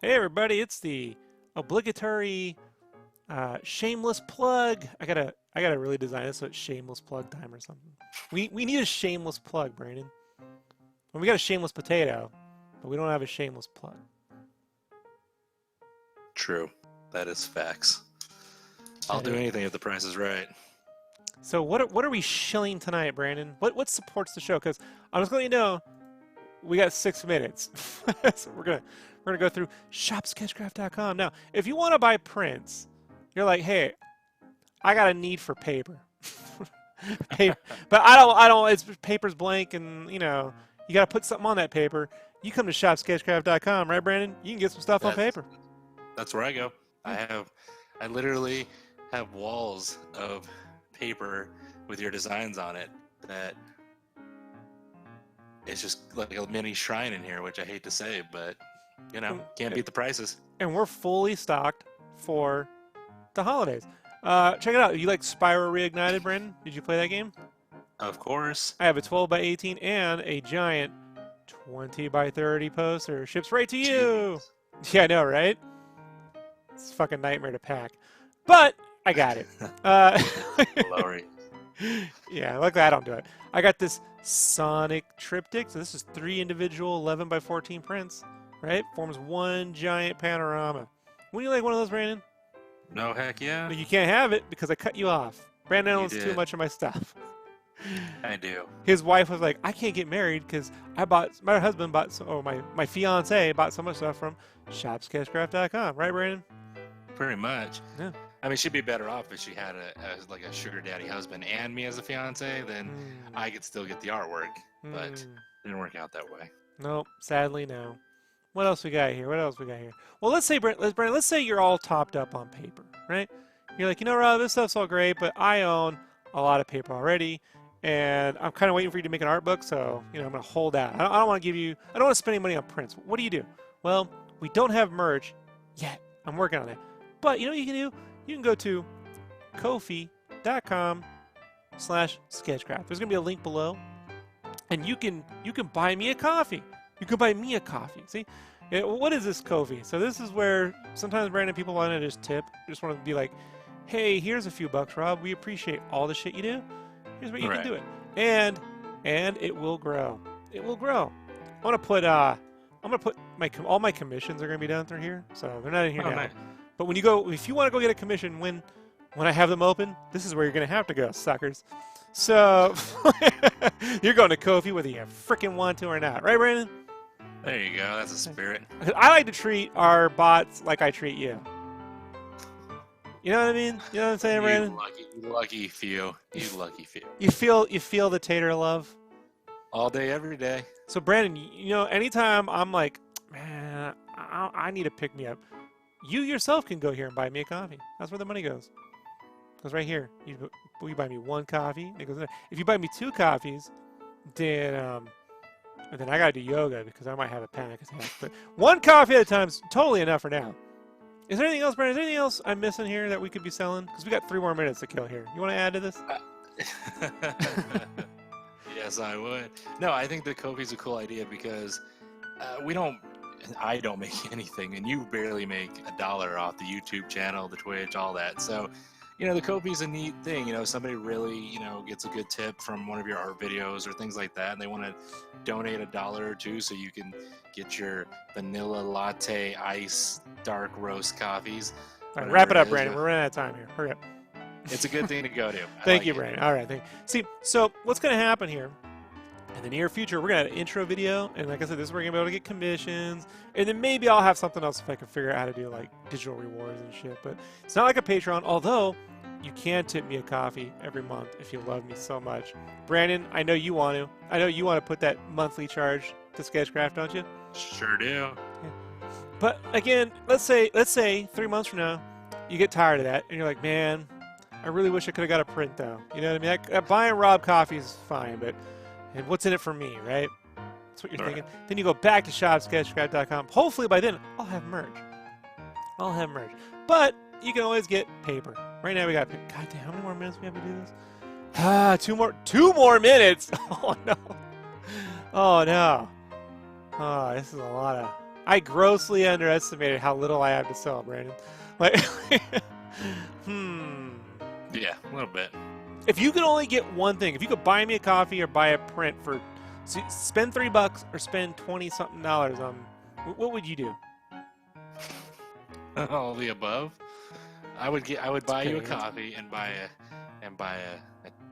Hey everybody, it's the obligatory shameless plug. I gotta really design this so it's shameless plug time or something. We need a shameless plug, Brandon. Well, we got a shameless potato, but we don't have a shameless plug. True. That is facts. I'll do anything if the price is right. So what are we shilling tonight, Brandon? What supports the show? Because I'm just letting you know, we got 6 minutes. So we're gonna go through shopsketchcraft.com. Now, if you want to buy prints, you're like, hey, I got a need for paper. Paper. But I don't. It's paper's blank, and you know you got to put something on that paper. You come to shopsketchcraft.com, right, Brandon? You can get some stuff on paper. That's where I go. I literally have walls of paper with your designs on it that it's just like a mini shrine in here, which I hate to say, but you know, can't beat the prices. And we're fully stocked for the holidays. Check it out. You like Spyro Reignited, Brandon? Did you play that game? Of course. I have a 12 by 18 and a giant 20 by 30 poster. Ships right to you. Jeez. Yeah, I know, right? It's a fucking nightmare to pack. But I got it. Glory. Yeah, luckily I don't do it. I got this Sonic triptych. So this is 3 individual 11 by 14 prints, right? Forms one giant panorama. Wouldn't you like one of those, Brandon? No, heck yeah. But you can't have it because I cut you off. Brandon owns too much of my stuff. I do. His wife was like, I can't get married because my husband bought, my fiance bought so much stuff from shopsketchcraft.com. Right, Brandon? Pretty much. Yeah. I mean, she'd be better off if she had a sugar daddy husband and me as a fiance. Then I could still get the artwork, but it didn't work out that way. Nope, sadly no. What else we got here? Well, let's say, Brandon, let's say you're all topped up on paper, right? You're like, you know, Rob, this stuff's all great, but I own a lot of paper already, and I'm kind of waiting for you to make an art book, so, you know, I'm going to hold out. I don't want to spend any money on prints. What do? Well, we don't have merch yet. I'm working on it. But you know what you can do? You can go to kofi.com/sketchcraft. There's going to be a link below, and you can buy me a coffee. You can buy me a coffee. See? What is this Kofi? So this is where sometimes random people want to just tip. Just want to be like, hey, here's a few bucks, Rob. We appreciate all the shit you do. Here's what you can do it. And it will grow. It will grow. I'm gonna put all my commissions are gonna be done through here. So they're not in here now. Nice. But when you go, if you want to go get a commission when I have them open, this is where you're gonna have to go, suckers. So you're going to Kofi whether you freaking want to or not, right, Brandon? There you go. That's a spirit. I like to treat our bots like I treat you. You know what I mean? You know what I'm saying, Brandon? You lucky few. You lucky few. You feel the tater love? All day, every day. So, Brandon, you know, anytime I'm like, man, I need to pick me up, you yourself can go here and buy me a coffee. That's where the money goes. It goes right here. You buy me one coffee. It goes there. If you buy me 2 coffees, then I gotta do yoga because I might have a panic attack. But 1 coffee at a time is totally enough for now. Is there anything else, Brandon? Is there anything else I'm missing here that we could be selling? Because we got 3 more minutes to kill here. You want to add to this? Yes, I would. No, I think the Kofi's a cool idea because I don't make anything, and you barely make $1 off the YouTube channel, the Twitch, all that. So, you know, the Kofi's a neat thing. You know, somebody really, you know, gets a good tip from one of your art videos or things like that, and they want to donate $1 or 2 so you can get your vanilla latte ice dark roast coffees. All right, wrap it up, Brandon. We're running out of time here. Hurry up. It's a good thing to go to. Thank you, Brandon. All right. See, so what's going to happen here in the near future, we're going to have an intro video, and like I said, this is where we're going to be able to get commissions, and then maybe I'll have something else if I can figure out how to do like digital rewards and shit, but it's not like a Patreon, although you can tip me a coffee every month if you love me so much. Brandon, I know you want to. I know you want to put that monthly charge to Sketchcraft, don't you? Sure do. Yeah. But again, let's say 3 months from now, you get tired of that, and you're like, man, I really wish I could have got a print though. You know what I mean? Buying Rob coffee is fine, but and what's in it for me, right? That's what you're thinking. Right. Then you go back to shopsketchcraft.com. Hopefully by then, I'll have merch. But you can always get paper. Right now we got paper. God damn, how many more minutes we have to do this? 2 more minutes. Oh no. Oh, this is a lot I grossly underestimated how little I have to sell, Brandon. Like, Yeah, a little bit. If you could only get one thing, if you could buy me a coffee or buy a print for, so spend $3 or spend 20 something dollars on, what would you do? All the above. I would buy you a paid. coffee and buy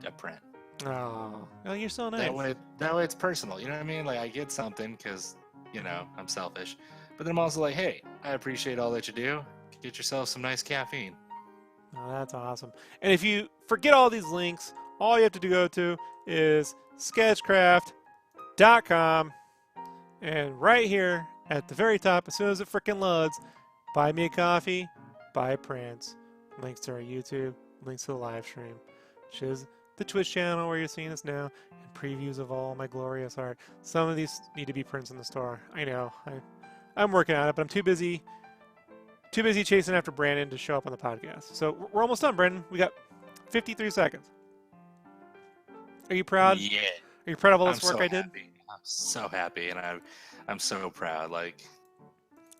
a print. Oh, you're so nice. That way it's personal. You know what I mean? Like I get something because I'm selfish, but then I'm also like, hey, I appreciate all that you do. Get yourself some nice caffeine. Oh, that's awesome. And if you forget all these links, all you have to go to is sketchcraft.com. And right here at the very top, as soon as it freaking loads, buy me a coffee, buy prints, links to our YouTube, links to the live stream, which is the Twitch channel where you're seeing us now, and previews of all my glorious art. Some of these need to be prints in the store. I know. I'm working on it, but I'm too busy chasing after Brandon to show up on the podcast. So we're almost done, Brandon. We got 53 seconds. Are you proud? Yeah. Are you proud of all this work so I did? Happy. I'm so happy, and I'm so proud. Like,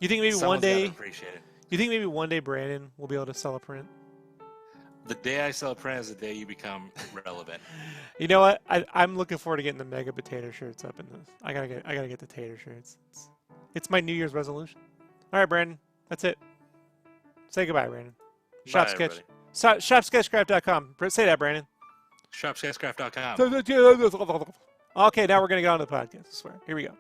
you think maybe one someone's day? gotta appreciate it. You think maybe one day Brandon will be able to sell a print? The day I sell a print is the day you become relevant. You know what? I'm looking forward to getting the mega potato shirts up in this. I gotta get the tater shirts. It's my New Year's resolution. All right, Brandon. That's it. Say goodbye, Brandon. Shopsketchcraft.com. Say that, Brandon. Shopsketchcraft.com. Okay, now we're gonna get on to the podcast. I swear. Here we go.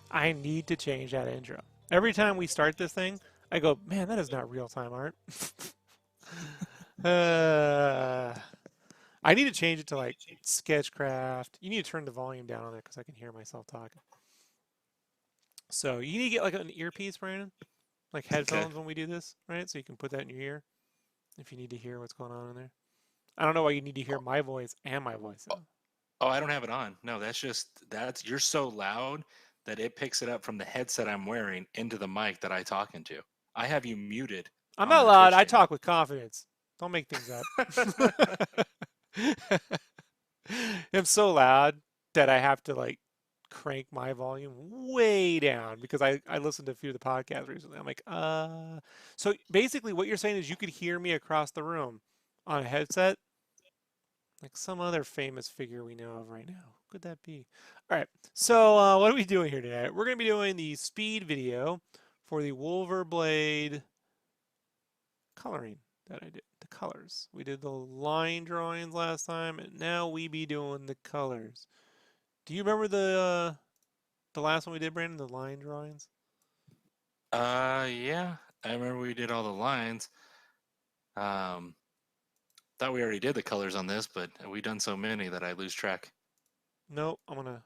I need to change that intro. Every time we start this thing, I go, man, that is not real-time art. I need to change it to like Sketchcraft. You need to turn the volume down on there because I can hear myself talking. So you need to get like an earpiece, Brandon, like headphones when we do this, right? So you can put that in your ear if you need to hear what's going on in there. I don't know why you need to hear my voice and my voice. Oh, I don't have it on. No, you're so loud that it picks it up from the headset I'm wearing into the mic that I talk into. I have you muted. I'm not loud. I talk with confidence. Don't make things up. I'm so loud that I have to like crank my volume way down because I listened to a few of the podcasts recently. I'm like, So basically what you're saying is you could hear me across the room on a headset like some other famous figure we know of right now. Who could that be? All right. So what are we doing here today? We're going to be doing the speed video for the Wolverblade coloring that I did. The colors. We did the line drawings last time, and now we be doing the colors. Do you remember the last one we did, Brandon? The line drawings? Yeah. I remember we did all the lines. Thought we already did the colors on this, but we've done so many that I lose track. Nope. I'm going to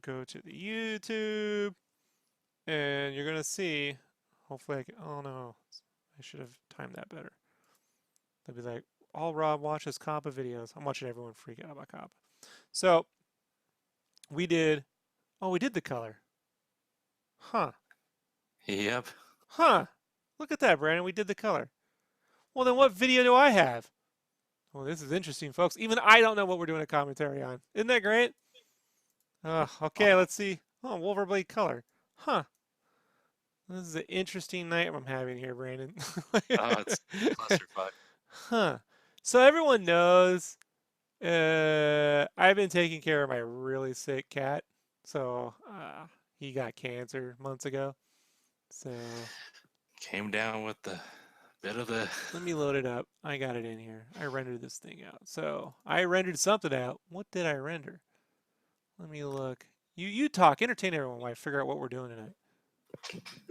go to the YouTube, and you're going to see, hopefully I can, oh no, I should have timed that better. They'll be like, all Rob watches Coppa videos. I'm watching everyone freak out about Coppa. So, we did the color. Huh. Yep. Huh. Look at that, Brandon. We did the color. Well, then what video do I have? Well, this is interesting, folks. Even I don't know what we're doing a commentary on. Isn't that great? Okay, let's see. Oh, Wolverblade color. Huh. This is an interesting night I'm having here, Brandon. It's clusterfuck. Huh. So everyone knows I've been taking care of my really sick cat. So he got cancer months ago. So came down with the bit of the. Let me load it up. I got it in here. I rendered this thing out. So I rendered something out. What did I render? Let me look. You talk. Entertain everyone while I figure out what we're doing tonight.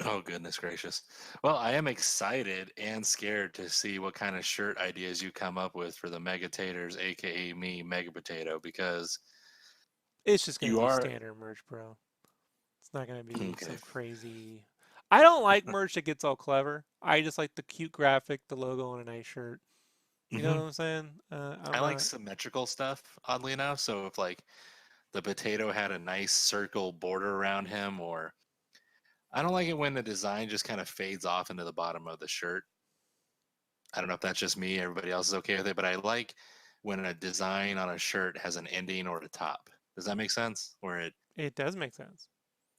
Oh, goodness gracious. Well, I am excited and scared to see what kind of shirt ideas you come up with for the Megatators, aka me, Mega Potato, because It's just gonna you be are standard merch, bro. It's not gonna be okay. some crazy. I don't like merch that gets all clever. I just like the cute graphic, the logo on a nice shirt. You know hmm what I'm saying? I'm I like not. symmetrical stuff, oddly enough. So if like the potato had a nice circle border around him, or I don't like it when the design just kind of fades off into the bottom of the shirt. I don't know if that's just me. Everybody else is okay with it, but I like when a design on a shirt has an ending or a top. Does that make sense? Where It does make sense.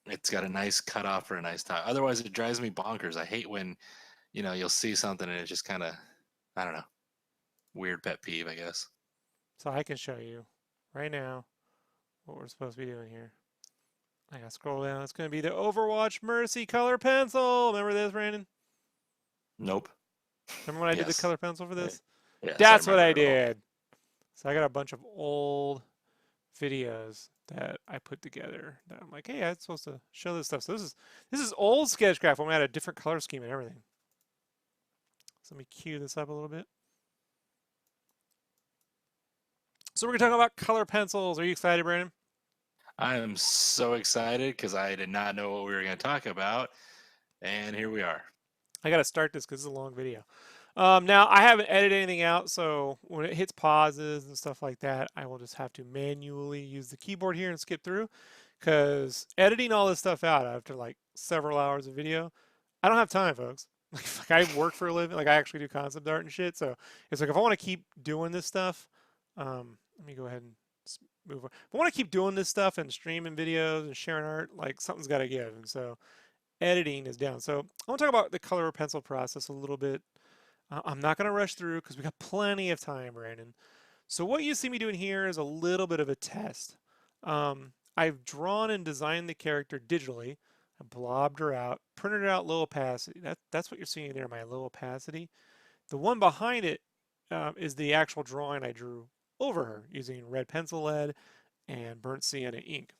it's got a nice cutoff or a nice top. Otherwise, it drives me bonkers. I hate when you'll see something and it just kind of, I don't know, weird pet peeve, I guess. So I can show you right now what we're supposed to be doing here. I gotta scroll down. It's gonna be the Overwatch Mercy color pencil. Remember this, Brandon? Nope. Remember when I did the Yes. color pencil for Yeah. this? Yes, I That's what remember I it all. did. So I got a bunch of old videos that I put together that I'm like, hey, I'm supposed to show this stuff. So this is old Sketchcraft when we had a different color scheme and everything. So let me cue this up a little bit. So we're gonna talk about color pencils. Are you excited, Brandon? I am so excited because I did not know what we were going to talk about, and here we are. I gotta start this because it's a long video. Now I haven't edited anything out, so when it hits pauses and stuff like that, I will just have to manually use the keyboard here and skip through. Because editing all this stuff out after like several hours of video, I don't have time, folks. Like I work for a living, like I actually do concept art and shit. So it's like if I want to keep doing this stuff, let me go ahead and move on. If I want to keep doing this stuff and streaming videos and sharing art, like something's got to give. And so editing is down. So I want to talk about the color pencil process a little bit. I'm not going to rush through because we got plenty of time, Brandon. So what you see me doing here is a little bit of a test. I've drawn and designed the character digitally. I blobbed her out, printed it out low opacity. That's what you're seeing there, my low opacity. The one behind it is the actual drawing I drew over her using red pencil lead and burnt sienna ink.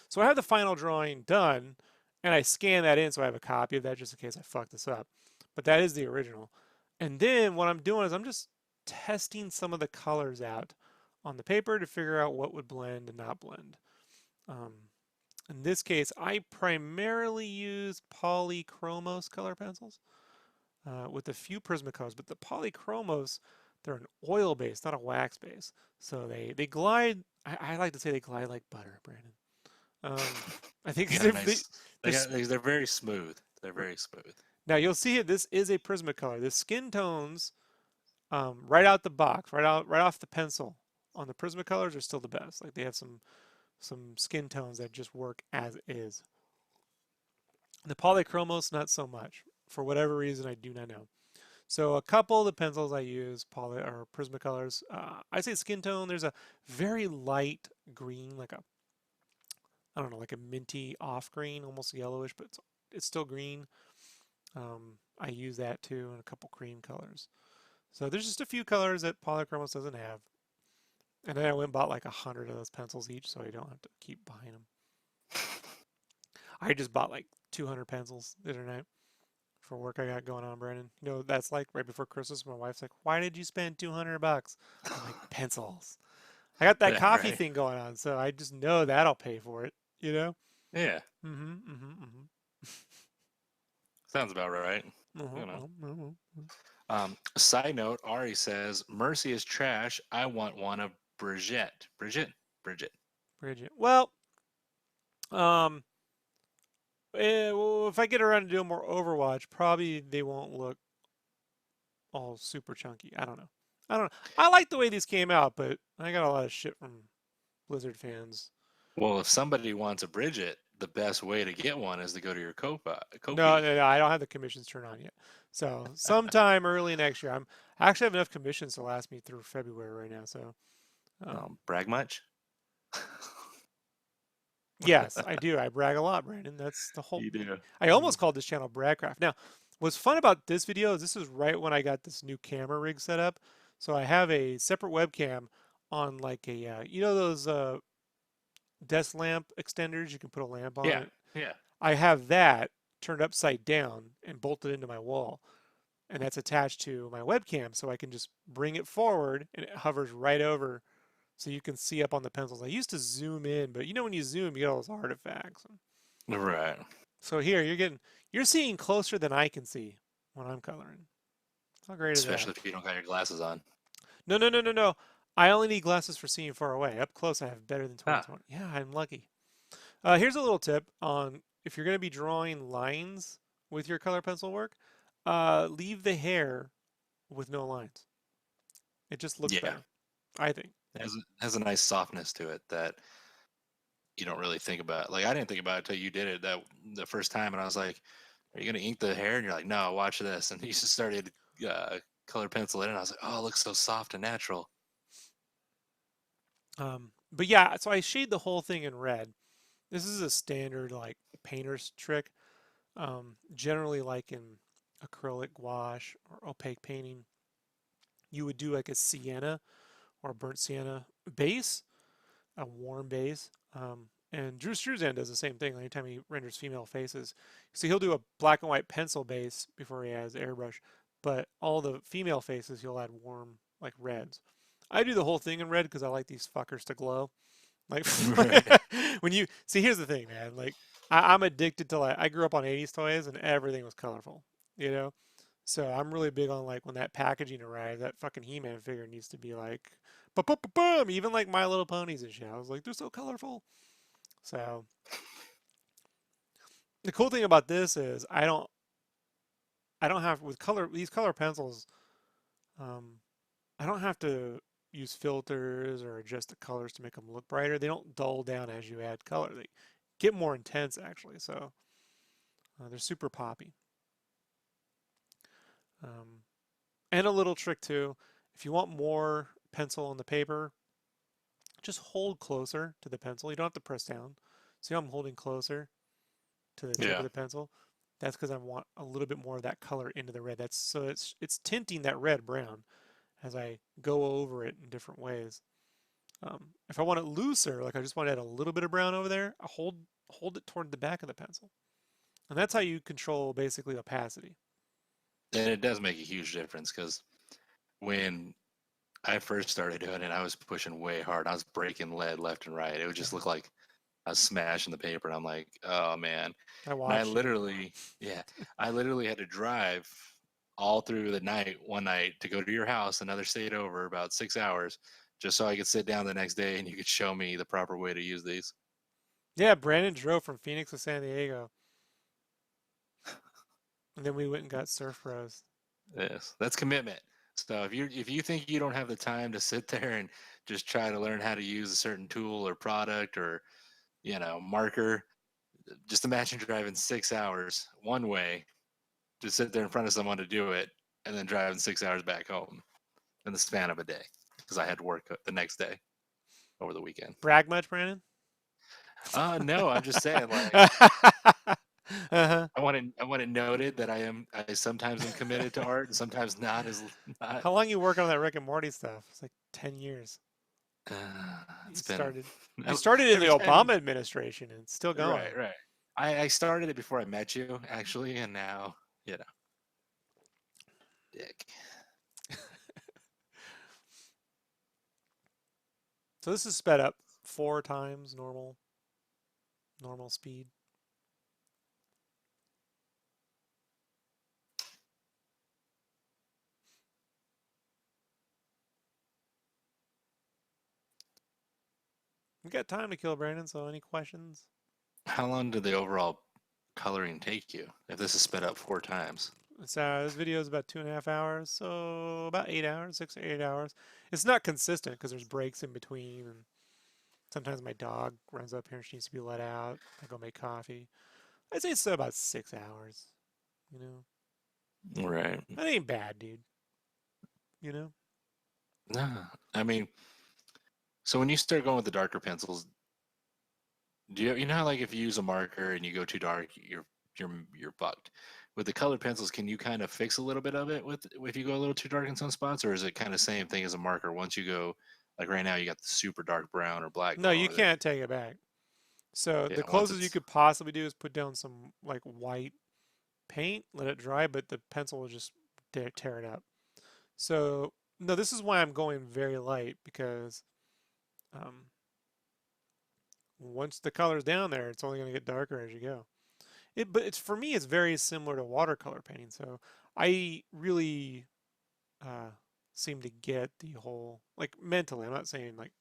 So I have the final drawing done, and I scan that in so I have a copy of that just in case I fuck this up. But that is the original. And then what I'm doing is I'm just testing some of the colors out on the paper to figure out what would blend and not blend. Um, in this case, I primarily use Polychromos color pencils with a few Prismacolors, but the Polychromos, they're an oil base, not a wax base. So they glide, I like to say they glide like butter, Brandon. I think You got a nice. They're very smooth. They're very smooth. now you'll see it. This is a Prismacolor. The skin tones, right out the box, right off the pencil, on the Prismacolors are still the best. Like they have some skin tones that just work as is. The Polychromos, not so much. For whatever reason, I do not know. So a couple of the pencils I use, poly or Prismacolors, I say skin tone. There's a very light green, like a I don't know, like a minty off green, almost yellowish, but it's still green. I use that too, and a couple cream colors. So there's just a few colors that Polychromos doesn't have. And then I went and bought like 100 of those pencils each, so I don't have to keep buying them. I just bought like 200 pencils the other night for work I got going on, Brandon. You know, that's like right before Christmas. My wife's like, "Why did you spend 200 bucks?" I'm like, "Pencils." I got that coffee Right. thing going on, so I just know that'll pay for it. You know? Yeah. Mm-hmm. Mm-hmm. Mm-hmm. Sounds about right. Uh-huh, You know. uh-huh. Side note: Ari says Mercy is trash. I want one of Brigitte. Bridget. Bridget. Well, um, well, if I get around to doing more Overwatch, probably they won't look all super chunky. I don't know. I don't know. I like the way these came out, but I got a lot of shit from Blizzard fans. Well, if somebody wants a Bridget, the best way to get one is to go to your No, Copi. no, no, I don't have the commissions turned on yet. So sometime early next year, I actually have enough commissions to last me through February right now. So Brag much? yes, I do. I brag a lot, Brandon. That's the whole. You do. I Mm. almost called this channel Bragcraft. Now, what's fun about this video is this is right when I got this new camera rig set up. So I have a separate webcam on like a you know those desk lamp extenders you can put a lamp on Yeah, it. yeah. I have that turned upside down and bolted into my wall, and that's attached to my webcam, so I can just bring it forward and it hovers right over, so you can see up on the pencils. I used to zoom in, but you know when you zoom, you get all those artifacts. Right. So here you're seeing closer than I can see when I'm coloring. How great is that? Especially if you don't got your glasses on. No, no, no, no, no. I only need glasses for seeing far away. Up close, I have better than Ah, 20/20. Yeah, I'm lucky. Here's a little tip on if you're going to be drawing lines with your color pencil work. Leave the hair with no lines. It just looks yeah. better, I think. Has a nice softness to it that you don't really think about. Like I didn't think about it until you did it that the first time, and I was like, "Are you gonna ink the hair?" And you're like, "No, watch this." And you just started color pencil in, and I was like, "Oh, it looks so soft and natural." But yeah, so I shade the whole thing in red. This is a standard like painter's trick. Generally, like in acrylic wash or opaque painting, you would do like a sienna or a burnt sienna base, a warm base. And Drew Struzan does the same thing anytime he renders female faces. So he'll do a black and white pencil base before he adds airbrush, but all the female faces he'll add warm like reds. I do the whole thing in red because I like these fuckers to glow. Like Right. when you see, here's the thing, man. Like I'm addicted to like I grew up on '80s toys and everything was colorful, you know. So I'm really big on like when that packaging arrives, that fucking He-Man figure needs to be like, boom, even like My Little Ponies and shit. I was like, they're so colorful. So the cool thing about this is I don't have with color these color pencils. Um, I don't have to use filters or adjust the colors to make them look brighter. They don't dull down as you add color. They get more intense actually. So they're super poppy. Um, and a little trick too, if you want more pencil on the paper, just hold closer to the pencil. You don't have to press down. See how I'm holding closer to the tip of Yeah. the pencil? That's because I want a little bit more of that color into the red. That's so it's tinting that red brown as I go over it in different ways. If I want it looser, like I just want to add a little bit of brown over there, I hold it toward the back of the pencil, and that's how you control basically opacity. And it does make a huge difference because when I first started doing it, I was pushing way hard. I was breaking lead left and right. It would just look like I was smashing the paper. And I'm like, oh man. I And watched you. yeah, I literally had to drive all through the night, one night, to go to your house, another state over, about 6 hours, just so I could sit down the next day and you could show me the proper way to use these. Yeah, Brandon drove from Phoenix to San Diego, and then we went and got Surf Bros. Yes, that's commitment. So if you think you don't have the time to sit there and just try to learn how to use a certain tool or product or marker, just imagine driving 6 hours one way to sit there in front of someone to do it, and then driving 6 hours back home in the span of a day because I had to work the next day over the weekend. Brag much, Brandon? No, I'm just saying, like, Uh-huh. I want it noted that I sometimes am committed to art and sometimes not as not. How long you working on that Rick and Morty stuff? It's like 10 years. You It's been started you started in the every time. Obama administration and it's still going. Right, right. I started it before I met you actually, and now dick. So this is sped up 4 times normal speed. We got time to kill, Brandon, so any questions? How long did the overall coloring take you if this is sped up 4 times? This video is about 2.5 hours, so about 8 hours, 6 or 8 hours. It's not consistent because there's breaks in between, and sometimes my dog runs up here and she needs to be let out. I go make coffee. I'd say it's about 6 hours. You know, Right. that ain't bad, dude. You know, No, I mean, so when you start going with the darker pencils, do you know how, like, if you use a marker and you go too dark, you're fucked. With the colored pencils, can you kind of fix a little bit of it with if you go a little too dark in some spots, or is it kind of same thing as a marker? Once you go, like right now, you got the super dark brown or black no, going you over there. can't take it back. So Yeah, the once closest you it's could possibly do is put down some like white paint, let it dry, but the pencil will just tear it up. So no, this is why I'm going very light because um, once the color's down there, it's only going to get darker as you go. But it's for me, it's very similar to watercolor painting. So I really uh, seem to get the whole like mentally. I'm not saying like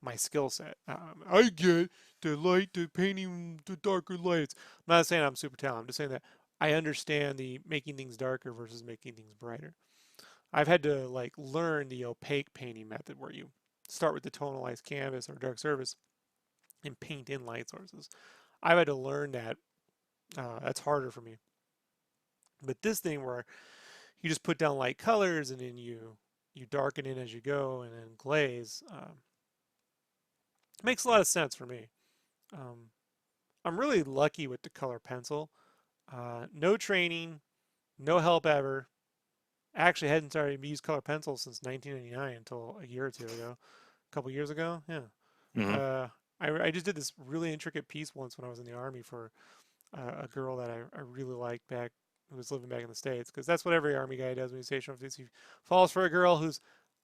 my skill set. I get the painting the darker lights. I'm not saying I'm super talented. I'm just saying that I understand the making things darker versus making things brighter. I've had to like learn the opaque painting method where you start with the tonalized canvas or dark surface and paint in light sources. I've had to learn that. That's harder for me. But this thing where you just put down light colors and then you darken in as you go and then glaze makes a lot of sense for me. Um, I'm really lucky with the color pencil. No training, no help ever. Actually, hadn't started to use color pencil since 1999 until a year or two ago, a couple years ago. Yeah. hmm Uh, I just did this really intricate piece once when I was in the army for a girl that I really liked back, who was living back in the States, because that's what every army guy does when he's stationed overseas. He falls for a girl who's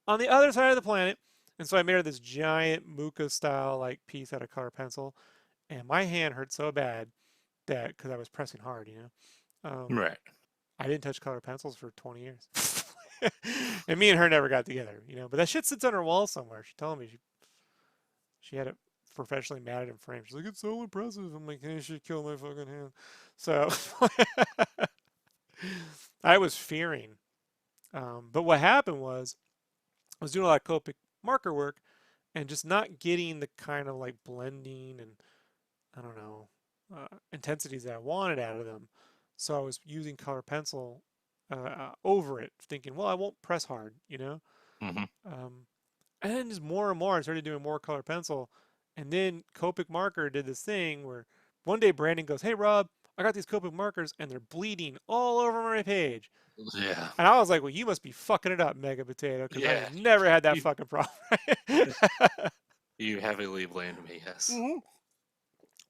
on the other side of the planet. And so I made her this giant Muka style like piece out of color pencil, and my hand hurt so bad that because I was pressing hard, Right. I didn't touch color pencils for 20 years. And me and her never got together, But that shit sits on her wall somewhere. She told me she had it professionally matted and framed. She's like, it's so impressive. I'm like, hey, you should kill my fucking hand. So I was fearing. But what happened was I was doing a lot of Copic marker work and just not getting the kind of like blending and I don't know intensities that I wanted out of them. So I was using color pencil over it, thinking, well, I won't press hard. hmm Um, and then just more and more, I started doing more color pencil. And then Copic marker did this thing where one day Brandon goes, "Hey Rob, I got these Copic markers and they're bleeding all over my page." Yeah. And I was like, "Well, you must be fucking it up, Mega Potato, because I Yeah. have never had that You fucking problem." you heavily blamed me. Yes. Mhm.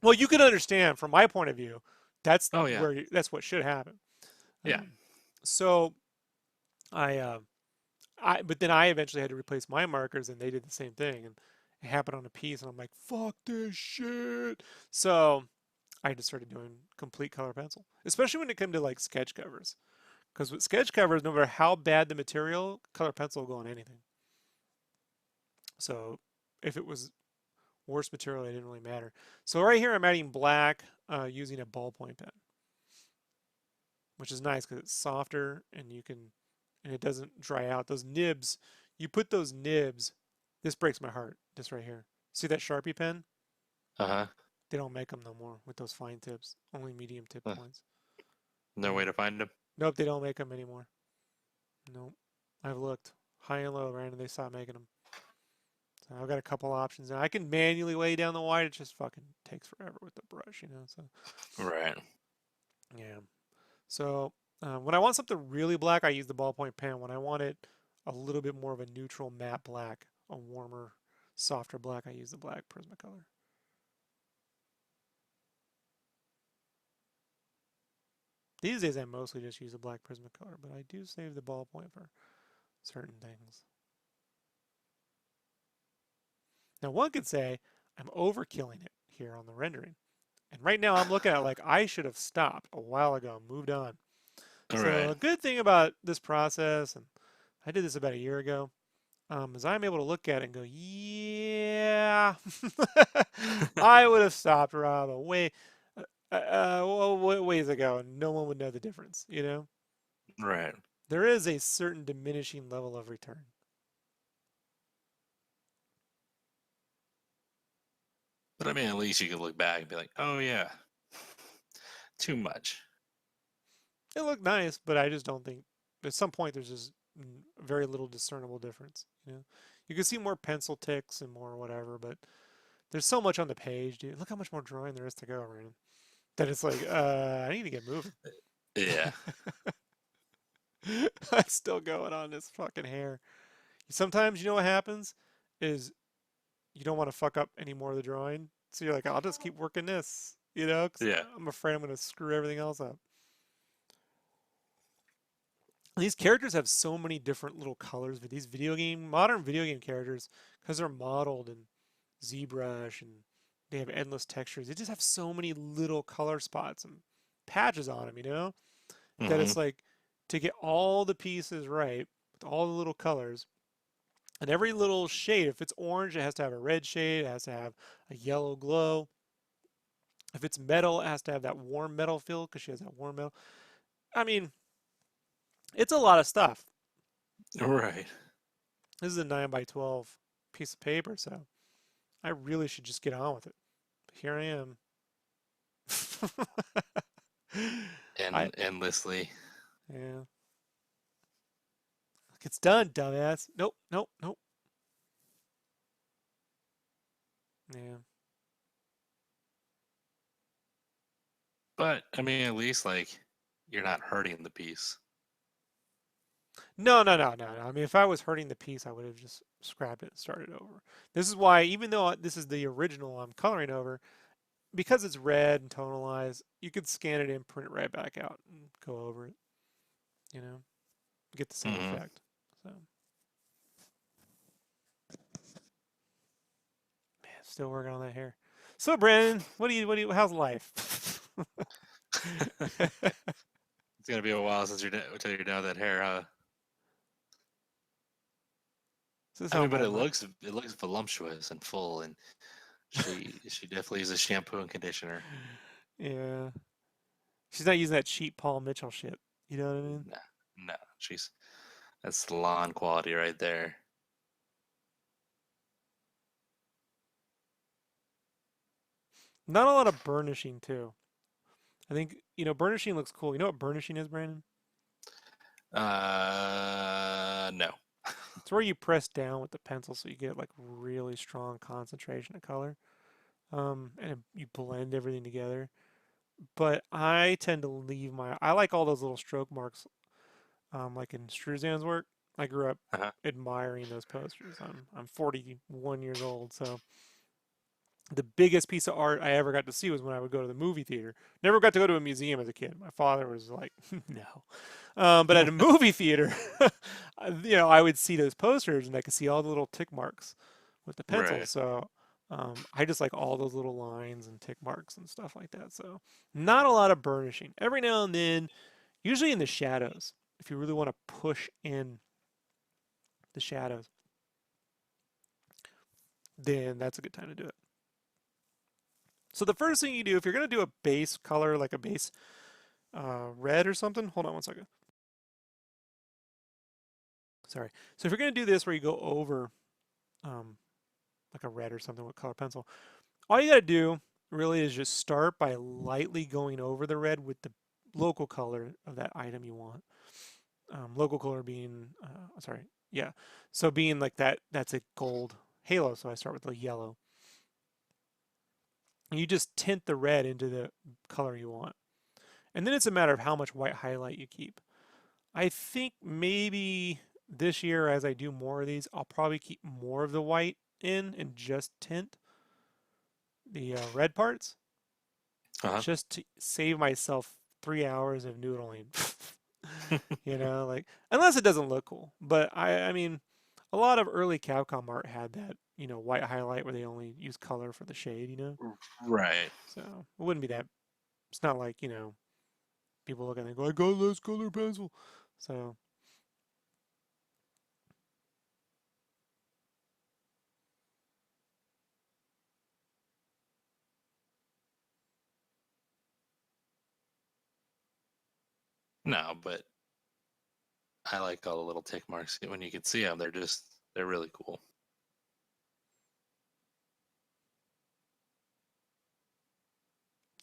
Well, you can understand from my point of view, that's Oh yeah. that's what should happen. Yeah. Um, so I, but then I eventually had to replace my markers, and they did the same thing, and it happened on a piece, and I'm like, "Fuck this shit." So I just started doing complete color pencil, especially when it came to like sketch covers, because with sketch covers, no matter how bad the material, color pencil will go on anything. So if it was worse material, it didn't really matter. So right here, I'm adding black using a ballpoint pen, which is nice because it's softer and it doesn't dry out. Those nibs, you put those nibs. This breaks my heart. This right here. See that Sharpie pen? Uh They don't make them no more with those fine tips. Only medium tip huh. ones. No Yeah. way to find them. Nope, they don't make them anymore. Nope. I've looked high and low, Random. They stopped making them. So I've got a couple options now. I can manually lay down the white. It just fucking takes forever with the brush. So Right. yeah. So when I want something really black, I use the ballpoint pen. When I want it a little bit more of a neutral matte black, a warmer, softer black, I use the black Prismacolor. These days, I mostly just use the black Prismacolor, but I do save the ballpoint for certain things. Now, one could say I'm overkilling it here on the rendering. And right now, I'm looking at like I should have stopped a while ago, moved on. So Right. a good thing about this process, and I did this about a year ago, is I'm able to look at it and go, yeah, I would have stopped Rob a ways ago, and no one would know the difference. Right. There is a certain diminishing level of return. But I mean, at least you could look back and be like, oh yeah, too much. It looked nice, but I just don't think at some point there's just very little discernible difference. You can see more pencil ticks and more whatever, but there's so much on the page, dude. Look how much more drawing there is to go, Ryan. That it's like, I need to get moving. Yeah. I'm still going on this fucking hair. Sometimes you know what happens is you don't want to fuck up any more of the drawing, So you're like, I'll just keep working this, you know, 'cause Yeah. I'm afraid I'm gonna screw everything else up. These characters have so many different little colors, but these modern video game characters, because they're modeled in ZBrush and they have endless textures, they just have so many little color spots and patches on them, you know, that Hmm. it's like to get all the pieces right with all the little colors and every little shade. If it's orange, it has to have a red shade, it has to have a yellow glow. If it's metal, it has to have that warm metal feel because she has that warm metal. I mean, it's a lot of stuff. Right. This is a 9 by 12 piece of paper, so I really should just get on with it. But here I am. I And endlessly. yeah. It's done, dumbass. Nope, nope, nope. Yeah. But I mean, at least like you're not hurting the piece. No, no, no, no, no. I mean, if I was hurting the piece, I would have just scrapped it and started over. This is why, even though this is the original I'm coloring over, because it's red and tonalized, you could scan it in, print it right back out, and go over it. You know, get the same Hmm. effect. So, man, still working on that hair. So, Brandon, how's life? It's gonna be a while since until you're done with that hair, huh? This is I how mean, but my it looks voluptuous and full, and she definitely uses shampoo and conditioner. yeah. She's not using that cheap Paul Mitchell shit. You know what I mean? No, no, she's that's salon quality right there. Not a lot of burnishing too. I think burnishing looks cool. You know what burnishing is, Brandon? No. It's where you press down with the pencil so you get like really strong concentration of color. You blend everything together. But I tend to leave I like all those little stroke marks, like in Struzan's work. I grew up Uh-huh. admiring those posters. I'm 41 years old, so the biggest piece of art I ever got to see was when I would go to the movie theater. Never got to go to a museum as a kid. My father was like, no. But at a movie theater, I would see those posters and I could see all the little tick marks with the pencil. Right. So I just like all those little lines and tick marks and stuff like that. So not a lot of burnishing. Every now and then, usually in the shadows, if you really want to push in the shadows, then that's a good time to do it. So the first thing you do, if you're going to do a base color, like a base red or something, hold on one second. Sorry. So if you're going to do this where you go over um, like a red or something with color pencil, all you got to do really is just start by lightly going over the red with the local color of that item you want. Local color being, sorry, yeah. So being like that's a gold halo. So I start with the yellow. And you just tint the red into the color you want. And then it's a matter of how much white highlight you keep. I think maybe this year, as I do more of these, I'll probably keep more of the white in and just tint the red parts, Uh-huh. just to save myself 3 hours of noodling. Like unless it doesn't look cool. But I mean, a lot of early Capcom art had that, white highlight where they only use color for the shade. Right. So it wouldn't be that. It's not like people look at it and go, I got less color pencil. So No, but I like all the little tick marks when you can see them. They're really cool.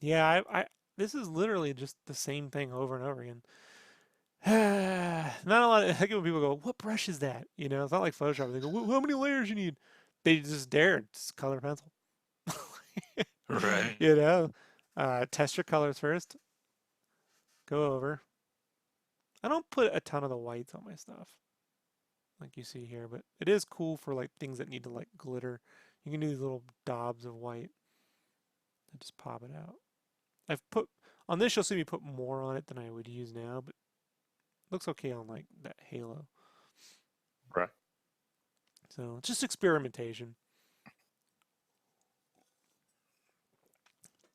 yeah, I this is literally just the same thing over and over again. Not a lot. I get when people go, "What brush is that?" It's not like Photoshop. They go, "How many layers you need?" They just dare just color pencil. Right. you know, Test your colors first. Go over. I don't put a ton of the whites on my stuff, like you see here, but it is cool for like things that need to like glitter. You can do these little daubs of white. I just pop it out. I've put on this. You'll see me put more on it than I would use now, but it looks okay on like that halo. Right. So it's just experimentation.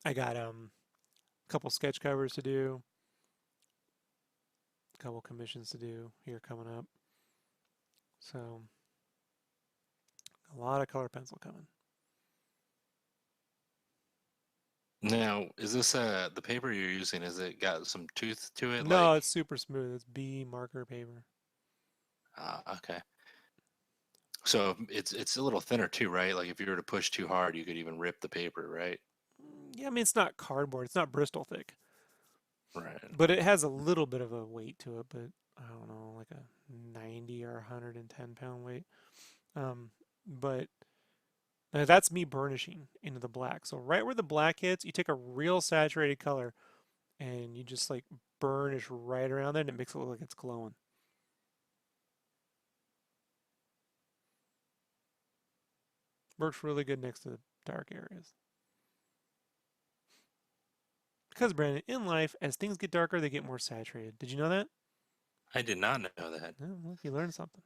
I got a couple sketch covers to do, a couple commissions to do here coming up. So a lot of color pencil coming. Now, is this the paper you're using? Is it got some tooth to it? No, Like, it's super smooth. It's B marker paper. okay. So it's a little thinner too, right? Like if you were to push too hard, you could even rip the paper, right? Yeah, I mean it's not cardboard. It's not Bristol thick, Right. but it has a little bit of a weight to it. But I don't know, like a 90 or 110-pound weight. But now that's me burnishing into the black. So right where the black hits, you take a real saturated color and you just like burnish right around there, and it makes it look like it's glowing. Works really good next to the dark areas. Because, Brandon, in life, as things get darker, they get more saturated. Did you know that? I did not know that. Oh, well, you learned something.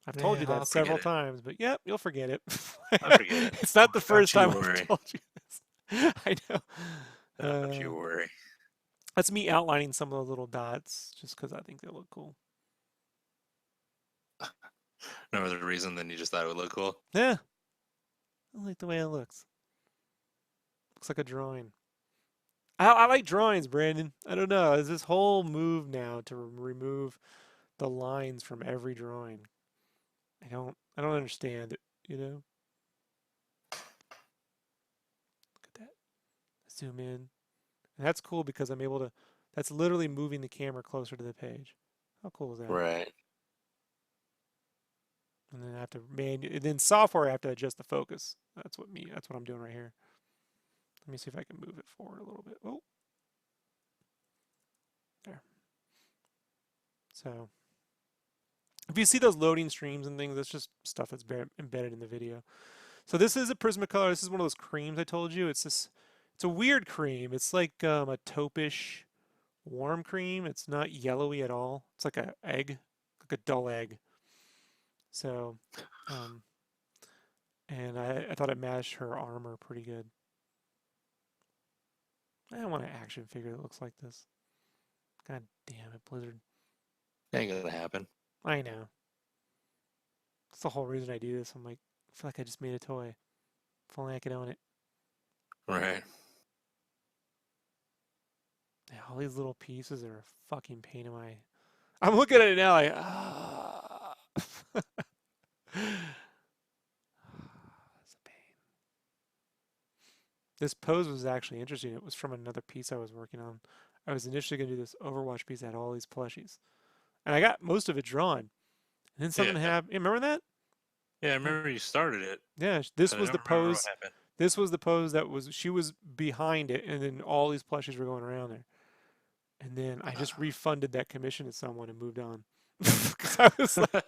I've Yeah, told you that I'll forget several it. times, but yep, you'll forget it. I'll forget it. It's not the first Don't time you I've worry. told you this. I know. Don't you worry. That's me outlining some of the little dots just because I think they look cool. No other reason than you just thought it would look cool? Yeah. I like the way it looks. Looks like a drawing. I like drawings, Brandon. I don't know. There's this whole move now to remove the lines from every drawing. I don't understand it, you know? Look at that. Zoom in. And that's cool because I'm able to, that's literally moving the camera closer to the page. How cool is that? Right. And then I have to then software I have to adjust the focus. That's what I'm doing right here. Let me see if I can move it forward a little bit. Oh. There. So if you see those loading streams and things, that's just stuff that's embedded in the video. So this is a Prismacolor. This is one of those creams I told you. It's a weird cream. It's like a taupish warm cream. It's not yellowy at all. It's like an egg, like a dull egg. So, and I thought it matched her armor pretty good. I want an action figure that looks like this. God damn it, Blizzard. Ain't gonna happen. I know. That's the whole reason I do this. I'm like, I feel like I just made a toy. If only I could own it. Right. Yeah, all these little pieces are a fucking pain in my... I'm looking at it now like, ah. That's a pain. This pose was actually interesting. It was from another piece I was working on. I was initially going to do this Overwatch piece that had all these plushies. And I got most of it drawn. And then something happened. You remember that? Yeah, I remember you started it. Yeah, this But was I the don't remember pose. what happened. This was the pose that was, she was behind it, and then all these plushies were going around there. And then I just refunded that commission to someone and moved on. I was like,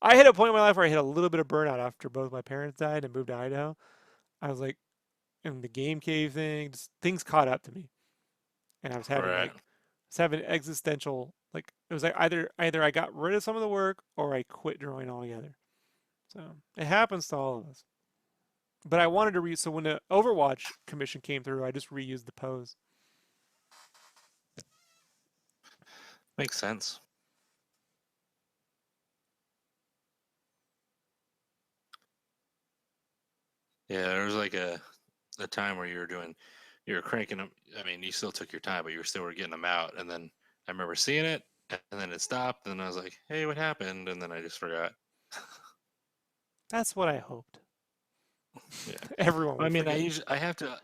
I hit a point in my life where I hit a little bit of burnout after both my parents died and moved to Idaho. I was like, and the game cave thing, just, things caught up to me. And I was having Right. existential, like it was like either I got rid of some of the work or I quit drawing altogether. So it happens to all of us. But I wanted to so when the Overwatch commission came through, I just reused the pose. Makes sense. Yeah, there was like a time where you were cranking them. I mean, you still took your time, but you were getting them out. And then I remember seeing it, and then it stopped, and I was like, "Hey, what happened?" And then I just forgot. That's what I hoped. Yeah. Everyone would I mean, forget. I have to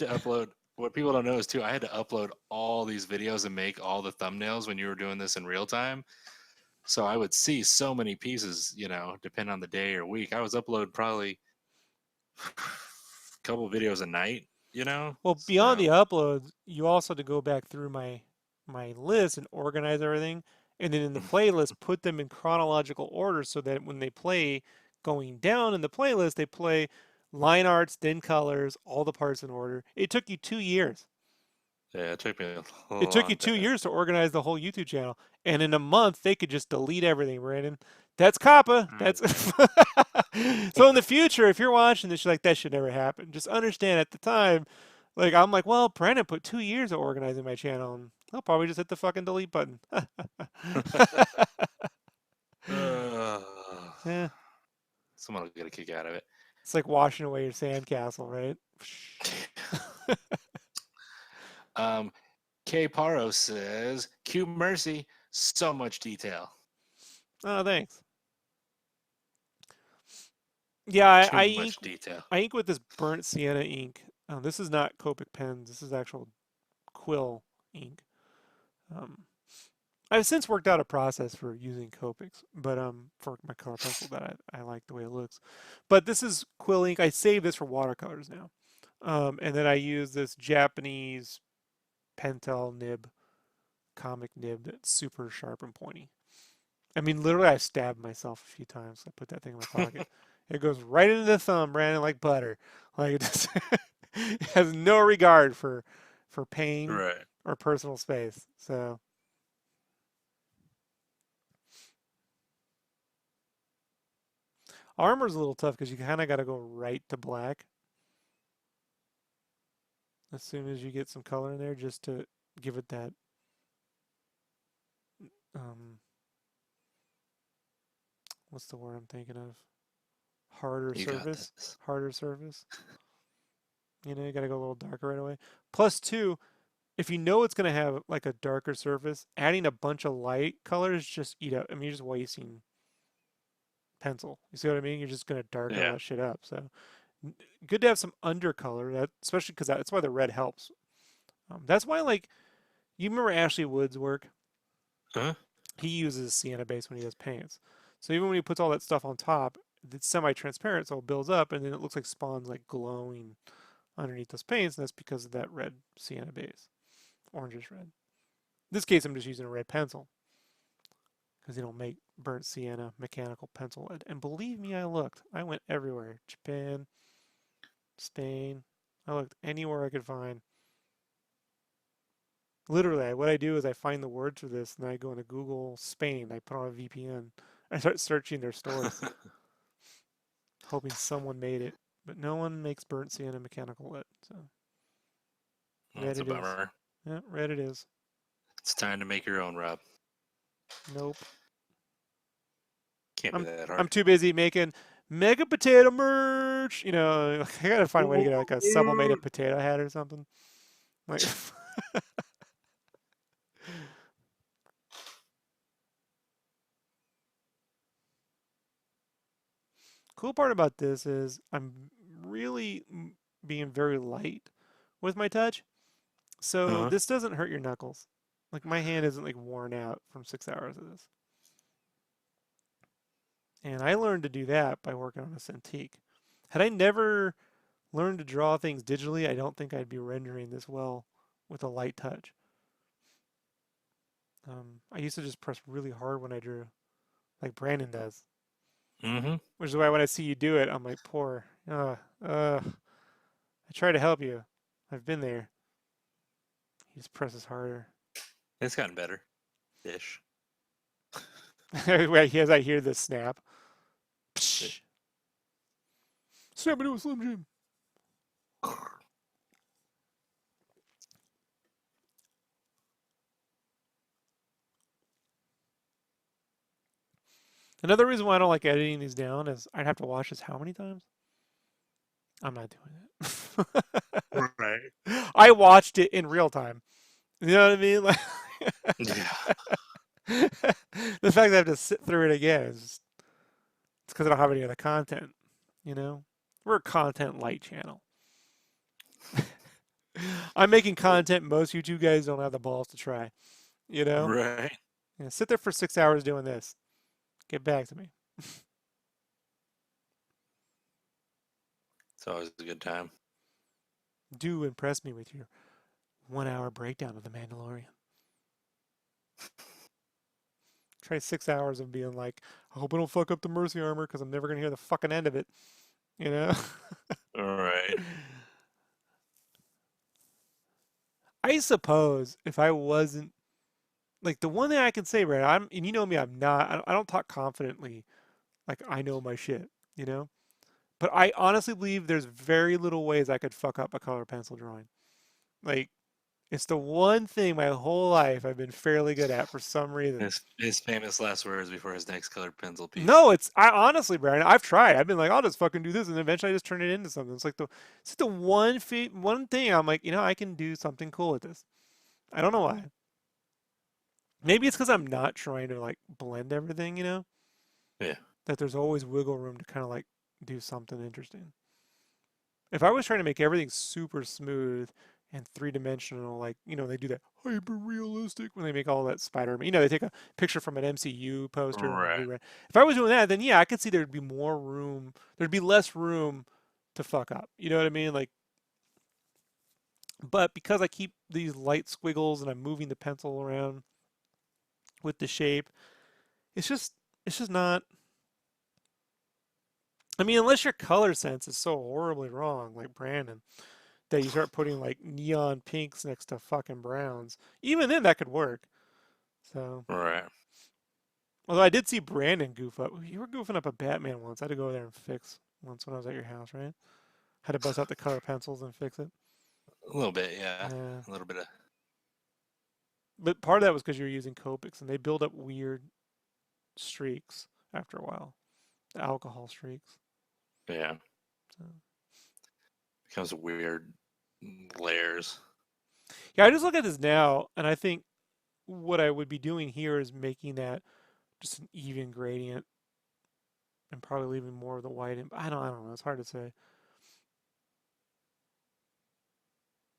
upload. What people don't know is too, I had to upload all these videos and make all the thumbnails when you were doing this in real time. So I would see so many pieces, depending on the day or week. I was upload probably a couple videos a night. Well, beyond So the uploads, you also had to go back through my list and organize everything, and then in the playlist put them in chronological order so that when they play going down in the playlist, they play line arts, then colors, all the parts in order. It took you 2 years. Yeah, it took me a It took you long 2 years to organize the whole YouTube channel, and in a month they could just delete everything, Brandon. That's COPPA. time. That's so in the future, if you're watching this, you're like, that should never happen. Just understand at the time, like I'm like, well, Brandon put 2 years of organizing my channel, and I'll probably just hit the fucking delete button. Uh, Yeah, someone will get a kick out of it. it's like washing away your sandcastle, right? um, K Paro says, "Cue Mercy, so much detail, Oh, thanks. Yeah, too much detail." I ink with this burnt sienna ink. This is not Copic pens. This is actual quill ink. Um, I've since worked out a process for using Copics, but for my color pencil that I like the way it looks. But this is quill ink. I save this for watercolors now, and then I use this Japanese Pentel nib, comic nib that's super sharp and pointy. I mean, literally, I stabbed myself a few times. I put that thing in my pocket. It goes right into the thumb, Brandon, like butter. Like it, just it has no regard for pain Right. or personal space. So armor's a little tough because you kind of got to go right to black as soon as you get some color in there, just to give it that um, what's the word I'm thinking of? Harder You got surface. this. Harder surface. You know, you got to go a little darker right away. Plus two, if you know it's going to have like a darker surface, adding a bunch of light colors just eat up. I mean, you're just wasting pencil. You see what I mean? You're just going to darken all Yeah. that shit up. So good to have some undercolor, that especially because that's why the red helps. That's why, like, you remember Ashley Wood's work? Huh? He uses sienna base when he does paints. So even when he puts all that stuff on top, it's semi-transparent, so it builds up, and then it looks like spawns like glowing underneath those paints, and that's because of that red sienna base. Orangish red. In this case, I'm just using a red pencil because you don't make burnt sienna mechanical pencil. And believe me, I looked. I went everywhere. Japan, Spain. I looked anywhere I could find. Literally, what I do is I find the words for this, and I go into Google Spain. I put on a VPN. I start searching their stores, hoping someone made it. But no one makes burnt sienna mechanical lead. So red That's a it is. bummer. Yeah, red it is. It's time to make your own, Rob. Nope. Can't be that I'm hard. too busy making mega potato merch. You know, I gotta find a way to get like a sublimated potato head or something. Like, cool part about this is I'm really being very light with my touch, so Uh-huh. this doesn't hurt your knuckles. Like my hand isn't like worn out from 6 hours of this. And I learned to do that by working on a Cintiq. Had I never learned to draw things digitally, I don't think I'd be rendering this well with a light touch. I used to just press really hard when I drew, like Brandon does. Mm-hmm. Which is why when I see you do it, I'm like, poor. I try to help you. I've been there. He just presses harder. It's gotten better. Ish. As I hear this snap. Psh. Snap into a Slim Jim. Another reason why I don't like editing these down is I'd have to watch this how many times? I'm not doing it. Right. I watched it in real time. You know what I mean? Like Yeah. the fact that I have to sit through it again is just, it's because I don't have any other content. You know, we're a content light channel. I'm making content most YouTube guys don't have the balls to try. You know, Right. sit there for 6 hours doing this. Get back to me. It's always a good time. Do impress me with your 1 hour breakdown of The Mandalorian. Try 6 hours of being like, I hope I don't fuck up the Mercy armor because I'm never gonna hear the fucking end of it. you know? All right. I suppose if I wasn't like the one thing I can say, right? And you know me, I'm not. I don't talk confidently like I know my shit, you know. But I honestly believe there's very little ways I could fuck up a color pencil drawing. Like it's the one thing my whole life I've been fairly good at for some reason. His famous last words before his next colored pencil piece. No, it's I honestly, Brian, I've tried. I've been like, I'll just fucking do this, and eventually I just turn it into something. It's the one thing I'm like, I can do something cool with this. I don't know why. Maybe it's because I'm not trying to like blend everything, Yeah. that there's always wiggle room to kind of like do something interesting. If I was trying to make everything super smooth and three-dimensional, like, they do that hyper realistic when they make all that Spider-Man. They take a picture from an MCU poster and Right. rewrite. If I was doing that, then yeah, I could see there'd be more room. There'd be less room to fuck up. You know what I mean? Like, but because I keep these light squiggles and I'm moving the pencil around with the shape, it's just it's just not. I mean, unless your color sense is so horribly wrong, like Brandon, that you start putting like neon pinks next to fucking browns. Even then, that could work. So, Right. although I did see Brandon goof up. You were goofing up a Batman once. I had to go there and fix once when I was at your house, right? Had to bust out the color pencils and fix it. A little bit, yeah. Yeah. A little bit of. But part of that was because you were using Copics and they build up weird streaks after a while. The alcohol streaks. Yeah. So. Becomes weird layers. Yeah, I just look at this now and I think what I would be doing here is making that just an even gradient and probably leaving more of the white in. I don't know. It's hard to say.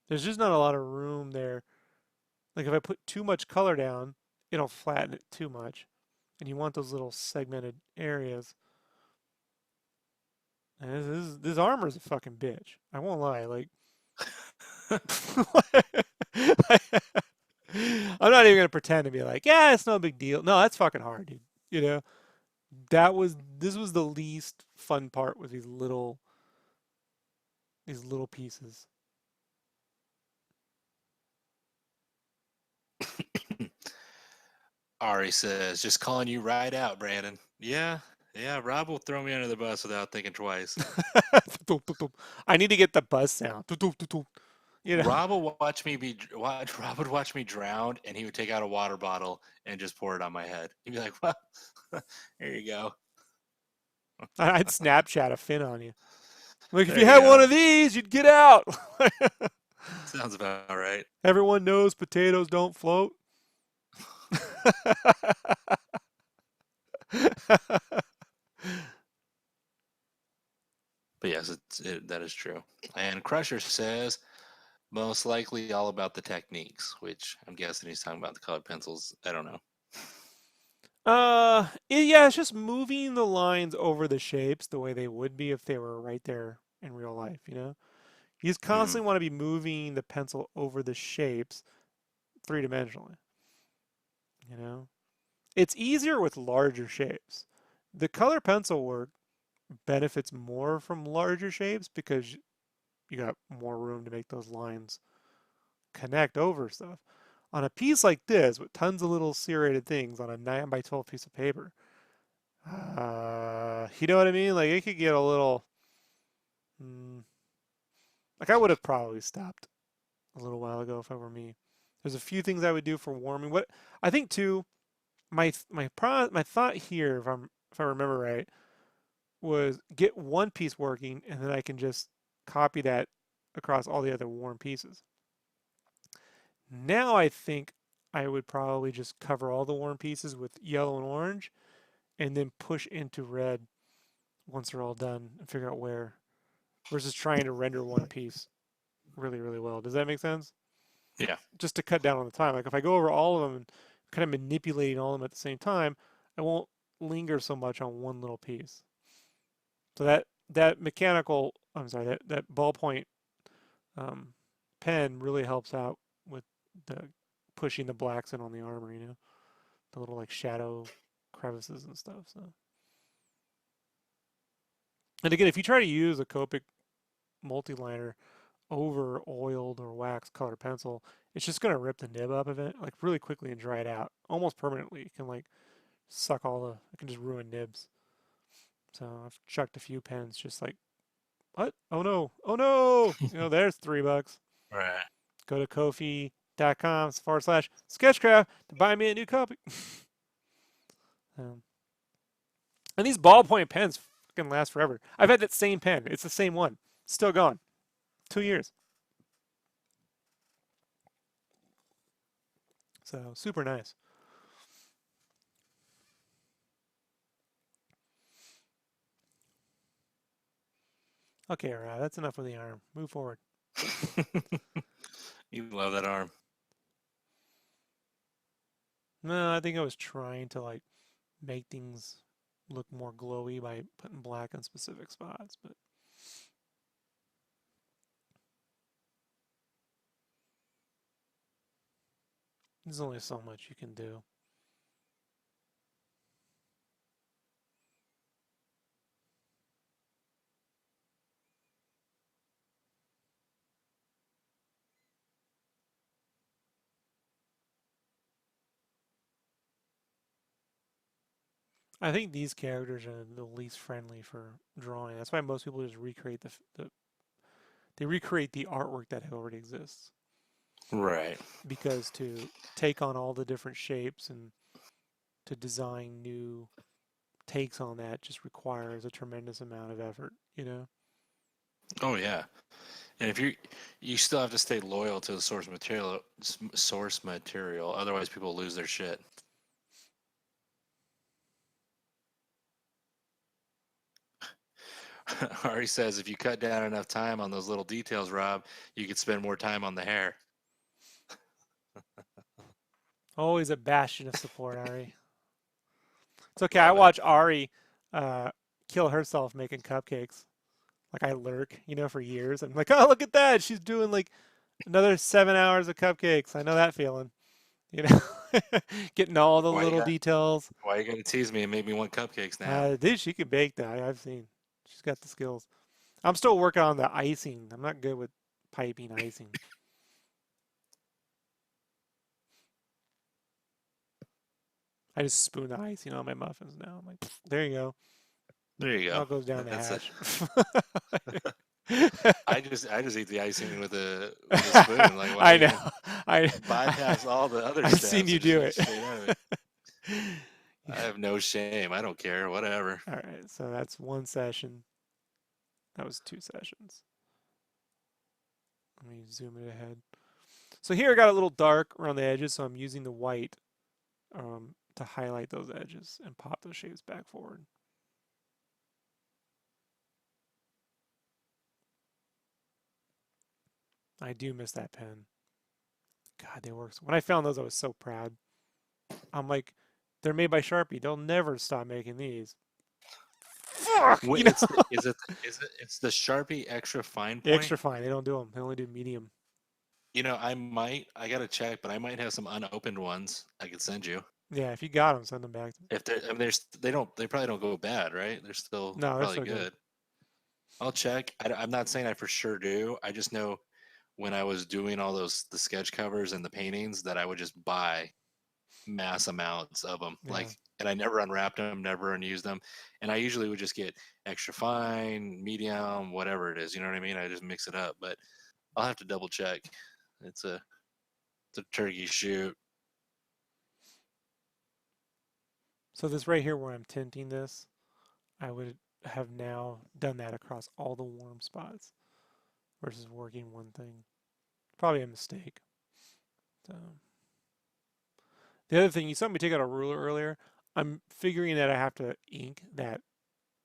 There's just not a lot of room there. Like if I put too much color down, it'll flatten it too much. And you want those little segmented areas. And this armor's a fucking bitch. I won't lie. Like, I'm not even gonna pretend to be like, yeah, it's no big deal. No, that's fucking hard, dude. You know, this was the least fun part with these little pieces. Ari says, just calling you right out, Brandon. Yeah, yeah, Rob will throw me under the bus without thinking twice. I need to get the buzz sound. You know. Rob will watch me Rob would watch me drown, and he would take out a water bottle and just pour it on my head. He'd be like, "Well, here you go." I'd Snapchat a fin on you. Like if There you you had one go. of these, you'd get out. Sounds about right. Everyone knows potatoes don't float. But yes, that is true. And Crusher says, most likely all about the techniques, which I'm guessing he's talking about the colored pencils. I don't know. Yeah, it's just moving the lines over the shapes the way they would be if they were right there in real life, you know? You just Hmm. constantly want to be moving the pencil over the shapes three-dimensionally, you know? It's easier with larger shapes. The color pencil work benefits more from larger shapes because you got more room to make those lines connect over stuff. On a piece like this with tons of little serrated things on a 9 by 12 piece of paper, you know what I mean? Like it could get a little. Mm, like I would have probably stopped a little while ago if I were me. There's a few things I would do for warming. What I think too, my thought here, if I remember right, was get one piece working and then I can just copy that across all the other warm pieces. Now I think I would probably just cover all the warm pieces with yellow and orange and then push into red once they're all done and figure out where versus trying to render one piece really, really well. Does that make sense? Yeah. Just to cut down on the time. Like if I go over all of them and kind of manipulating all of them at the same time, I won't linger so much on one little piece. So that mechanical, I'm sorry, that ballpoint um, pen really helps out with the pushing the blacks in on the armor. The little like shadow crevices and stuff. So And again, if you try to use a Copic multiliner over oiled or wax colored pencil, it's just gonna rip the nib up of it like really quickly and dry it out almost permanently. It can like suck all the. It can just ruin nibs. So I've chucked a few pens just like what? Oh no! Oh no! There's $3. Right. Go to Ko-fi.com/sketchcraft to buy me a new copy. And these ballpoint pens fucking last forever. I've had that same pen. It's the same one. Still gone. 2 years. So super nice. Okay, Rob, that's enough with the arm. Move forward. You love that arm. No, I think I was trying to like make things look more glowy by putting black on specific spots, but there's only so much you can do. I think these characters are the least friendly for drawing. That's why most people just recreate they recreate the artwork that already exists. Right. Because to take on all the different shapes and to design new takes on that just requires a tremendous amount of effort, Oh yeah. And if you still have to stay loyal to the source material, otherwise people lose their shit. Ari says if you cut down enough time on those little details, Rob, you could spend more time on the hair. Always a bastion of support, Ari. It's okay. I Love it. watch Ari kill herself making cupcakes. Like I lurk, for years. I'm like, oh, look at that. She's doing like another 7 hours of cupcakes. I know that feeling. You know, getting all the little details. Why you gotta tease me and make me want cupcakes now? Dude, she can bake that. I've seen. She's got the skills. I'm still working on the icing. I'm not good with piping icing. I just spoon the icing on my muffins now. I'm like, there you go. There you go. All goes down the hatch. I just eat the icing with a spoon. Like I know. I bypass all the other I've steps. seen you do it. I have no shame. I don't care. Whatever. All right. So that's one session. That was 2 sessions. Let me zoom it ahead. So here I got a little dark around the edges, so I'm using the white to highlight those edges and pop those shapes back forward. I do miss that pen. God, they work. When I found those, I was so proud. I'm like, they're made by Sharpie. They'll never stop making these. Fuck! Wait, it's the Sharpie extra fine point? Extra fine. They don't do them. They only do medium. I gotta check, but I might have some unopened ones I could send you. Yeah, if you got them, send them back to me. If they probably don't go bad, right? They're still probably good. I'll check. I'm not saying I for sure do. I just know when I was doing all the sketch covers and the paintings that I would just buy mass amounts of them. Yeah. And I never unwrapped them, never unused them. And I usually would just get extra fine, medium, whatever it is. You know what I mean? I just mix it up, but I'll have to double check. It's a turkey shoot. So this right here where I'm tinting this, I would have now done that across all the warm spots versus working one thing. Probably a mistake. So the other thing, you saw me take out a ruler earlier. I'm figuring that I have to ink that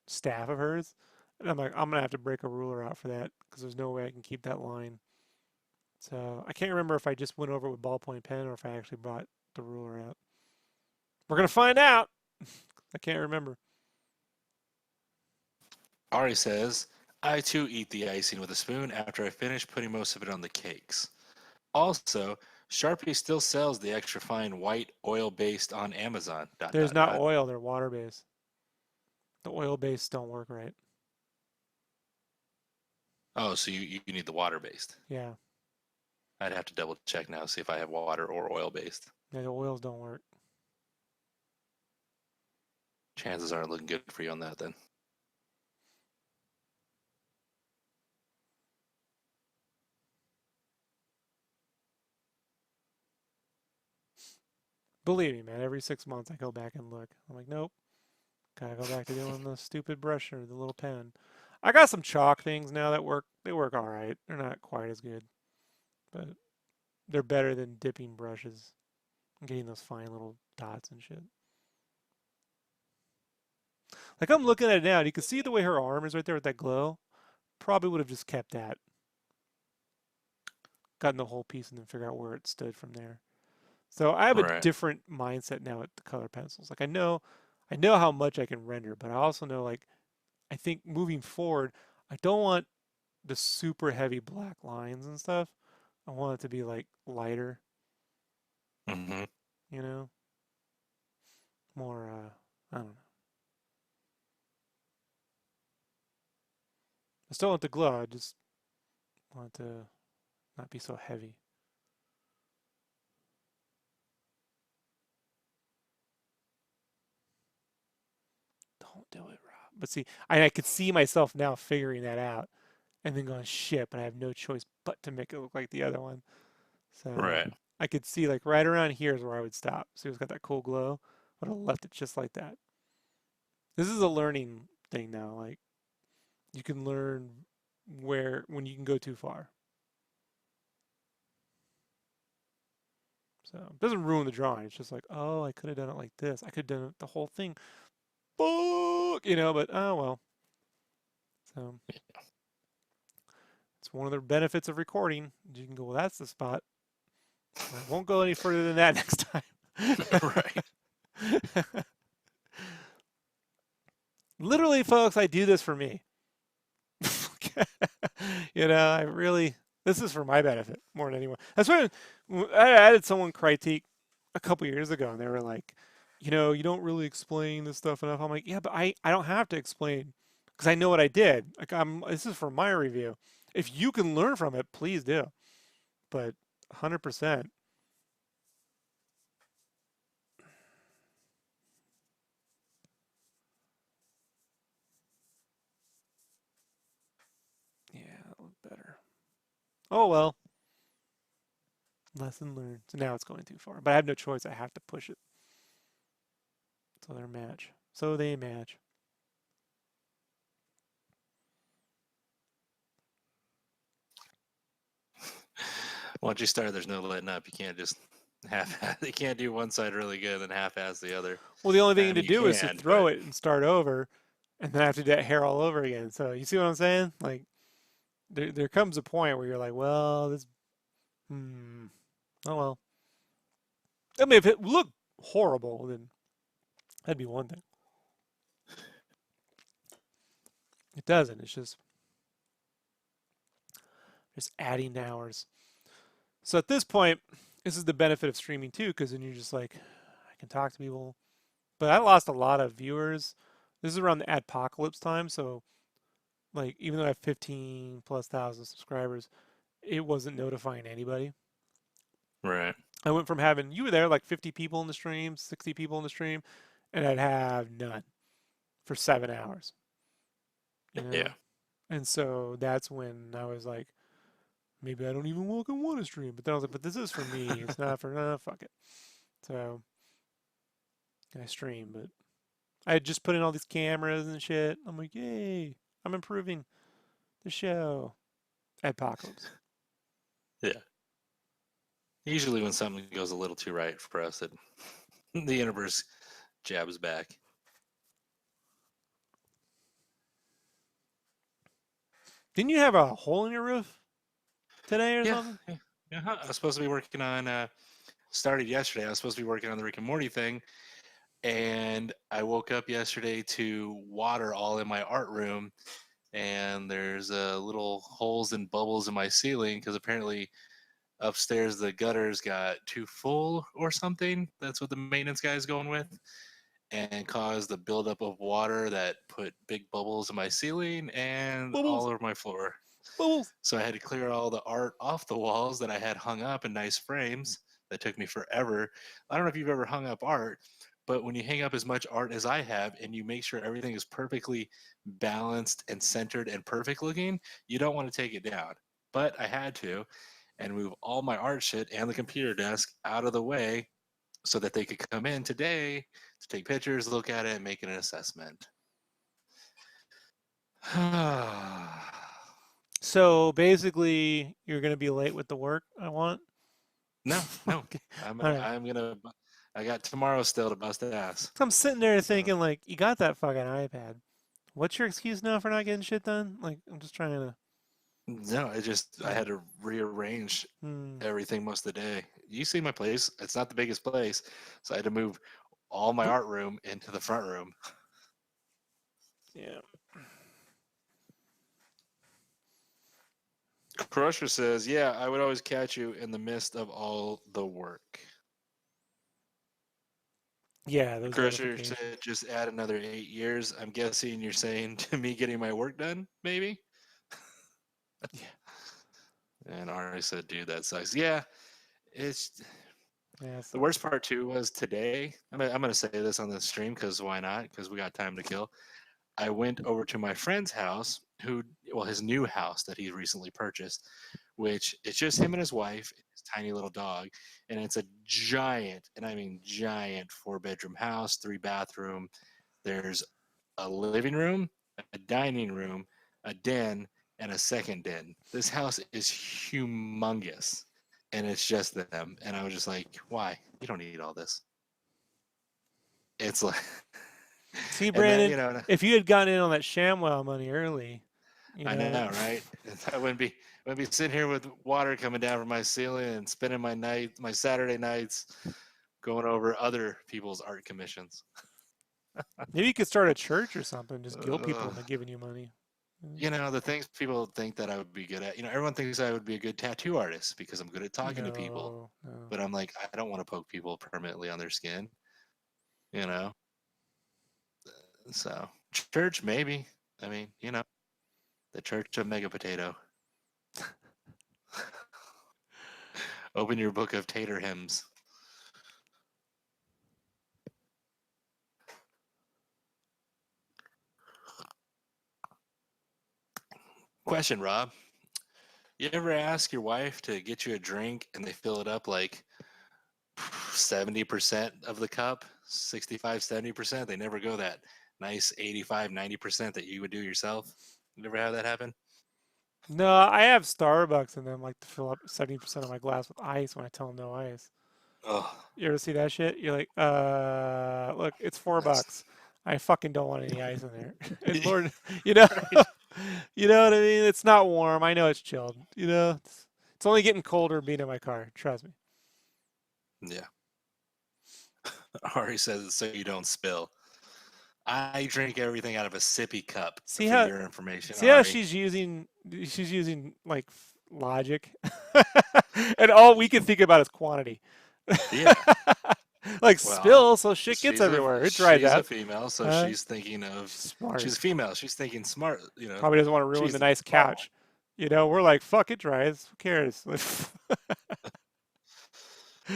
staff of hers. And I'm like, I'm going to have to break a ruler out for that because there's no way I can keep that line. So I can't remember if I just went over it with ballpoint pen or if I actually brought the ruler out. We're going to find out. I can't remember. Ari says, I too eat the icing with a spoon after I finish putting most of it on the cakes. Also, Sharpie still sells the extra fine white oil based on Amazon. There's not oil, they're water based. The oil based don't work right. Oh, so you need the water based. Yeah. I'd have to double check now, see if I have water or oil based. Yeah, the oils don't work. Chances aren't looking good for you on that then. Believe me, man, every 6 months I go back and look. I'm like, nope. Gotta go back to doing the stupid brush or the little pen. I got some chalk things now that work. They work all right. They're not quite as good, but they're better than dipping brushes and getting those fine little dots and shit. Like I'm looking at it now, and you can see the way her arm is right there with that glow. Probably would have just kept that, gotten the whole piece, and then figure out where it stood from there. So I have a Right. different mindset now with the color pencils. Like I know how much I can render, but I also know like I think moving forward, I don't want the super heavy black lines and stuff. I want it to be like lighter, Mm-hmm. you know, more. I don't know. I still want the glow. I just want it to not be so heavy. Don't do it, Rob. But see, I could see myself now figuring that out and then going shit, but I have no choice but to make it look like the other one. So Right. I could see like right around here is where I would stop. So it's got that cool glow. I would have left it just like that. This is a learning thing now. Like you can learn where when you can go too far. So it doesn't ruin the drawing. It's just like, oh, I could have done it like this. I could have done it the whole thing. Fuck, but oh well. So it's one of the benefits of recording. You can go, well, that's the spot. I won't go any further than that next time. Right. Literally, folks, I do this for me. I really, this is for my benefit more than anyone. That's why I had someone critique a couple years ago, and they were like, you don't really explain this stuff enough. I'm like, yeah, but I don't have to explain because I know what I did. Like this is for my review. If you can learn from it, please do. But 100%. Yeah, that looked better. Oh well, lesson learned. So now it's going too far, but I have no choice. I have to push it. So they match. So they match. Once you start, there's no letting up. You can't just half. You can't do one side really good and half-ass the other. Well, the only I thing to mean, you do is to can, throw but it and start over, and then have to do that hair all over again. So you see what I'm saying? Like there comes a point where you're like, well, oh well. I mean, if it looked horrible, then that'd be one thing. It doesn't. It's just adding hours. So at this point, this is the benefit of streaming too, because then you're just like, I can talk to people. But I lost a lot of viewers. This is around the adpocalypse time, so like even though I have 15 plus thousand subscribers, it wasn't notifying anybody. right. I went from having you were there like 50 people in the stream, 60 people in the stream, and I'd have none for 7 hours. You Yeah. know, and so that's when I was like, maybe I don't even want to stream. But then I was like, but this is for me. It's not for fuck it. So I stream, but I had just put in all these cameras and shit. I'm like, yay! I'm improving the show. Adpocalypse. Yeah. Usually, when something goes a little too right for us, the universe jabs back. Didn't you have a hole in your roof today or Yeah. something? Yeah. I was supposed to be working on. Started yesterday. I was supposed to be working on the Rick and Morty thing, and I woke up yesterday to water all in my art room, and there's little holes and bubbles in my ceiling because apparently upstairs the gutters got too full or something. That's what the maintenance guy is going with, and caused the buildup of water that put big bubbles in my ceiling and all Bubbles. over my floor. Fools. So I had to clear all the art off the walls that I had hung up in nice frames. That took me forever. I don't know if you've ever hung up art, but when you hang up as much art as I have and you make sure everything is perfectly balanced and centered and perfect looking, you don't want to take it down. But I had to and move all my art shit and the computer desk out of the way so that they could come in today to take pictures, look at it, and make an assessment. So basically, you're gonna be late with the work I want. No. Okay. I'm All gonna right. I'm gonna I got tomorrow still to bust ass. So I'm sitting there So thinking, like, you got that fucking iPad. What's your excuse now for not getting shit done? Like, I'm just trying to. no, it just I Hmm. had to rearrange Hmm. everything most of the day. You see my place. It's not the biggest place. So I had to move all my art room into the front room. Yeah. Crusher says, yeah, I would always catch you in the midst of all the work. Yeah. Those Crusher notifications. said, just add another 8 years. I'm guessing you're saying to me getting my work done, maybe? Yeah. And Ari said, dude, that sucks. Yeah, it's Yeah. the So. worst part too was today. I'm gonna say this on the stream because why not? Because we got time to kill. I went over to my friend's house, his new house that he recently purchased, which it's just him and his wife, and his tiny little dog, and it's a giant, and I mean giant, 4-bedroom house, 3 bathroom. There's a living room, a dining room, a den, and a second den. This house is humongous, and it's just them. And I was just like, why? You don't need all this. It's like, See, and then Brandon, if you had gotten in on that ShamWow money early, you I know. know, right? I wouldn't be sitting here with water coming down from my ceiling and spending my Saturday nights going over other people's art commissions. Maybe you could start a church or something. Just guilt people Uh, into giving you money. the things people think that I would be good at. Everyone thinks I would be a good tattoo artist because I'm good at talking to people. No, no. But I'm like, I don't want to poke people permanently on their skin, you know? So, church, maybe. I mean, the church of Mega Potato. Open your book of tater hymns. Question, Rob. You ever ask your wife to get you a drink and they fill it up like 70% of the cup, 65, 70%? They never go that nice 85, 90% that you would do yourself. You never have that happen? No, I have Starbucks and then like to fill up 70% of my glass with ice when I tell them no ice. Oh, You ever see that shit? You're like, look, it's four that's bucks. I fucking don't want any ice in there. And Lord, you know, right. you know what I mean? It's not warm. I know it's chilled. It's only getting colder being in my car. Trust me. Yeah. Ari says it so you don't spill. I drink everything out of a sippy cup See for how, your information, see how Ari. she's using like logic, and all we can think about is quantity. Yeah. Like Well, spill, so shit gets she's a everywhere. It dries she's a out. female, so Huh? she's thinking of She's smart. she's a female. She's thinking smart. Probably doesn't want to ruin She's the the nice smart one. couch. We're like, fuck it dries. Who cares?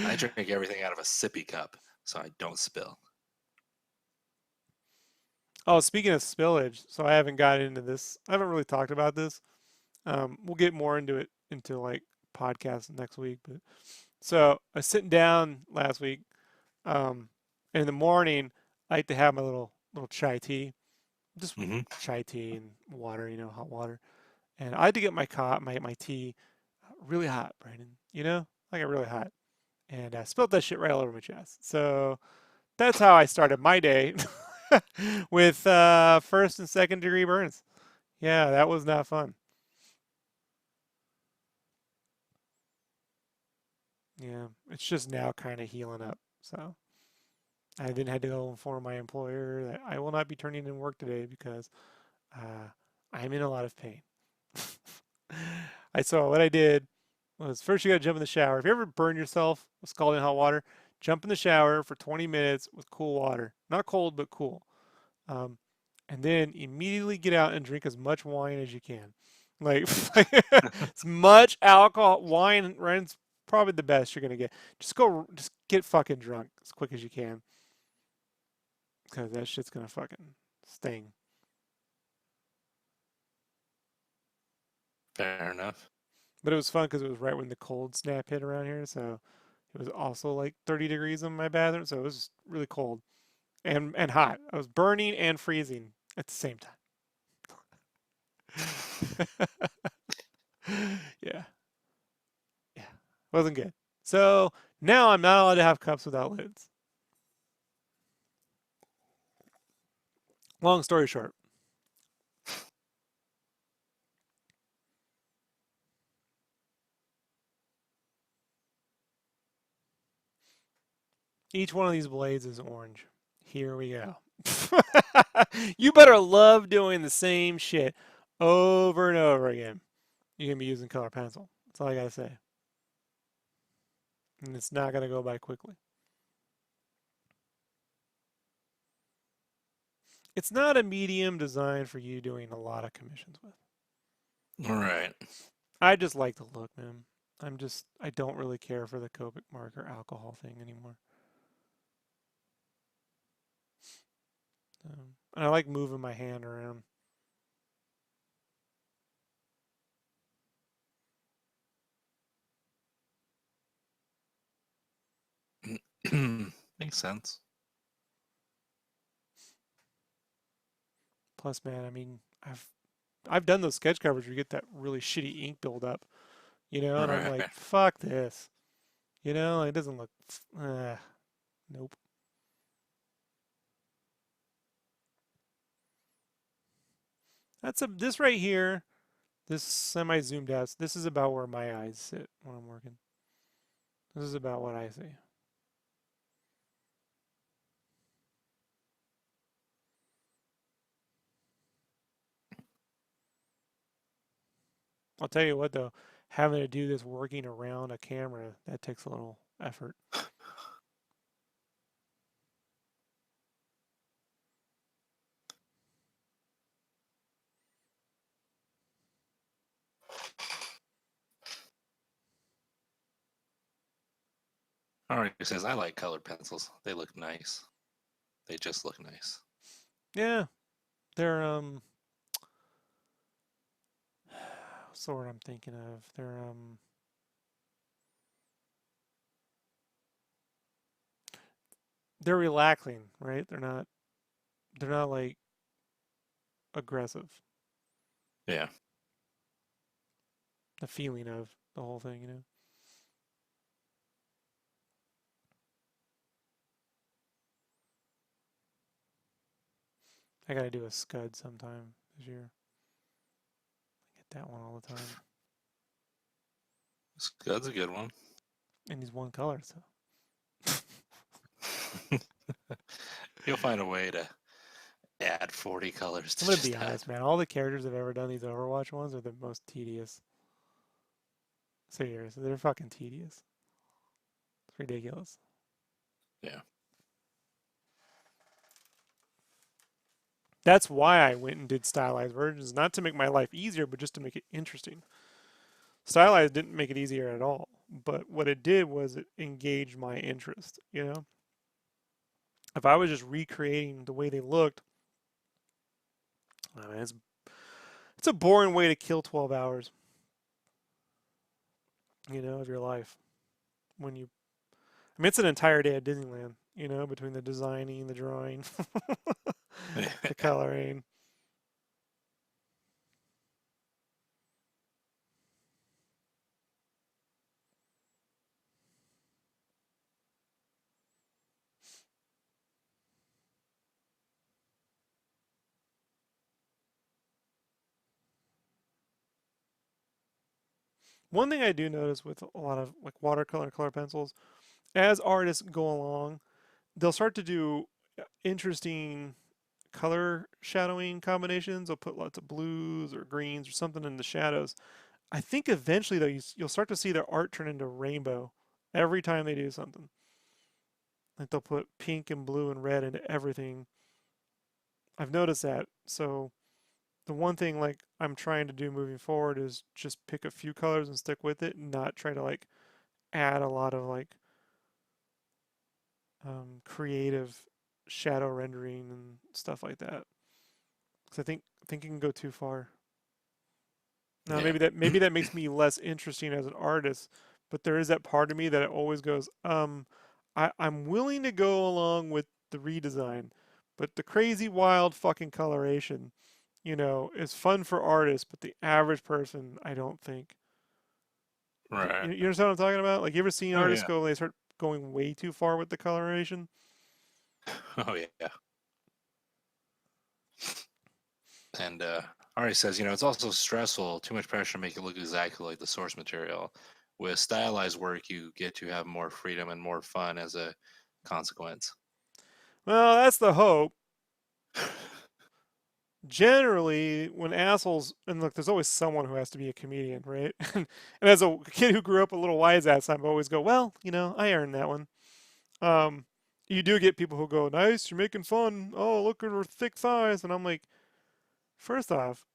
I drink everything out of a sippy cup, so I don't spill. Oh, speaking of spillage, so I haven't got into this. I haven't really talked about this. We'll get more into it into like podcasts next week. But so I was sitting down last week, and in the morning I like to have my little chai tea, just Hmm. chai tea and water, hot water. And I had to get my tea really hot, Brandon. Like it really hot, and I spilled that shit right all over my chest. So that's how I started my day with first and second degree burns. Yeah, that was not fun. Yeah, it's just now kind of healing up. So I then had to go inform my employer that I will not be turning in work today because uh, I'm in a lot of pain. I saw what I did was first you got to jump in the shower. If you ever burn yourself with scalding hot water, jump in the shower for 20 minutes with cool water, not cold but cool. Um, and then immediately get out and drink as much wine as you can. Like as much alcohol, wine, wine's probably the best you're gonna get. Just get fucking drunk as quick as you can, because that shit's gonna fucking sting. Fair enough. But it was fun because it was right when the cold snap hit around here, so it was also like 30 degrees in my bathroom, so it was really cold and hot. I was burning and freezing at the same time. Yeah, yeah, wasn't good. So now I'm not allowed to have cups without lids. Long story short, each one of these blades is orange. Here we go. You better love doing the same shit over and over again. You're going to be using color pencil. That's all I got to say. And it's not going to go by quickly. It's not a medium designed for you doing a lot of commissions with. All right. I just like the look, man. I don't really care for the Copic marker alcohol thing anymore. And I like moving my hand around. Makes sense. Plus, man, I mean, I've done those sketch covers where you get that really shitty ink buildup, and I'm like, Right. fuck this. It doesn't look, nope. This right here, this semi zoomed out, this is about where my eyes sit when I'm working. This is about what I see. I'll tell you what though, having to do this working around a camera, that takes a little effort. All right. He says, I like colored pencils. They look nice. They just look nice. Yeah, they're what's the word I'm thinking of? They're relaxing, right? They're not like aggressive. Yeah. The feeling of the whole thing. I gotta do a scud sometime this year. I get that one all the time. That's a good one. And he's one color, so You'll find a way to add 40 colors to I'm gonna just be honest, man. All the characters I've ever done these Overwatch ones are the most tedious. Seriously, they're fucking tedious. It's ridiculous. Yeah. That's why I went and did stylized versions, not to make my life easier, but just to make it interesting. Stylized didn't make it easier at all, but what it did was it engaged my interest. If I was just recreating the way they looked, I mean, it's a boring way to kill 12 hours, of your life. I mean, it's an entire day at Disneyland, between the designing, the drawing, the coloring. One thing I do notice with a lot of like watercolor and color pencils, as artists go along, they'll start to do interesting color shadowing combinations. They'll put lots of blues or greens or something in the shadows. I think eventually though you'll start to see their art turn into rainbow every time they do something. Like they'll put pink and blue and red into everything. I've noticed that. So the one thing like I'm trying to do moving forward is just pick a few colors and stick with it, and not try to like add a lot of like creative shadow rendering and stuff like that. Because I think it can go too far. Now Yeah. maybe that makes me less interesting as an artist, but there is that part of me that always goes, I'm willing to go along with the redesign, but the crazy wild fucking coloration, is fun for artists, but the average person, I don't think. Right. You understand what I'm talking about? Like, you ever seen Oh artists yeah. go, they start going way too far with the coloration? Oh yeah. And Ari says, it's also stressful, too much pressure to make it look exactly like the source material. With stylized work, you get to have more freedom and more fun as a consequence. Well, that's the hope. Generally, when assholes, and look, there's always someone who has to be a comedian, right? And as a kid who grew up a little wise ass, I always go, well, I earned that one. Um, you do get people who go, nice, you're making fun. Oh, look at her thick thighs. And I'm like, first off,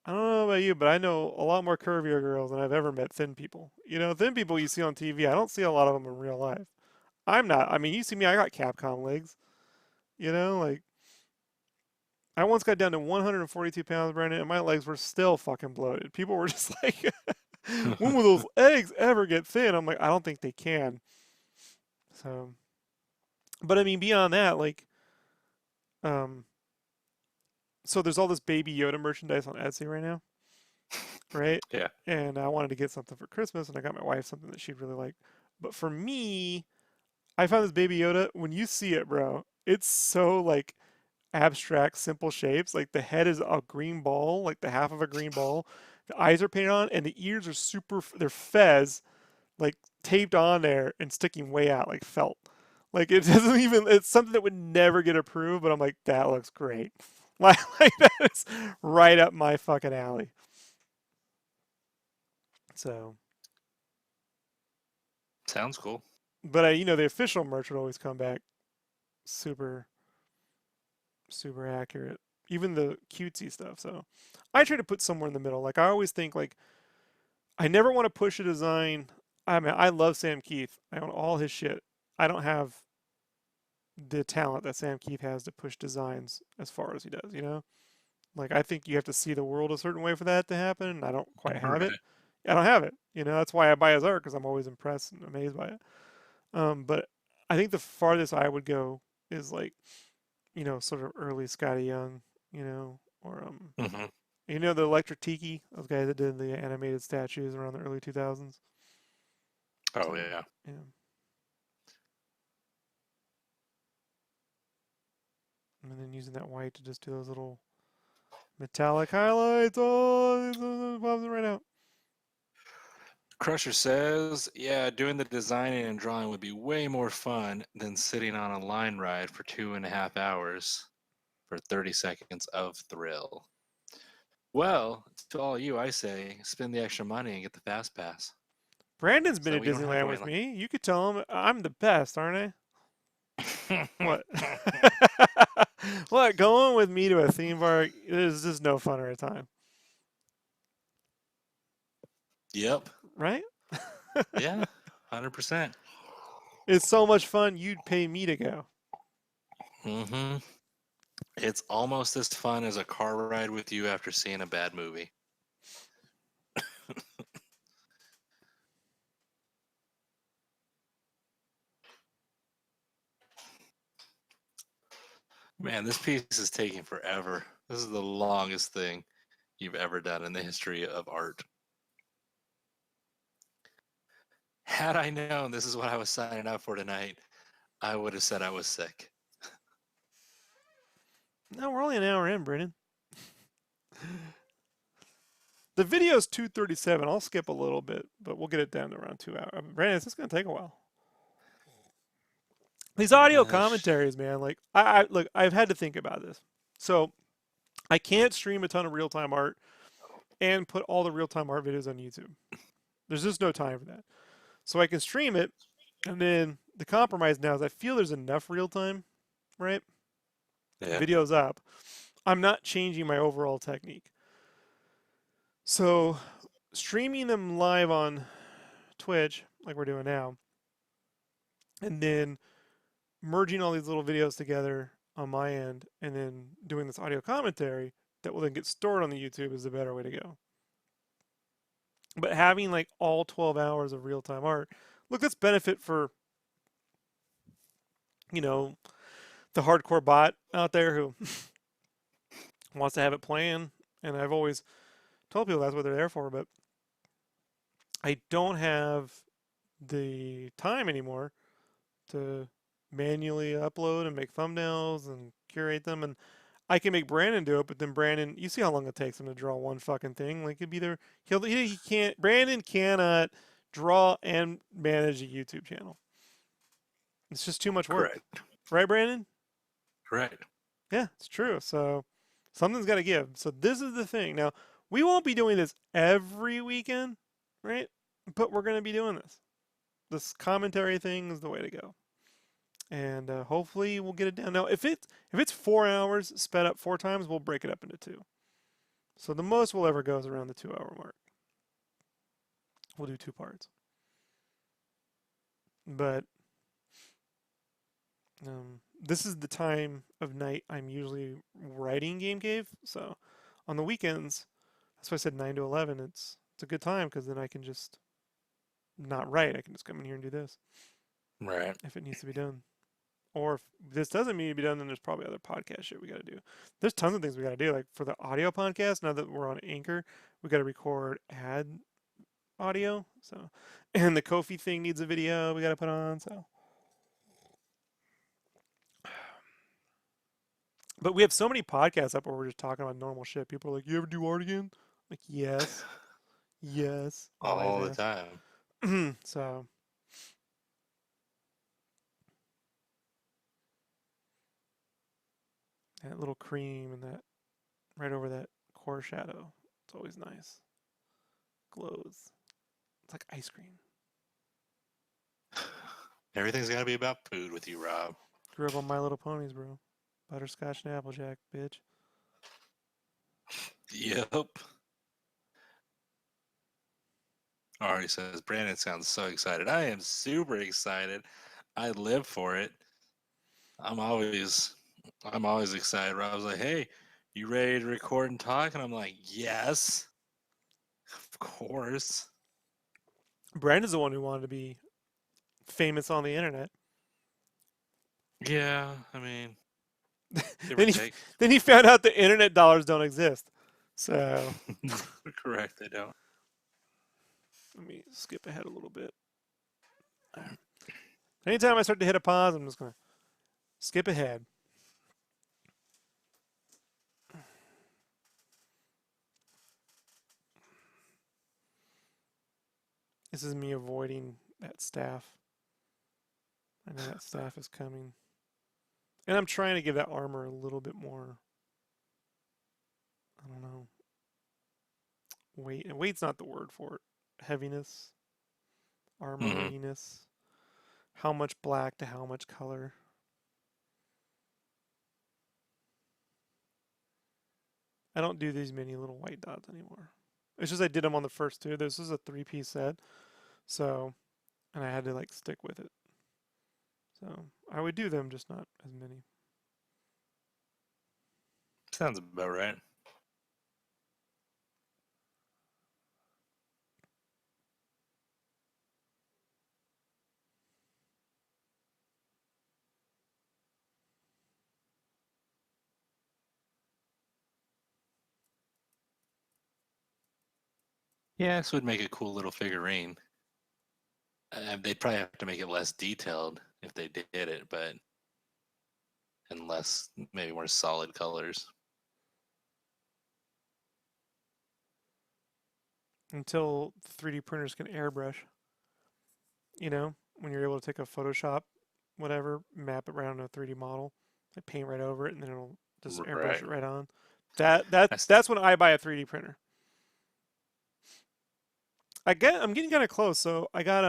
I don't know about you, but I know a lot more curvier girls than I've ever met thin people. Thin people you see on TV, I don't see a lot of them in real life. I'm not, I mean, you see me, I got Capcom legs, like, I once got down to 142 pounds, Brandon, and my legs were still fucking bloated. People were just like, when will those eggs ever get thin? I'm like, I don't think they can. So, but I mean, beyond that, like, um, so there's all this Baby Yoda merchandise on Etsy right now, right? Yeah. And I wanted to get something for Christmas, and I got my wife something that she'd really like. But for me, I found this Baby Yoda. When you see it, bro, it's so like abstract, simple shapes. Like the head is a green ball, like the half of a green ball. The eyes are painted on, and the ears are they're fez, like taped on there and sticking way out, like felt. Like it doesn't even, it's something that would never get approved, but I'm like, that looks great. Like that is right up my fucking alley. So, Sounds cool. but the official merch would always come back super, super accurate. Even the cutesy stuff. So I try to put somewhere in the middle. Like I always think like I never want to push a design. I mean, I love Sam Keith. I own all his shit. I don't have the talent that Sam Keith has to push designs as far as he does. Like I think you have to see the world a certain way for that to happen, and I don't quite have it. Right. I don't have it. That's why I buy his art because I'm always impressed and amazed by it. But I think the farthest I would go is like, sort of early Scotty Young, or Hmm. the Electric Tiki, those guys that did the animated statues around the early 2000s. Oh So, yeah. yeah. And then using that white to just do those little metallic highlights. Oh, it pops it right out. Crusher says, yeah, doing the designing and drawing would be way more fun than sitting on a line ride for 2.5 hours for 30 seconds of thrill. Well, to all you, I say, spend the extra money and get the fast pass. Brandon's been So to we don't have to Disneyland wait with me. You could tell him I'm the best, aren't long. I? What? What? Going with me to a theme park is just no fun at a time, Yep. right? Yeah. 100%. It's so much fun. You'd pay me to go. Mm-hmm. It's almost as fun as a car ride with you after seeing a bad movie. Man, this piece is taking forever. This is the longest thing you've ever done in the history of art. Had I known this is what I was signing up for tonight, I would have said I was sick. No, we're only an hour in, Brennan. The video's 2:37. I'll skip a little bit, but we'll get it down to around 2 hours. Brandon, it's just gonna take a while. These audio Uh, sh- commentaries, man. Like, I look, I've had to think about this. So I can't stream a ton of real time art and put all the real time art videos on YouTube. There's just no time for that. So I can stream it, and then the compromise now is I feel there's enough real time, right? yeah. Videos up. I'm not changing my overall technique. So streaming them live on Twitch, like we're doing now, and then merging all these little videos together on my end, and then doing this audio commentary that will then get stored on the YouTube is the better way to go. But having like all 12 hours of real time art, look, that's benefit for, you know, the hardcore bot out there who wants to have it playing. And I've always told people that's what they're there for, but I don't have the time anymore to manually upload and make thumbnails and curate them. And I can make Brandon do it, but then Brandon, you see how long it takes him to draw one fucking thing. Like, it'd be there. He can't. Brandon cannot draw and manage a YouTube channel. It's just too much work, Correct. right, Brandon? Correct. Yeah, it's true. So something's got to give. So this is the thing. Now we won't be doing this every weekend, right? But we're going to be doing this. This commentary thing is the way to go, and hopefully we'll get it down. Now, if it's 4 hours sped up 4 times, we'll break it up into two. So the most we'll ever go is around the 2 hour mark. We'll do 2 parts. But this is the time of night I'm usually writing Game Cave. So on the weekends, that's why I said 9 to 11. It's a good time because then I can just not write. I can just come in here and do this. Right. If it needs to be done. Or if this doesn't need to be done, then there's probably other podcast shit we got to do. There's tons of things we got to do. Like for the audio podcast, now that we're on Anchor, we got to record ad audio. So, and the Kofi thing needs a video we got to put on. So, but we have so many podcasts up where we're just talking about normal shit. People are like, "You ever do art again?" Like, yes, yes, All the always time. have. So. That little cream and that right over that core shadow. It's always nice. Glows. It's like ice cream. Everything's got to be about food with you, Rob. Grew up on My Little Ponies, bro. Butterscotch and Applejack, bitch. Yep. Already says, Brandon sounds so excited. I am super excited. I live for it. I'm always excited. Rob's like, hey, you ready to record and talk? And I'm like, yes, of course. Brandon's the one who wanted to be famous on the internet. Yeah, I mean, give or then, he, take. then he found out the internet dollars don't exist. So. Correct, they don't. Let me skip ahead a little bit. Anytime I start to hit a pause, I'm just going to skip ahead. This is me avoiding that staff. I know that staff is coming. And I'm trying to give that armor a little bit more, I don't know, weight. And weight's not the word for it. Heaviness, armoriness, how much black to how much color. I don't do these many little white dots anymore. It's just I did them on the first two. This is a 3-piece set. So, and I had to like stick with it. So I would do them, just not as many. Sounds about right. Yeah, this would make a cool little figurine. They'd probably have to make it less detailed if they did it, but and less, maybe more solid colors. Until 3D printers can airbrush. You know, when you're able to take a Photoshop, whatever, map it right on a 3D model, like paint right over it, and then it'll just airbrush it right on. That's when I buy a 3D printer. I'm getting kind of close. So I got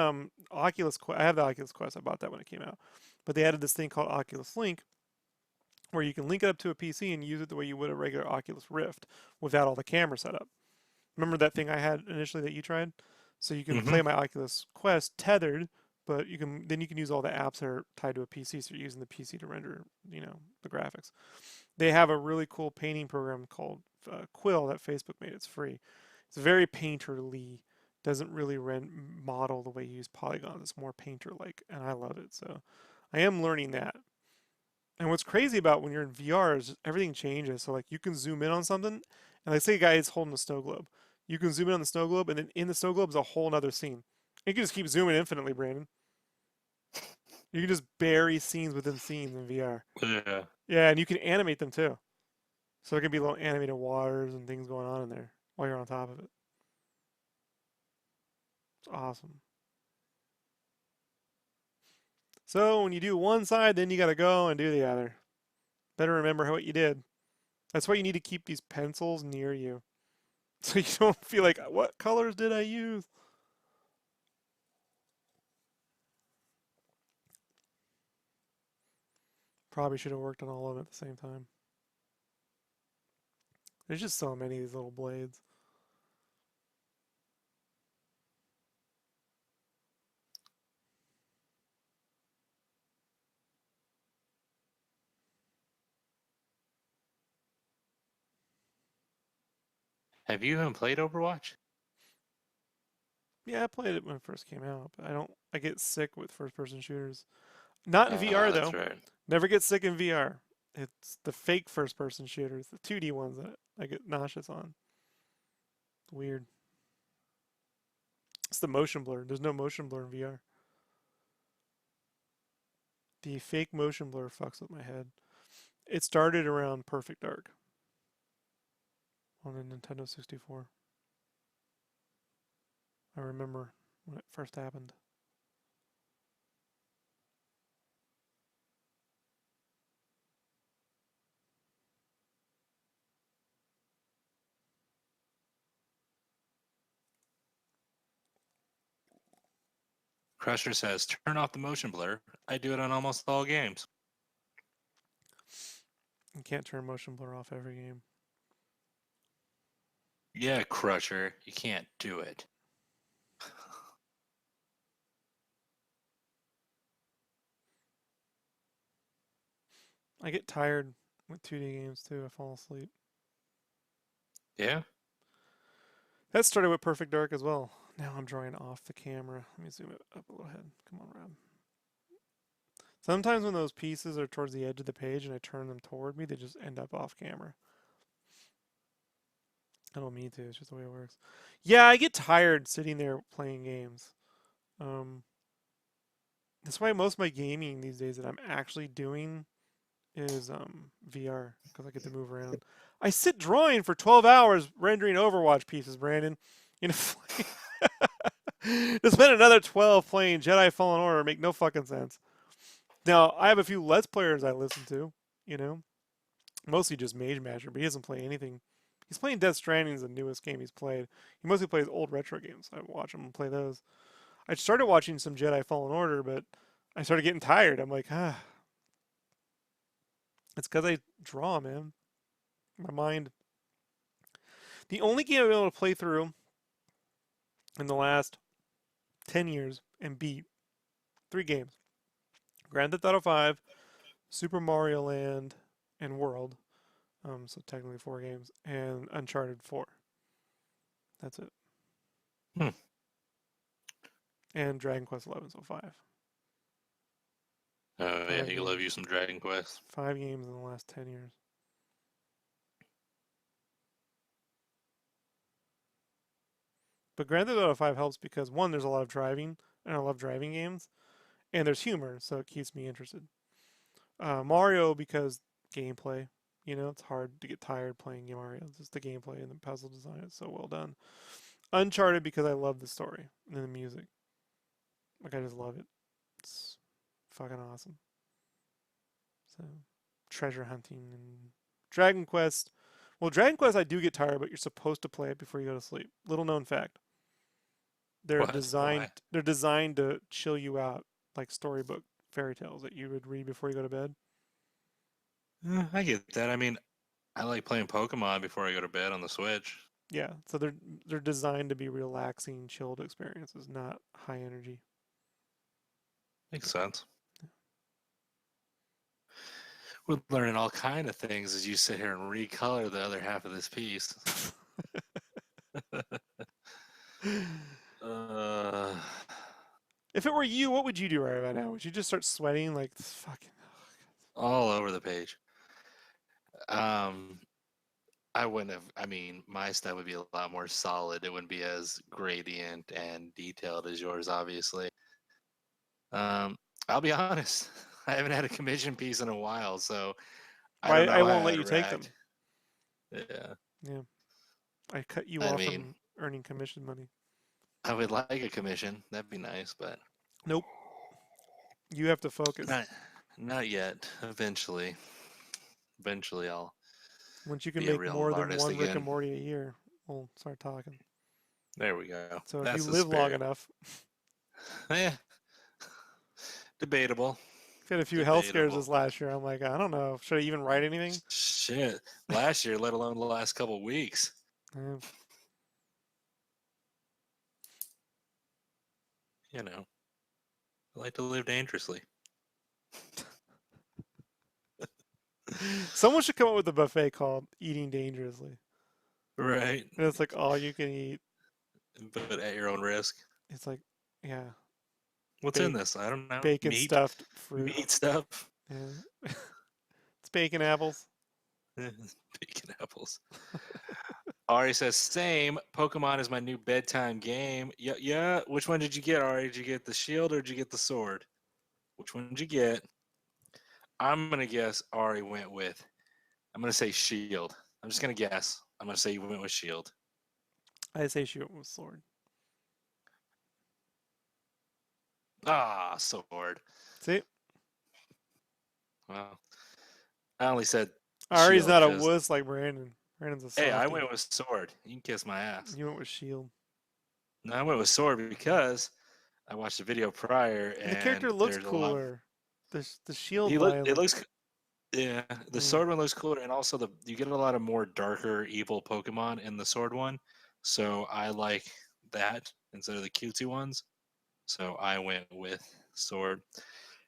Oculus Quest. I have the Oculus Quest. I bought that when it came out, but they added this thing called Oculus Link, where you can link it up to a PC and use it the way you would a regular Oculus Rift without all the camera setup. Remember that thing I had initially that you tried? So you can Mm-hmm. play my Oculus Quest tethered, but you can use all the apps that are tied to a PC. So you're using the PC to render, the graphics. They have a really cool painting program called Quill that Facebook made. It's free. It's very painterly. Doesn't really model the way you use polygons. It's more painter-like, and I love it. So I am learning that. And what's crazy about when you're in VR is everything changes. So like you can zoom in on something, and like say a guy is holding a snow globe. You can zoom in on the snow globe, and then in the snow globe is a whole other scene. You can just keep zooming infinitely, Brandon. You can just bury scenes within scenes in VR. Yeah. Yeah, and you can animate them too. So there can be little animated waters and things going on in there while you're on top of it. It's awesome. So when you do one side, then you gotta go and do the other. Better remember what you did. That's why you need to keep these pencils near you. So you don't feel like, what colors did I use? Probably should have worked on all of them at the same time. There's just so many of these little blades. Have you even played Overwatch? Yeah, I played it when it first came out, but I get sick with first person shooters. Not in VR That's though. right. Never get sick in VR. It's the fake first person shooters, the 2D ones that I get nauseous on. Weird. It's the motion blur. There's no motion blur in VR. The fake motion blur fucks with my head. It started around Perfect Dark on the Nintendo 64. I remember when it first happened. Crusher says, turn off the motion blur. I do it on almost all games. You can't turn motion blur off every game. Yeah, Crusher, you can't do it. I get tired with 2D games too. I fall asleep. Yeah? That started with Perfect Dark as well. Now I'm drawing off the camera. Let me zoom it up a little head. Come on, Rob. Sometimes when those pieces are towards the edge of the page and I turn them toward me, they just end up off camera. I don't mean to. It's just the way it works. Yeah, I get tired sitting there playing games. Um, that's why most of my gaming these days that I'm actually doing is VR because I get to move around. I sit drawing for 12 hours rendering Overwatch pieces, Brandon. You know, to spend another 12 playing Jedi Fallen Order make no fucking sense. Now, I have a few Let's Players I listen to, you know, mostly just Mage Master, but he doesn't play anything. He's playing Death Stranding is the newest game he's played. He mostly plays old retro games. I watch him play those. I started watching some Jedi Fallen Order, but I started getting tired. I'm like, it's because I draw, man. My mind. The only game I've been able to play through in the last 10 years and beat three games: Grand Theft Auto 5, Super Mario Land, and World. So technically four games, and Uncharted 4. That's it. Hmm. And Dragon Quest 11, so five. Oh, yeah, Five you love games. you some Dragon Quest. 5 games in the last 10 years. But Grand Theft Auto 5 helps because, one, there's a lot of driving, and I love driving games, and there's humor, so it keeps me interested. Mario, because gameplay. You know, it's hard to get tired playing Mario. It's just the gameplay and the puzzle design is so well done. Uncharted, because I love the story and the music. Like, I just love it. It's fucking awesome. So, treasure hunting and Dragon Quest. Well, Dragon Quest, I do get tired, but you're supposed to play it before you go to sleep. Little known fact. They're What? designed. Why? They're designed to chill you out, like storybook fairy tales that you would read before you go to bed. I get that. I mean, I like playing Pokemon before I go to bed on the Switch. Yeah, so they're designed to be relaxing, chilled experiences, not high energy. Makes sense. We're learning all kind of things as you sit here and recolor the other half of this piece. uh, If it were you, what would you do right about now? Would you just start sweating like fucking? all over the page. Um, I wouldn't have. I mean, my stuff would be a lot more solid. It wouldn't be as gradient and detailed as yours, obviously. I'll be honest. I haven't had a commission piece in a while, so I don't Why I know won't how let I'd you take them. react. Yeah, Yeah, I cut you I off mean, from earning commission money. I would like a commission. That'd be nice, but Nope, you have to focus. not, not yet. Eventually, I'll Once you can be a make real more than artist one Rick and again. Morty a year, we'll start talking. There we go. So if you That's the live long spirit. enough, Yeah, debatable. I've had a few health scares Debatable. this last year. I'm like, I don't know. Should I even write anything? Shit. Last year, let alone the last couple weeks. Yeah. You know, I like to live dangerously. Someone should come up with a buffet called Eating Dangerously. Right. And it's like all you can eat. But at your own risk. It's like, yeah, What's in this? I don't know. bacon Meat? stuffed fruit. Meat stuff? Yeah. It's bacon apples. Bacon apples. Ari says, same. Pokemon is my new bedtime game. Yeah, yeah. Which one did you get, Ari? Did you get the shield or did you get the sword? Which one did you get? I'm going to guess Ari went with, I'm going to say shield. I'm just going to guess. I'm going to say you went with shield. I say shoot with sword. Ah, sword. See? Well, I only said Ari's shield not a because, wuss like Brandon. Brandon's a softie. hey, I went with sword. You can kiss my ass. You went with shield. No, I went with sword because I watched the video prior And the character and looks there's a lot. cooler. The shield It violent. looks, yeah, the sword one looks cooler, and also you get a lot of more darker, evil Pokemon in the sword one. So I like that instead of the cutesy ones. So I went with sword.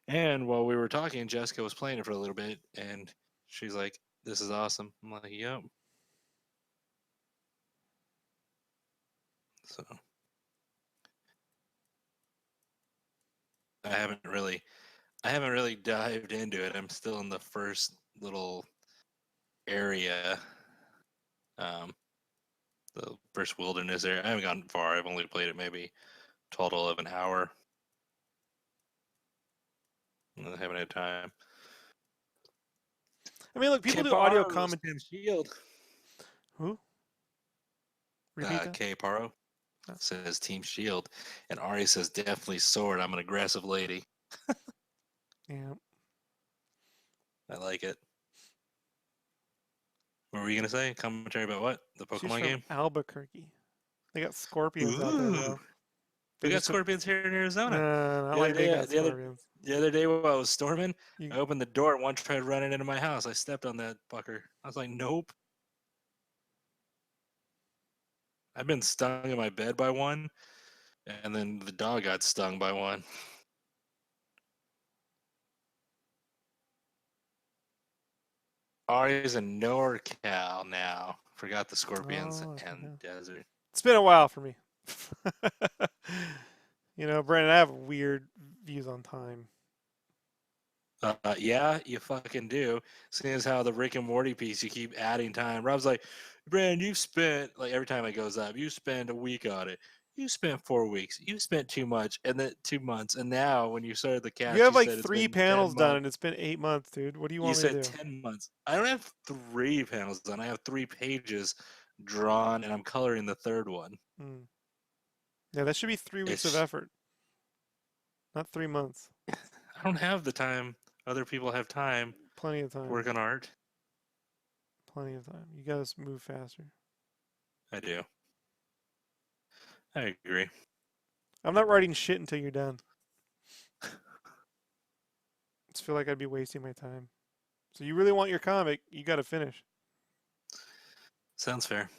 And while we were talking, Jessica was playing it for a little bit, and she's like, "This is awesome." I'm like, "Yep." So I haven't really, dived into it. I'm still in the first little area, um, the first wilderness area. I haven't gotten far. I've only played it maybe total of an hour. I haven't had time. I mean, look, people do audio comment. Team Shield. Who? Repeat that. K Paro says Team Shield, and Ari says definitely sword. I'm an aggressive lady. Yeah. I like it. What were you gonna say? Commentary about what? The She's Pokemon from game? Albuquerque. They got scorpions out there, bro. We got scorpions here in Arizona. Not like they got scorpions. The other day while I was storming, You, I opened the door and one tried running into my house. I stepped on that fucker. I was like, nope. I've been stung in my bed by one, and then the dog got stung by one. Ari's in NorCal now. Forgot the scorpions and desert. It's been a while for me. You know, Brandon, I have weird views on time. Yeah, you fucking do. Seeing as how the Rick and Morty piece, you keep adding time. Rob's like, Brandon, you spent, like every time it goes up, you spend a week on it. You spent 4 weeks. You spent too much, and then 2 months. And now, when you started the cast, You have like said it's 3 been 10 panels done, months. and it's been 8 months, dude. What do you You want me to said do? 10 months. I don't have 3 panels done. I have 3 pages drawn, and I'm coloring the third one. Yeah, that should be 3 weeks of effort, not 3 months. I don't have the time. Other people have time. Plenty of time. Work on art. Plenty of time. You gotta move faster. I do. I agree. I'm not writing shit until you're done. I just feel like I'd be wasting my time. So you really want your comic, you gotta finish. Sounds fair.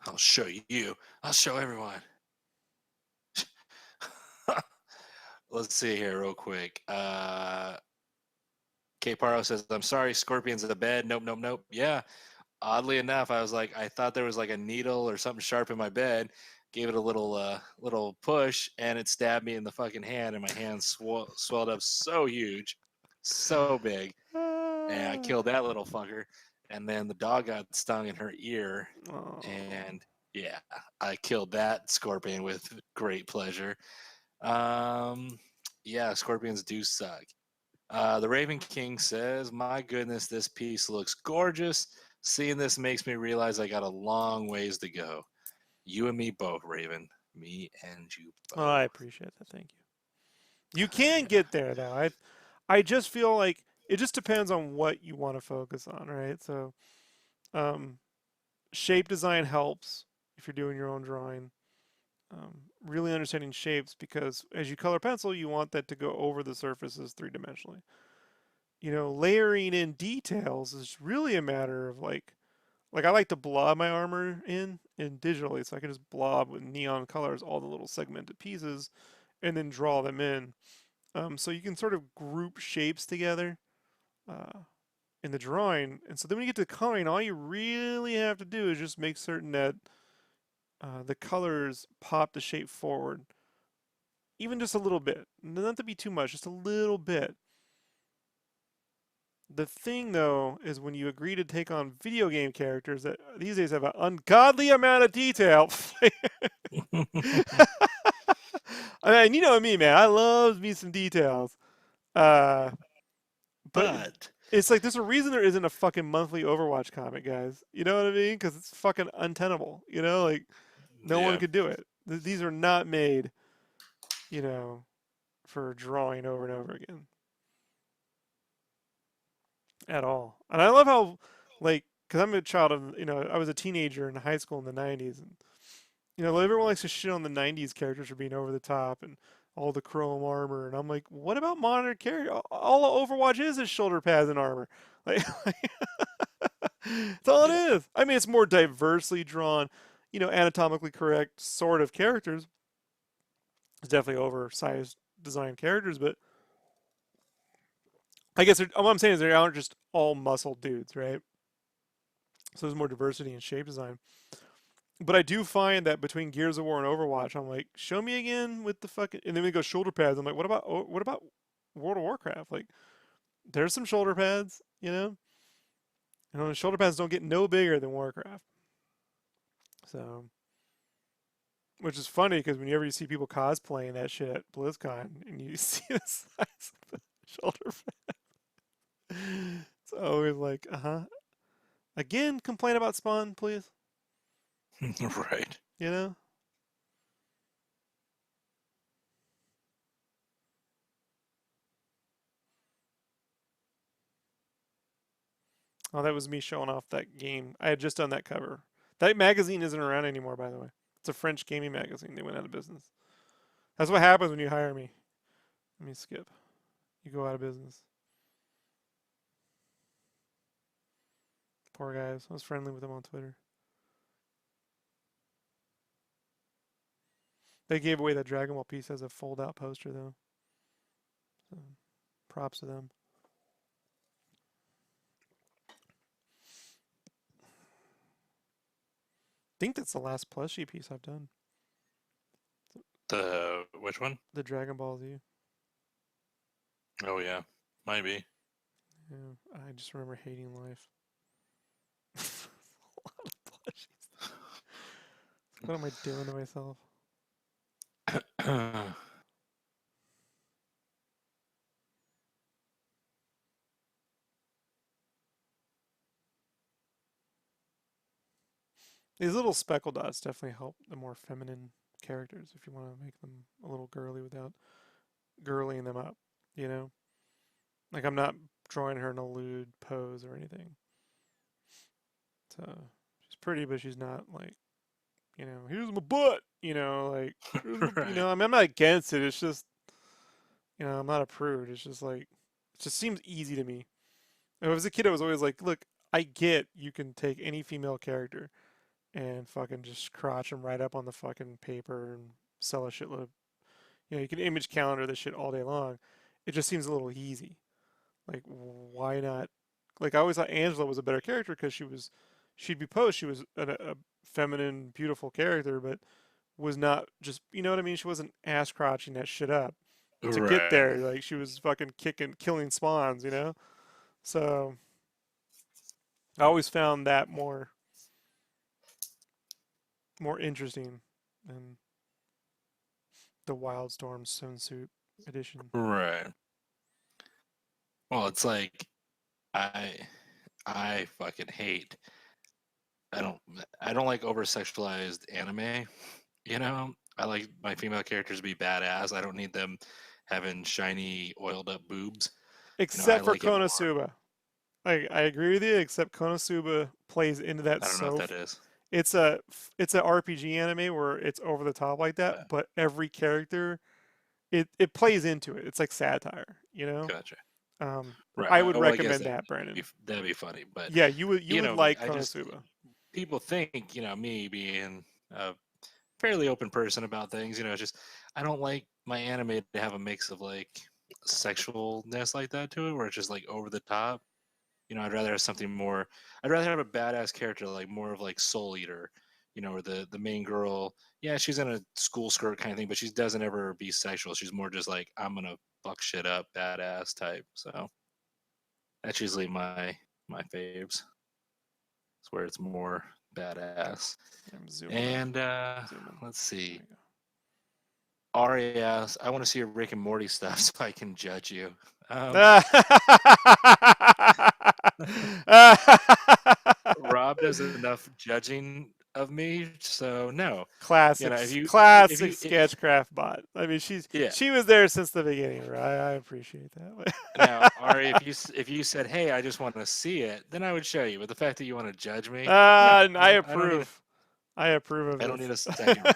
I'll show you. I'll show everyone. Let's see here real quick. K Paro says, I'm sorry, Scorpion's in the bed. Nope, nope, nope. Yeah. Oddly enough, I was like, I thought there was like a needle or something sharp in my bed. Gave it a little push, and it stabbed me in the fucking hand, and my hand swelled up so huge, so big, and I killed that little fucker. And then the dog got stung in her ear, Oh. and yeah, I killed that scorpion with great pleasure. Um, yeah, scorpions do suck. The Raven King says, my goodness, this piece looks gorgeous. Seeing this makes me realize I got a long ways to go. You and me both, Raven. Me and you Oh, I both. appreciate that. Thank you. You can get there though. I just feel like it just depends on what you want to focus on, right? So, um, shape design helps if you're doing your own drawing. Really understanding shapes because as you color pencil, you want that to go over the surfaces three-dimensionally. Layering in details is really a matter of like I like to blob my armor in digitally, so I can just blob with neon colors all the little segmented pieces, and then draw them in. So you can sort of group shapes together uh, in the drawing, and so then when you get to coloring, all you really have to do is just make certain that the colors pop the shape forward, even just a little bit. Not to be too much, just a little bit. The thing, though, is when you agree to take on video game characters that these days have an ungodly amount of detail. I mean, you know me, man. I love me some details. Uh, but But it's like there's a reason there isn't a fucking monthly Overwatch comic, guys. You know what I mean? Because it's fucking untenable. Like no one yeah, could do it. These are not made, you know, for drawing over and over again at all. And I love how, like, because I'm a child of, I was a teenager in high school in the '90s, and everyone likes to shit on the '90s characters for being over the top and all the chrome armor, and I'm like, what about modern character? All Overwatch is shoulder pads and armor. Like, that's all it yeah, is. I mean, it's more diversely drawn, anatomically correct sort of characters. It's definitely oversized design characters, but I guess what I'm saying is they aren't just all muscle dudes, right? So there's more diversity in shape design. But I do find that between Gears of War and Overwatch, I'm like, show me again with the fucking, and then we go shoulder pads. I'm like, what about World of Warcraft? Like, there's some shoulder pads, the shoulder pads don't get no bigger than Warcraft. So, which is funny because whenever you see people cosplaying that shit at BlizzCon and you see the size of the shoulder pad, it's always like, again, complain about Spawn, please. right. You know? Oh, that was me showing off that game. I had just done that cover. That magazine isn't around anymore, by the way. It's a French gaming magazine. They went out of business. That's what happens when you hire me. Let me skip. You go out of business. Poor guys. I was friendly with them on Twitter. They gave away that Dragon Ball piece as a fold out poster, though. So, props to them. I think that's the last plushie piece I've done. The which one? The Dragon Ball Z. Oh yeah, might be. Yeah, I just remember hating life. A lot of plushies. What am I doing to myself? These little speckle dots definitely help the more feminine characters if you want to make them a little girly without girlying them up, you know? Like I'm not drawing her in a lewd pose or anything. So she's pretty, but she's not like, here's my butt, like, here's my, right. I mean, I'm not against it. It's just, I'm not a prude. It's just like, it just seems easy to me. When I was a kid, I was always like, look, I get you can take any female character and fucking just crotch them right up on the fucking paper and sell a shitload. You can image calendar this shit all day long. It just seems a little easy. Like, why not? Like, I always thought Angela was a better character because she'd be posed. She was a feminine, beautiful character, but was not just, you know what I mean? She wasn't ass crotching that shit up to get Right. there. Like, she was fucking killing spawns. So I always found that more interesting than the Wildstorm swimsuit edition. Right. Well, it's like I I fucking hate. I don't I don't like over sexualized anime. I like my female characters to be badass. I don't need them having shiny oiled up boobs. I Except for like it more. Konosuba. I agree with you, except Konosuba plays into that I don't know what that is. it's a it's a RPG anime where it's over the top like that, but every character it plays into it. It's like satire. Gotcha. Um, Right. I would Well, I guess recommend that, Brandon. that'd be funny. But Yeah, you would me, like Konosuba. people think, me being a fairly open person about things, just I don't like my anime to have a mix of like sexualness like that to it, where it's just like over the top. I'd rather have something more. I'd rather have a badass character, like more of like Soul Eater, where the main girl, yeah, she's in a school skirt kind of thing, but she doesn't ever be sexual. She's more just like I'm gonna fuck shit up, badass type. So that's usually my faves. It's where it's more badass. I'm zooming. And Zooming. let's see. Ari asks, I want to see your Rick and Morty stuff so I can judge you. Rob does enough judging of me, so no. Classic Sketchcraft bot. I mean, she was there since the beginning, right? I appreciate that. Now, Ari, if you said, "Hey, I just want to see it," then I would show you. But the fact that you want to judge me, I approve. I approve of I this. don't need a second.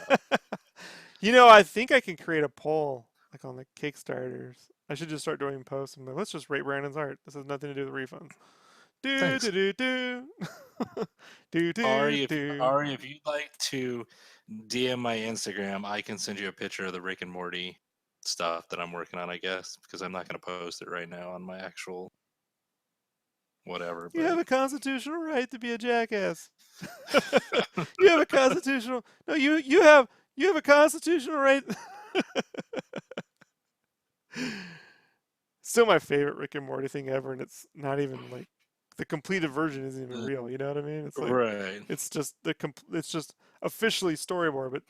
I think I can create a poll like on the Kickstarters. I should just start doing posts and be like, let's just rate Brandon's art. This has nothing to do with refunds. Do do do do. Do do Ari, do. If you'd like to DM my Instagram, I can send you a picture of the Rick and Morty stuff that I'm working on, I guess, because I'm not going to post it right now on my actual whatever. You have a constitutional right to be a jackass. You have a constitutional. No, you have a constitutional right. Still my favorite Rick and Morty thing ever, and it's not even like the completed version isn't even real. You know what I mean? It's like right. It's just it's just officially storyboard, but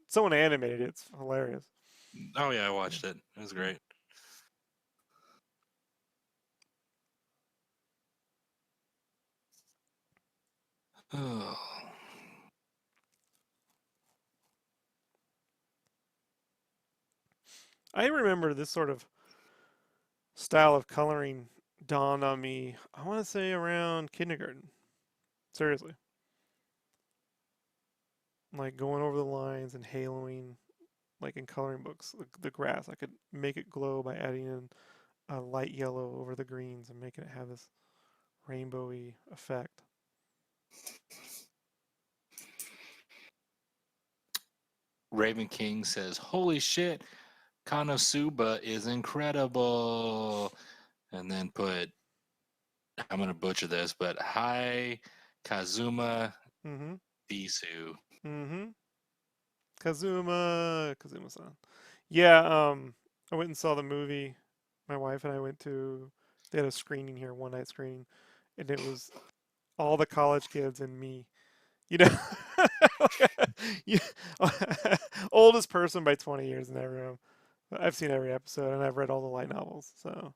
someone animated it. It's hilarious. Oh yeah, I watched it. It was great. Oh. I remember this sort of style of coloring dawned on me, I want to say around kindergarten. Seriously. Like going over the lines and haloing, like in coloring books, the grass. I could make it glow by adding in a light yellow over the greens and making it have this rainbowy effect. Raven King says, "Holy shit, Konosuba is incredible," and then put, I'm gonna butcher this, but hi Kazuma Bisu. Kazuma-san. Yeah, I went and saw the movie. My wife and I went to. They had a screening here, one night screening, and it was all the college kids and me. You know, oldest person by 20 years in that room. I've seen every episode and I've read all the light novels. So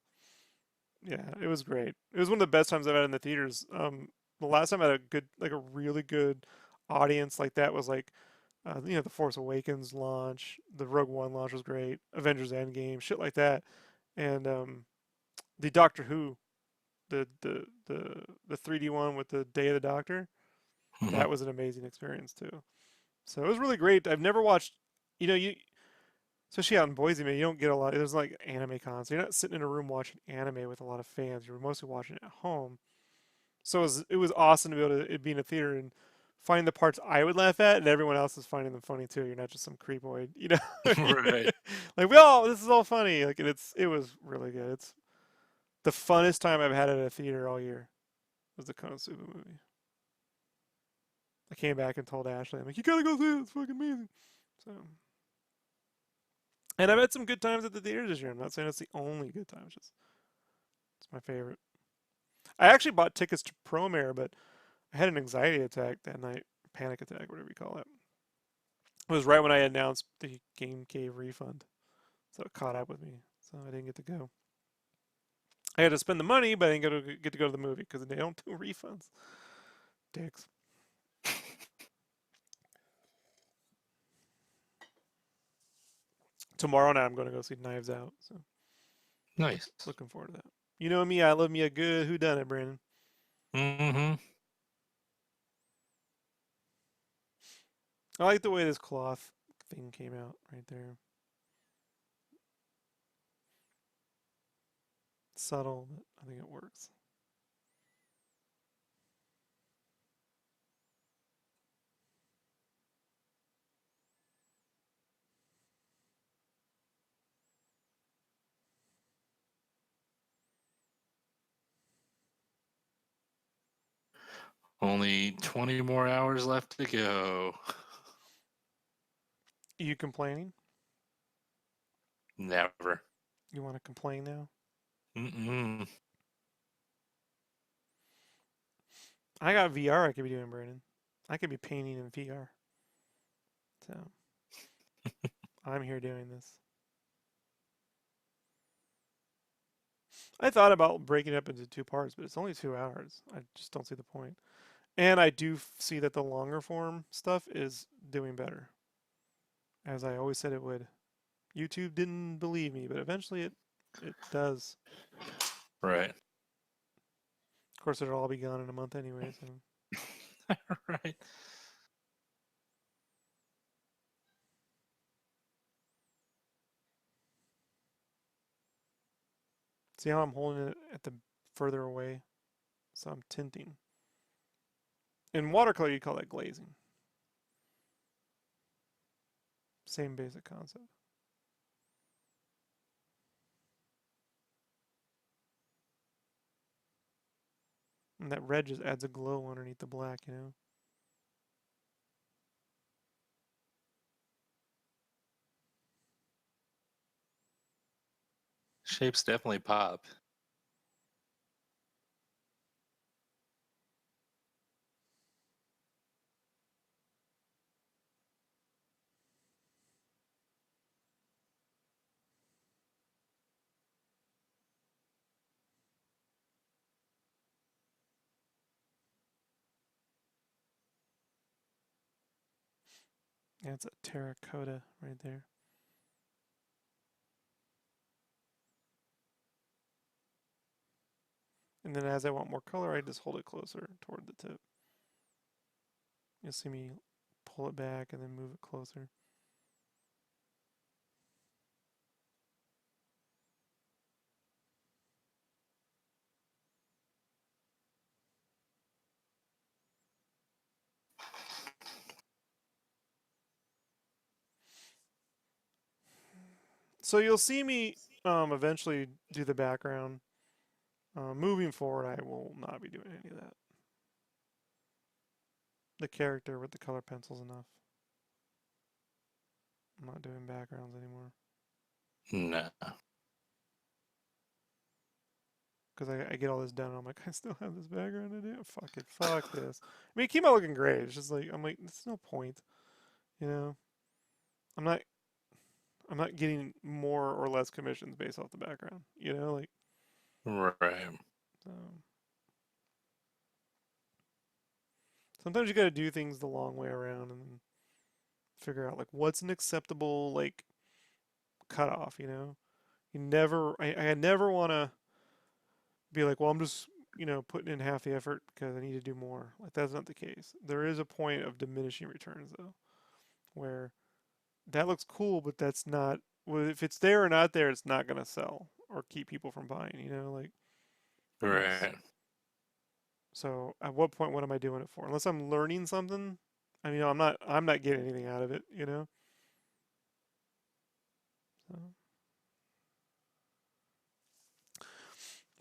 yeah, it was great. It was one of the best times I've had in the theaters. The last time I had a really good audience like that was like, the Force Awakens launch, the Rogue One launch was great, Avengers Endgame, shit like that, and the Doctor Who, the 3D one with the Day of the Doctor. That was an amazing experience too. So it was really great. I've never watched, you especially out in Boise, man, you don't get a lot. There's like anime cons. So you're not sitting in a room watching anime with a lot of fans. You're mostly watching it at home. So it was awesome to be able to be in a theater and find the parts I would laugh at, and everyone else is finding them funny too. You're not just some creepoid, you know. Right. Like we all, this is all funny. Like and it was really good. It's the funnest time I've had at a theater all year. Was the Konosuba movie. I came back and told Ashley, I'm like, you gotta go see it. It's fucking amazing. So, and I've had some good times at the theater this year. I'm not saying it's the only good time. It's my favorite. I actually bought tickets to Promare, but I had an anxiety attack that night, panic attack, whatever you call it. It was right when I announced the Game Cave refund, so it caught up with me. So I didn't get to go. I had to spend the money, but I didn't get to go to the movie because they don't do refunds. Dicks. Tomorrow night I'm going to go see Knives Out. So Nice. looking forward to that. You know me, I love me a good whodunit, Brandon. Mm-hmm. I like the way this cloth thing came out right there. Subtle, but I think it works. Only 20 more hours left to go. You complaining? Never. You want to complain now? Mm-mm. I got VR I could be doing, Brandon. I could be painting in VR. So I'm here doing this. I thought about breaking it up into two parts, but it's only 2 hours. I just don't see the point. And I do see that the longer form stuff is doing better, as I always said it would. YouTube didn't believe me, but eventually it does. Right. Of course, it'll all be gone in a month anyway. So Right. see how I'm holding it at the further away, so I'm tinting. In watercolor, you call that glazing. Same basic concept. And that red just adds a glow underneath the black, you know? Shapes definitely pop. Yeah, it's a terracotta right there. And then as I want more color, I just hold it closer toward the tip. You'll see me pull it back and then move it closer. So you'll see me eventually do the background. Moving forward, I will not be doing any of that. The character with the color pencil's enough. I'm not doing backgrounds anymore. No. Because I get all this done and I'm like, I still have this background to do? Fuck it. Fuck this. I mean, it came out looking great. It's just like, I'm like, there's no point. You know? I'm not I'm not getting more or less commissions based off the background. You know, like Right. so sometimes you got to do things the long way around and figure out like what's an acceptable like cutoff. You know, I never want to be like, well, I'm just putting in half the effort because I need to do more. Like that's not the case. There is a point of diminishing returns though, where that looks cool, but that's not. Well, if it's there or not there, it's not gonna sell or keep people from buying. You know, like it's Right. So at what point, what am I doing it for? Unless I'm learning something, I mean, I'm not getting anything out of it, you know. So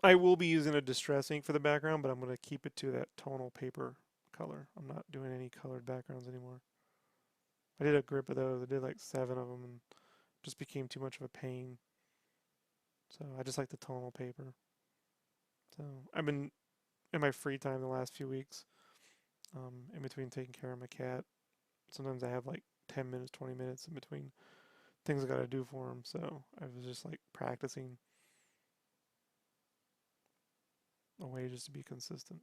I will be using a distress ink for the background, but I'm going to keep it to that tonal paper color. I'm not doing any colored backgrounds anymore. I did a grip of those. I did like 7 of them, and just became too much of a pain. So I just like the tonal paper. So I've been in my free time the last few weeks, in between taking care of my cat. Sometimes I have like 10 minutes, 20 minutes in between things I got to do for him. So I was just like practicing a way just to be consistent.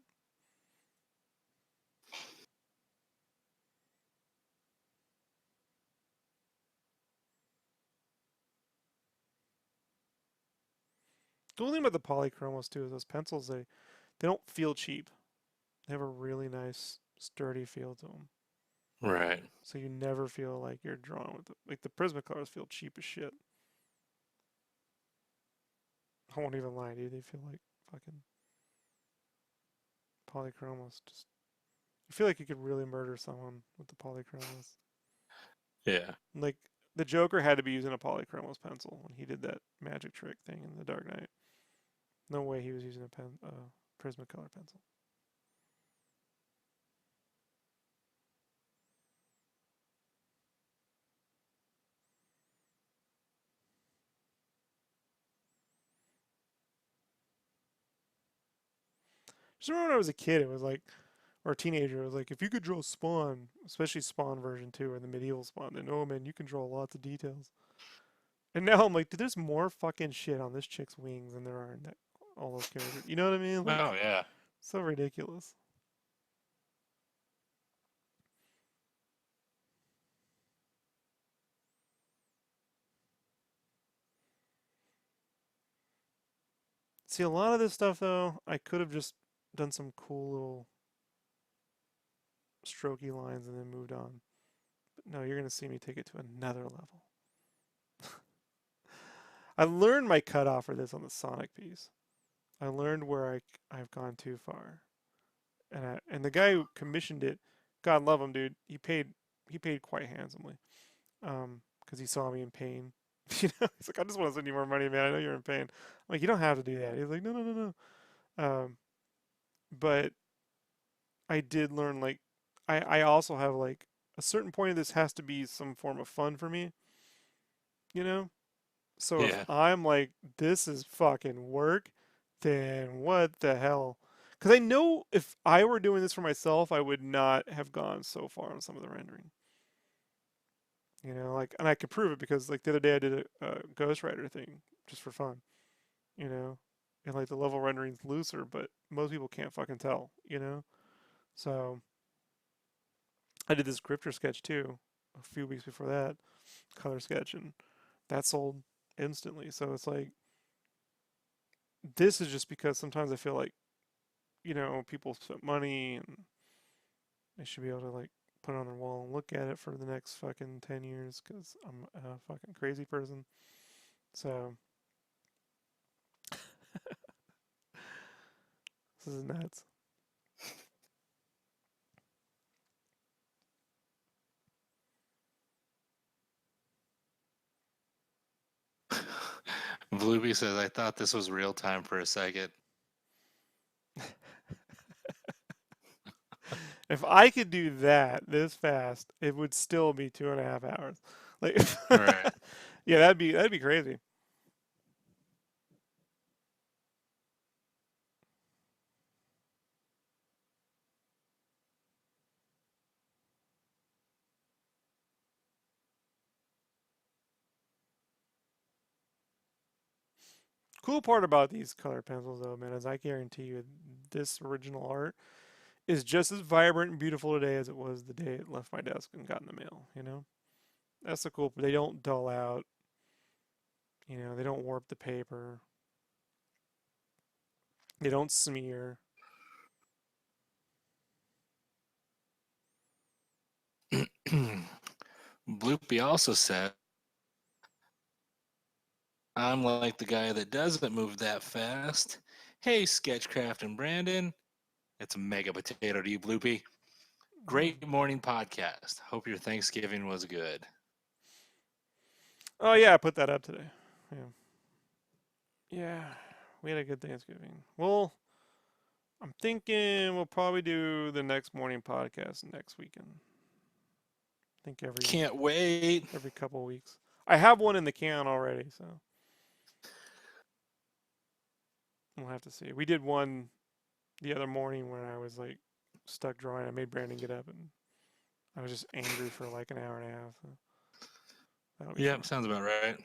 The only thing about the Polychromos too is those pencils, they don't feel cheap. They have a really nice, sturdy feel to them. Right. So you never feel like you're drawing with it. Like the Prismacolors feel cheap as shit. I won't even lie, dude. They feel like fucking Polychromos. Just you feel like you could really murder someone with the Polychromos. Yeah. Like the Joker had to be using a Polychromos pencil when he did that magic trick thing in the Dark Knight. No way he was using a Prismacolor pencil. Just remember when I was a kid, it was like, or a teenager, it was like, if you could draw Spawn, especially Spawn version 2 or the medieval Spawn, then oh man, you can draw lots of details. And now I'm like, dude, there's more fucking shit on this chick's wings than there are in that, all those characters. You know what I mean? Like, Oh yeah. so ridiculous. See, a lot of this stuff though, I could have just done some cool little strokey lines and then moved on. But no, you're gonna see me take it to another level. I learned my cutoff for this on the Sonic piece. I learned where I've gone too far, and the guy who commissioned it, God love him, dude. He paid quite handsomely, because he saw me in pain. You know, he's like, I just want to send you more money, man. I know you're in pain. I'm like, you don't have to do that. He's like, no, no, no, no. But I did learn like, I also have like a certain point of this has to be some form of fun for me, you know. So if Yeah. I'm like, this is fucking work, then what the hell? Because I know if I were doing this for myself, I would not have gone so far on some of the rendering. You know, like, and I could prove it because like the other day I did a Ghost Rider thing just for fun. You know, and like the level rendering's looser, but most people can't fucking tell. You know, so I did this grifter sketch too a few weeks before that, color sketch, and that sold instantly. So it's like this is just because sometimes I feel like, people spent money and they should be able to like put it on their wall and look at it for the next fucking 10 years because I'm a fucking crazy person. So this is nuts. Blueby says, I thought this was real time for a second. If I could do that this fast, it would still be 2.5 hours. Like, Right. yeah, that'd be crazy. Cool part about these color pencils, though, man, is I guarantee you this original art is just as vibrant and beautiful today as it was the day it left my desk and got in the mail. You know, that's the cool. They don't dull out. You know, they don't warp the paper. They don't smear. Bloopy also said, I'm like the guy that doesn't move that fast. Hey, Sketchcraft and Brandon. It's a mega potato to you, Bloopy. Great morning podcast. Hope your Thanksgiving was good. Oh yeah, I put that up today. Yeah, we had a good Thanksgiving. Well, I'm thinking we'll probably do the next morning podcast next weekend. I think Can't wait. every couple of weeks. I have one in the can already, so we'll have to see. We did one the other morning when I was like stuck drawing. I made Brandon get up, and I was just angry for like an hour and a half. So that'll be fun. Sounds about right.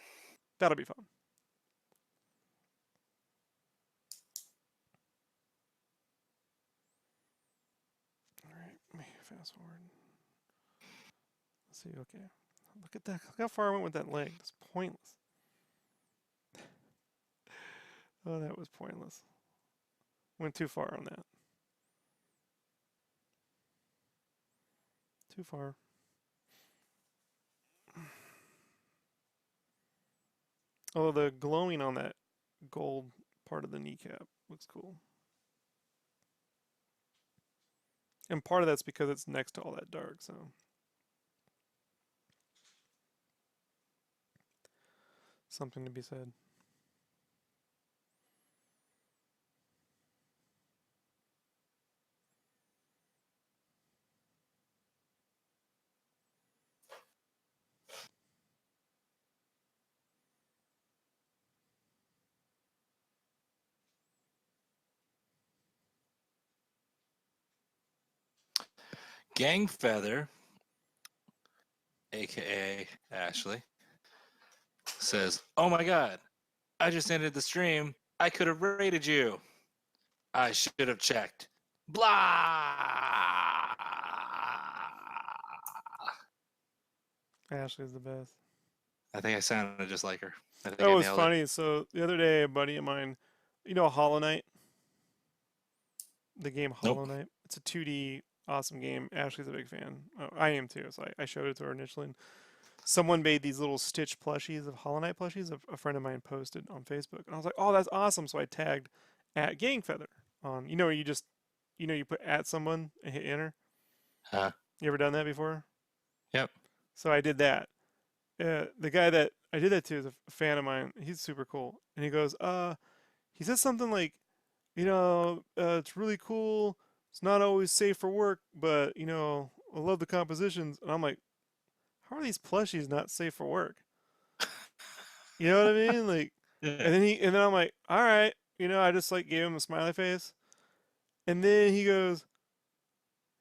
That'll be fun. All right, let me fast forward. Let's see. Okay, look at that. Look how far I went with that leg. It's pointless. Oh, that was pointless. Went too far on that. Too far. Oh, the glowing on that gold part of the kneecap looks cool. And part of that's because it's next to all that dark, so. Something to be said. Gang Feather, aka Ashley, says, "Oh my God, I just ended the stream. I could have rated you. I should have checked. Blah." Ashley's the best. I think I sounded just like her. I think That I was nailed funny. it. So the other day, a buddy of mine, you know Hollow Knight? The game Hollow Knight. It's a 2D awesome game. Ashley's a big fan. Oh, I am too. So I showed it to her initially. And someone made these little Stitch plushies of Hollow Knight plushies. A friend of mine posted on Facebook, and I was like, "Oh, that's awesome!" So I tagged at Gang Feather on. You know, you just, you put at someone and hit enter. Huh? You ever done that before? Yep. So I did that. The guy that I did that to is a fan of mine. He's super cool, and he goes, he says something like, it's really cool. It's not always safe for work, but I love the compositions. And I'm like, how are these plushies not safe for work? You know what I mean? Like, Yeah. and then I'm like, all right, I just like gave him a smiley face, and then he goes,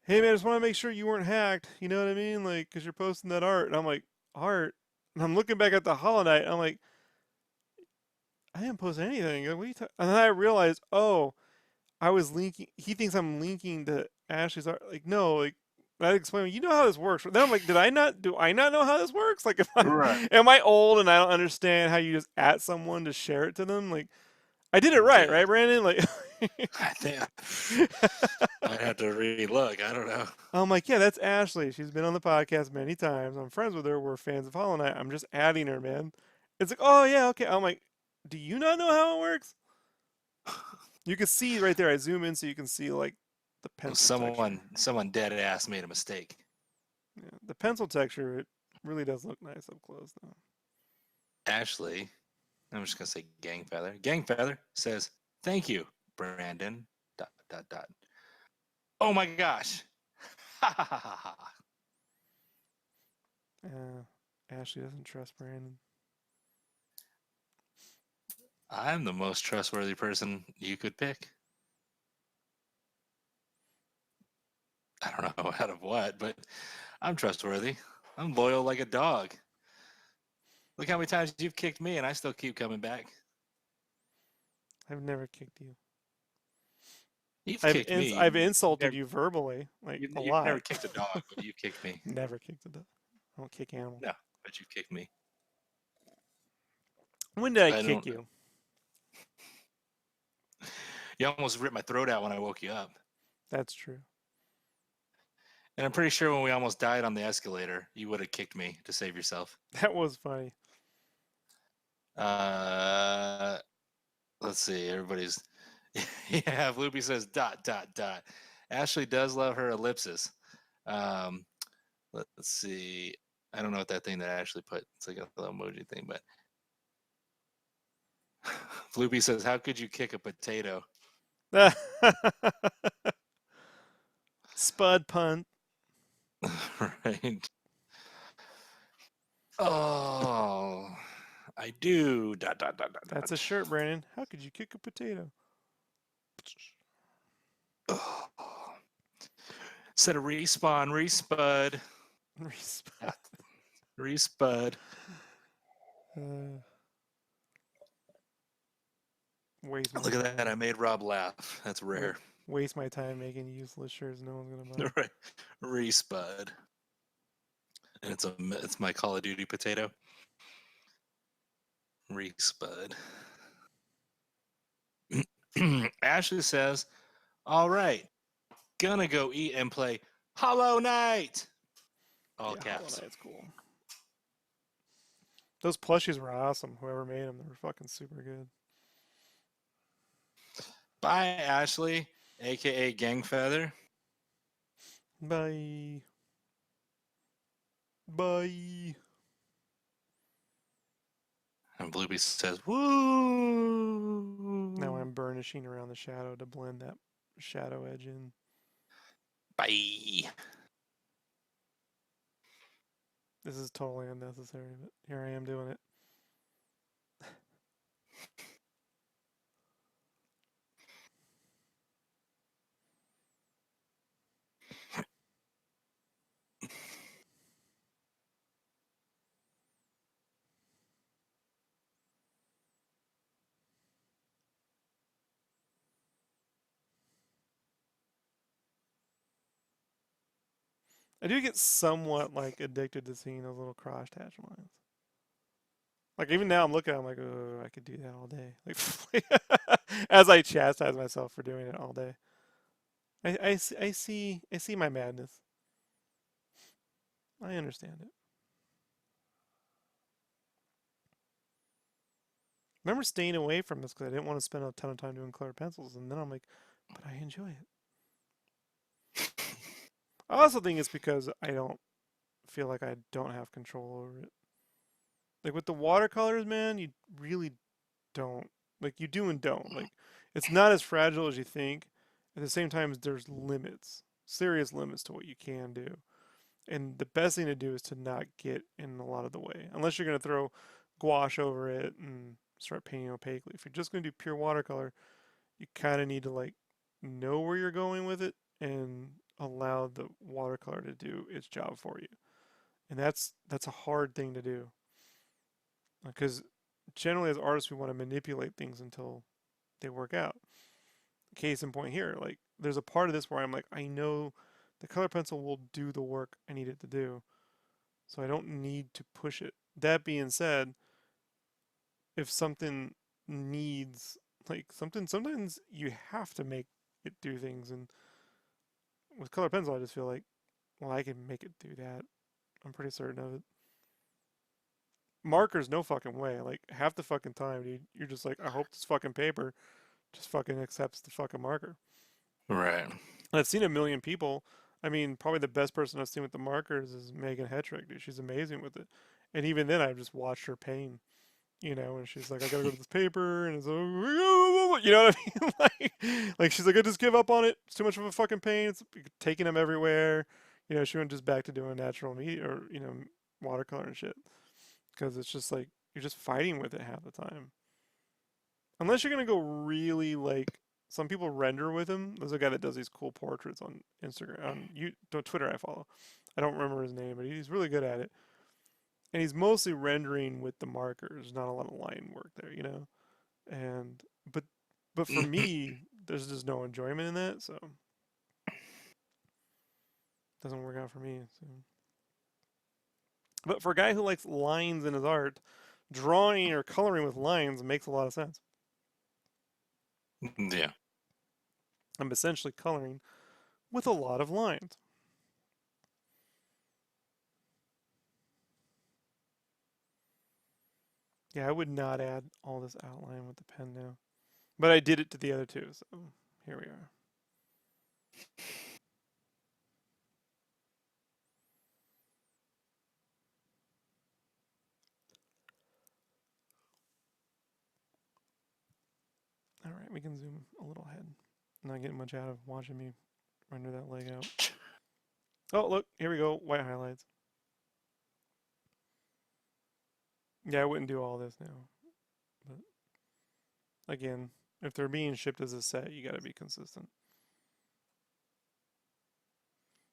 hey man, I just want to make sure you weren't hacked. You know what I mean? Like, cause you're posting that art, and I'm like, art. And I'm looking back at the Hollow Knight, and I'm like, I didn't post anything. Like, what are you and then I realized, oh, I was linking. He thinks I'm linking to Ashley's art. Like, no, like I explained. You know how this works. Then I'm like, did I not? Do I not know how this works? Like, Right. am I old and I don't understand how you just at someone to share it to them? Like, I did it right, right, Brandon? Like, I think I'd have to re-look. I don't know. I'm like, yeah, that's Ashley. She's been on the podcast many times. I'm friends with her. We're fans of Hollow Knight. I'm just adding her, man. It's like, oh yeah, okay. I'm like, do you not know how it works? You can see right there. I zoom in so you can see like the pencil texture. Someone dead ass made a mistake. Yeah, the pencil texture, it really does look nice up close though. Ashley, I'm just gonna say Gang Feather. Gang Feather says, "Thank you, Brandon." ... Oh my gosh. Ha ha ha ha ha. Ashley doesn't trust Brandon. I'm the most trustworthy person you could pick. I don't know out of what, but I'm trustworthy. I'm loyal like a dog. Look how many times you've kicked me and I still keep coming back. I've never kicked you. You've kicked me. I've insulted you verbally, like You've a lot. never kicked a dog, but you've kicked me. Never kicked a dog. I don't kick animals. No, but you've kicked me. When did I kick you? You almost ripped my throat out when I woke you up. That's true. And I'm pretty sure when we almost died on the escalator, you would have kicked me to save yourself. That was funny. Let's see. Everybody's... Yeah, Loopy says ... Ashley does love her ellipsis. Let's see. I don't know what that thing that Ashley put. It's like a little emoji thing, but Floopy says, "How could you kick a potato?" Spud punt. Right. Oh, I do. Dot, dot, dot, dot, That's dot. a shirt, Brandon. How could you kick a potato? Oh. Said a respawn, respud, Respud. respud. Waste my Look at time. that! I made Rob laugh. That's rare. Waste my time making useless shirts no one's gonna buy. Right. Respud. And it's my Call of Duty potato. Respud. Ashley says, "All right, gonna go eat and play Hollow Knight." All yeah, caps. Hollow Knight's cool. Those plushies were awesome. Whoever made them, they were fucking super good. Bye, Ashley, aka Gang Feather. Bye. Bye. And Blueby says, "Woo!" Now I'm burnishing around the shadow to blend that shadow edge in. Bye. This is totally unnecessary, but here I am doing it. I do get somewhat like addicted to seeing those little cross hatch lines. Like even now I'm looking at it, I'm like, oh, I could do that all day. Like as I chastise myself for doing it all day. I see my madness. I understand it. I remember staying away from this because I didn't want to spend a ton of time doing colored pencils, and then I'm like, but I enjoy it. I also think it's because I don't feel like I don't have control over it. Like with the watercolors, man, you really don't. Like you do and don't. Like it's not as fragile as you think. At the same time, there's limits, serious limits to what you can do. And the best thing to do is to not get in a lot of the way, unless you're going to throw gouache over it and start painting opaquely. If you're just going to do pure watercolor, you kind of need to like know where you're going with it and allow the watercolor to do its job for you. And that's a hard thing to do because generally as artists we want to manipulate things until they work out. Case in point here, like there's a part of this where I'm like, I know the color pencil will do the work I need it to do, so I don't need to push it. That being said, if something needs like something, sometimes you have to make it do things, and with color pencil, I just feel like, well, I can make it do that. I'm pretty certain of it. Markers, no fucking way. Like half the fucking time, dude, you're just like, I hope this fucking paper just fucking accepts the fucking marker. Right. And I've seen a million people. I mean, probably the best person I've seen with the markers is Megan Hetrick, dude. She's amazing with it. And even then, I've just watched her pain, and she's like, I gotta go to this paper, and it's like, you know what I mean? like she's like, I just give up on it. It's too much of a fucking pain. It's taking them everywhere. She went just back to doing natural media or, watercolor and shit. Because it's just like, you're just fighting with it half the time. Unless you're gonna go really like some people render with him. There's a guy that does these cool portraits on Instagram, Twitter. I follow. I don't remember his name, but he's really good at it. And he's mostly rendering with the markers. Not a lot of line work there. And but for me, there's just no enjoyment in that, so it doesn't work out for me. So. But for a guy who likes lines in his art, drawing or coloring with lines makes a lot of sense. Yeah. I'm essentially coloring with a lot of lines. Yeah, I would not add all this outline with the pen now. But I did it to the other two, so here we are. Alright, we can zoom a little ahead. I'm not getting much out of watching me render that leg out. Oh, look, here we go. White highlights. Yeah, I wouldn't do all this now. But again, if they're being shipped as a set, you gotta be consistent.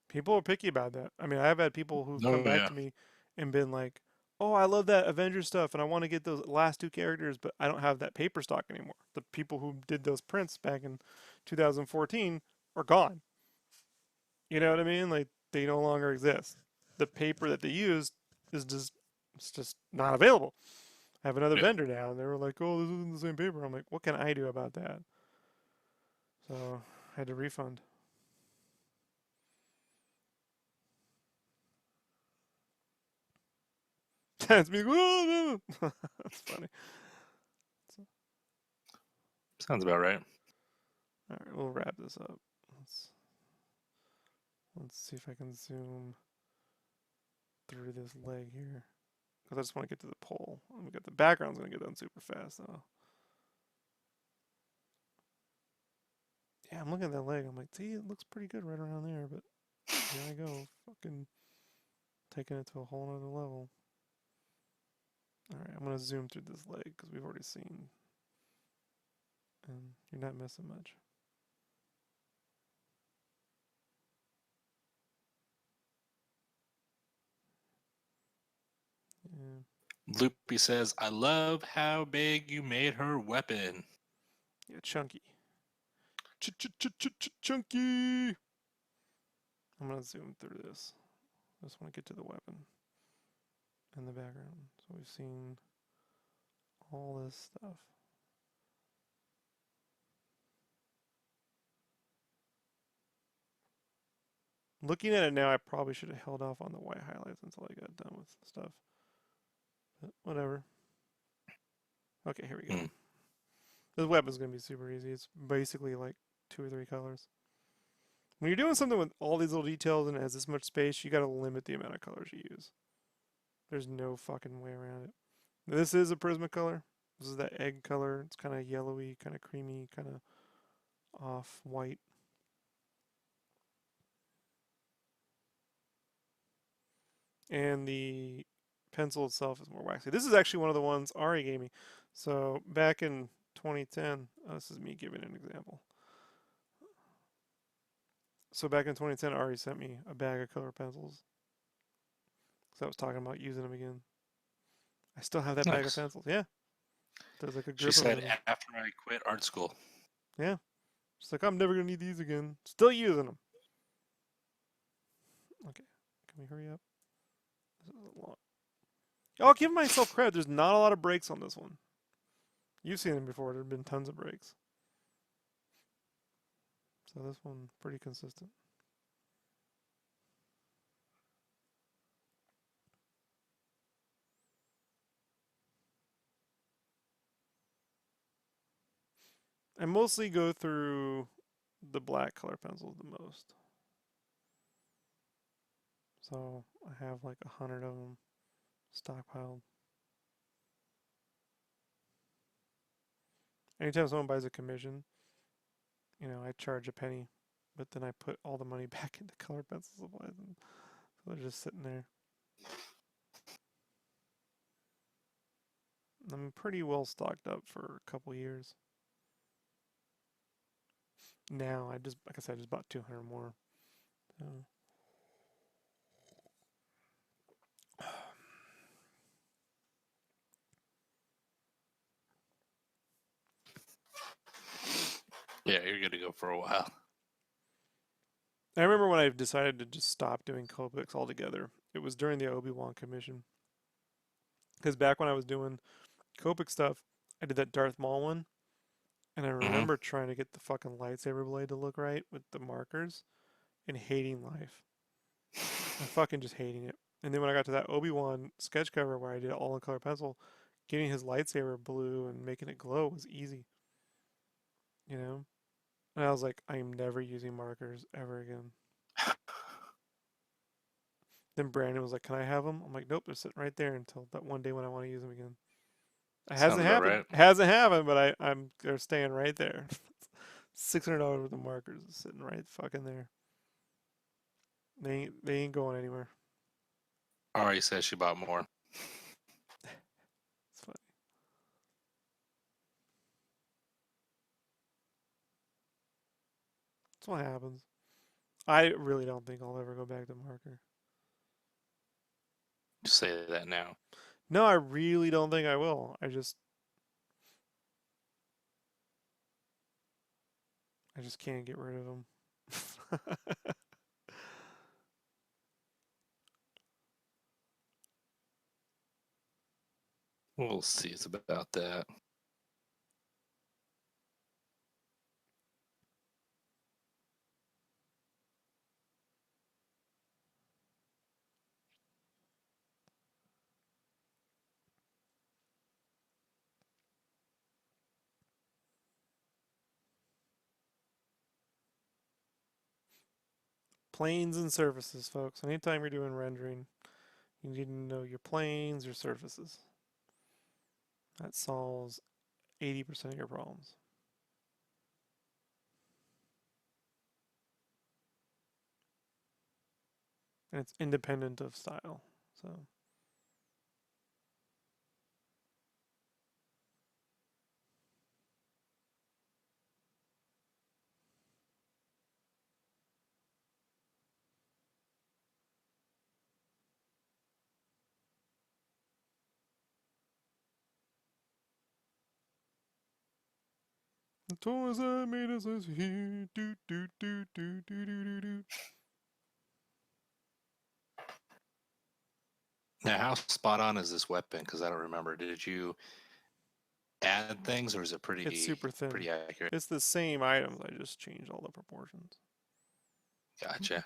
People are picky about that. I mean, I've had people who've come back to me and been like, oh, I love that Avengers stuff and I want to get those last 2 characters, but I don't have that paper stock anymore. The people who did those prints back in 2014 are gone. You know what I mean? Like, they no longer exist. The paper that they used is just, it's just not available. I have another vendor now, and they were like, oh, this isn't the same paper. I'm like, what can I do about that? So I had to refund. That's me. That's funny. Sounds about right. All right, we'll wrap this up. Let's see if I can zoom through this leg here. Because I just want to get to the pole. We got the background's going to get done super fast, though. Yeah, I'm looking at that leg. I'm like, see, it looks pretty good right around there, but here I go, fucking taking it to a whole nother level. All right, I'm going to zoom through this leg because we've already seen. And you're not missing much. Yeah. Loopy says, I love how big you made her weapon. Yeah, chunky. Chunky! I'm going to zoom through this. I just want to get to the weapon in the background. So we've seen all this stuff. Looking at it now, I probably should have held off on the white highlights until I got done with stuff. But whatever. Okay, here we go. This weapon's going to be super easy. It's basically like 2 or 3 colors. When you're doing something with all these little details and it has this much space, you got to limit the amount of colors you use. There's no fucking way around it. This is a Prisma color. This is that egg color. It's kind of yellowy, kind of creamy, kind of off-white. And the pencil itself is more waxy. This is actually one of the ones Ari gave me. So back in 2010, this is me giving an example. So back in 2010, Ari sent me a bag of color pencils. So I was talking about using them again. I still have that bag of pencils. Yeah. There's like a grip. She said after I quit art school. Yeah. She's like, I'm never going to need these again. Still using them. Okay. Can we hurry up? This is a lot. I'll give myself credit. There's not a lot of breaks on this one. You've seen them before. There have been tons of breaks. So this one, pretty consistent. I mostly go through the black color pencils the most. So I have like 100 of them stockpiled. Anytime someone buys a commission, you know, I charge a penny, but then I put all the money back into color pencil supplies, and so they're just sitting there. I'm pretty well stocked up for a couple years. Now I just, like I said, I just bought 200 more. So. Yeah, you're good to go for a while. I remember when I decided to just stop doing Copics altogether. It was during the Obi-Wan commission. Because back when I was doing Copic stuff, I did that Darth Maul one. And I remember trying to get the fucking lightsaber blade to look right with the markers and hating life. I'm fucking just hating it. And then when I got to that Obi-Wan sketch cover where I did it all in color pencil, getting his lightsaber blue and making it glow was easy. You know? And I was like, I am never using markers ever again. Then Brandon was like, can I have them? I'm like, nope, they're sitting right there until that one day when I want to use them again. It Sounds hasn't about happened. right. It hasn't happened, but they're staying right there. $600 worth of markers is sitting right fucking there. They ain't going anywhere. Ari says she bought more. It's funny. That's what happens. I really don't think I'll ever go back to marker. Just say that now. No, I really don't think I will. I just can't get rid of them. We'll see. It's about that. Planes and surfaces, folks. Anytime you're doing rendering, you need to know your planes, your surfaces. That solves 80% of your problems. And it's independent of style. So the toys that made us here. Do do do do do do do do. Now, how spot on is this weapon? Because I don't remember. Did you add things, or is it It's super thin. pretty accurate? It's the same items. I just changed all the proportions. Gotcha.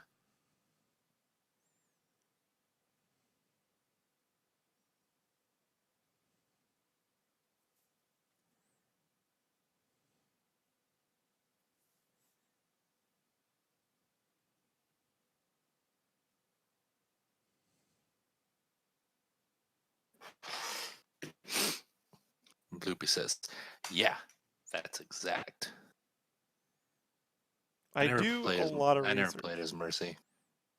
Bloopy says, "Yeah, that's exact." I do a lot of I never research. played as Mercy.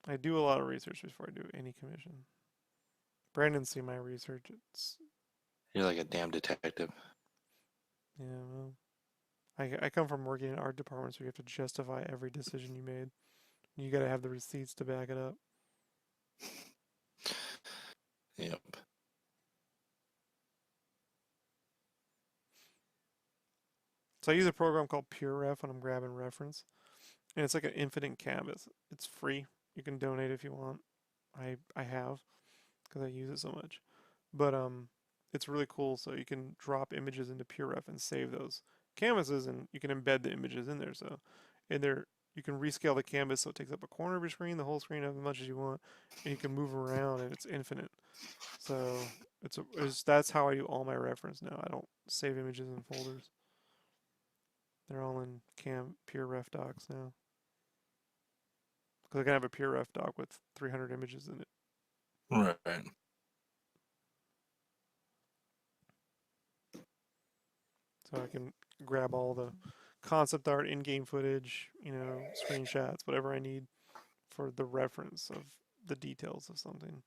I do a lot of research before I do any commission. Brandon see my research. You're like a damn detective. Yeah, well, I come from working in art departments where you have to justify every decision you made. You got to have the receipts to back it up. Yep. So I use a program called PureRef when I'm grabbing reference, and it's like an infinite canvas. It's free. You can donate if you want. I have because I use it so much, but it's really cool. So you can drop images into PureRef and save those canvases, and you can embed the images in there. So in there you can rescale the canvas so it takes up a corner of your screen, the whole screen, as much as you want, and you can move around, and it's infinite. So that's how I do all my reference now. I don't save images in folders. They're all in PureRef docs now. Because I can have a PureRef doc with 300 images in it. Right. So I can grab all the concept art, in-game footage, screenshots, whatever I need for the reference of the details of something.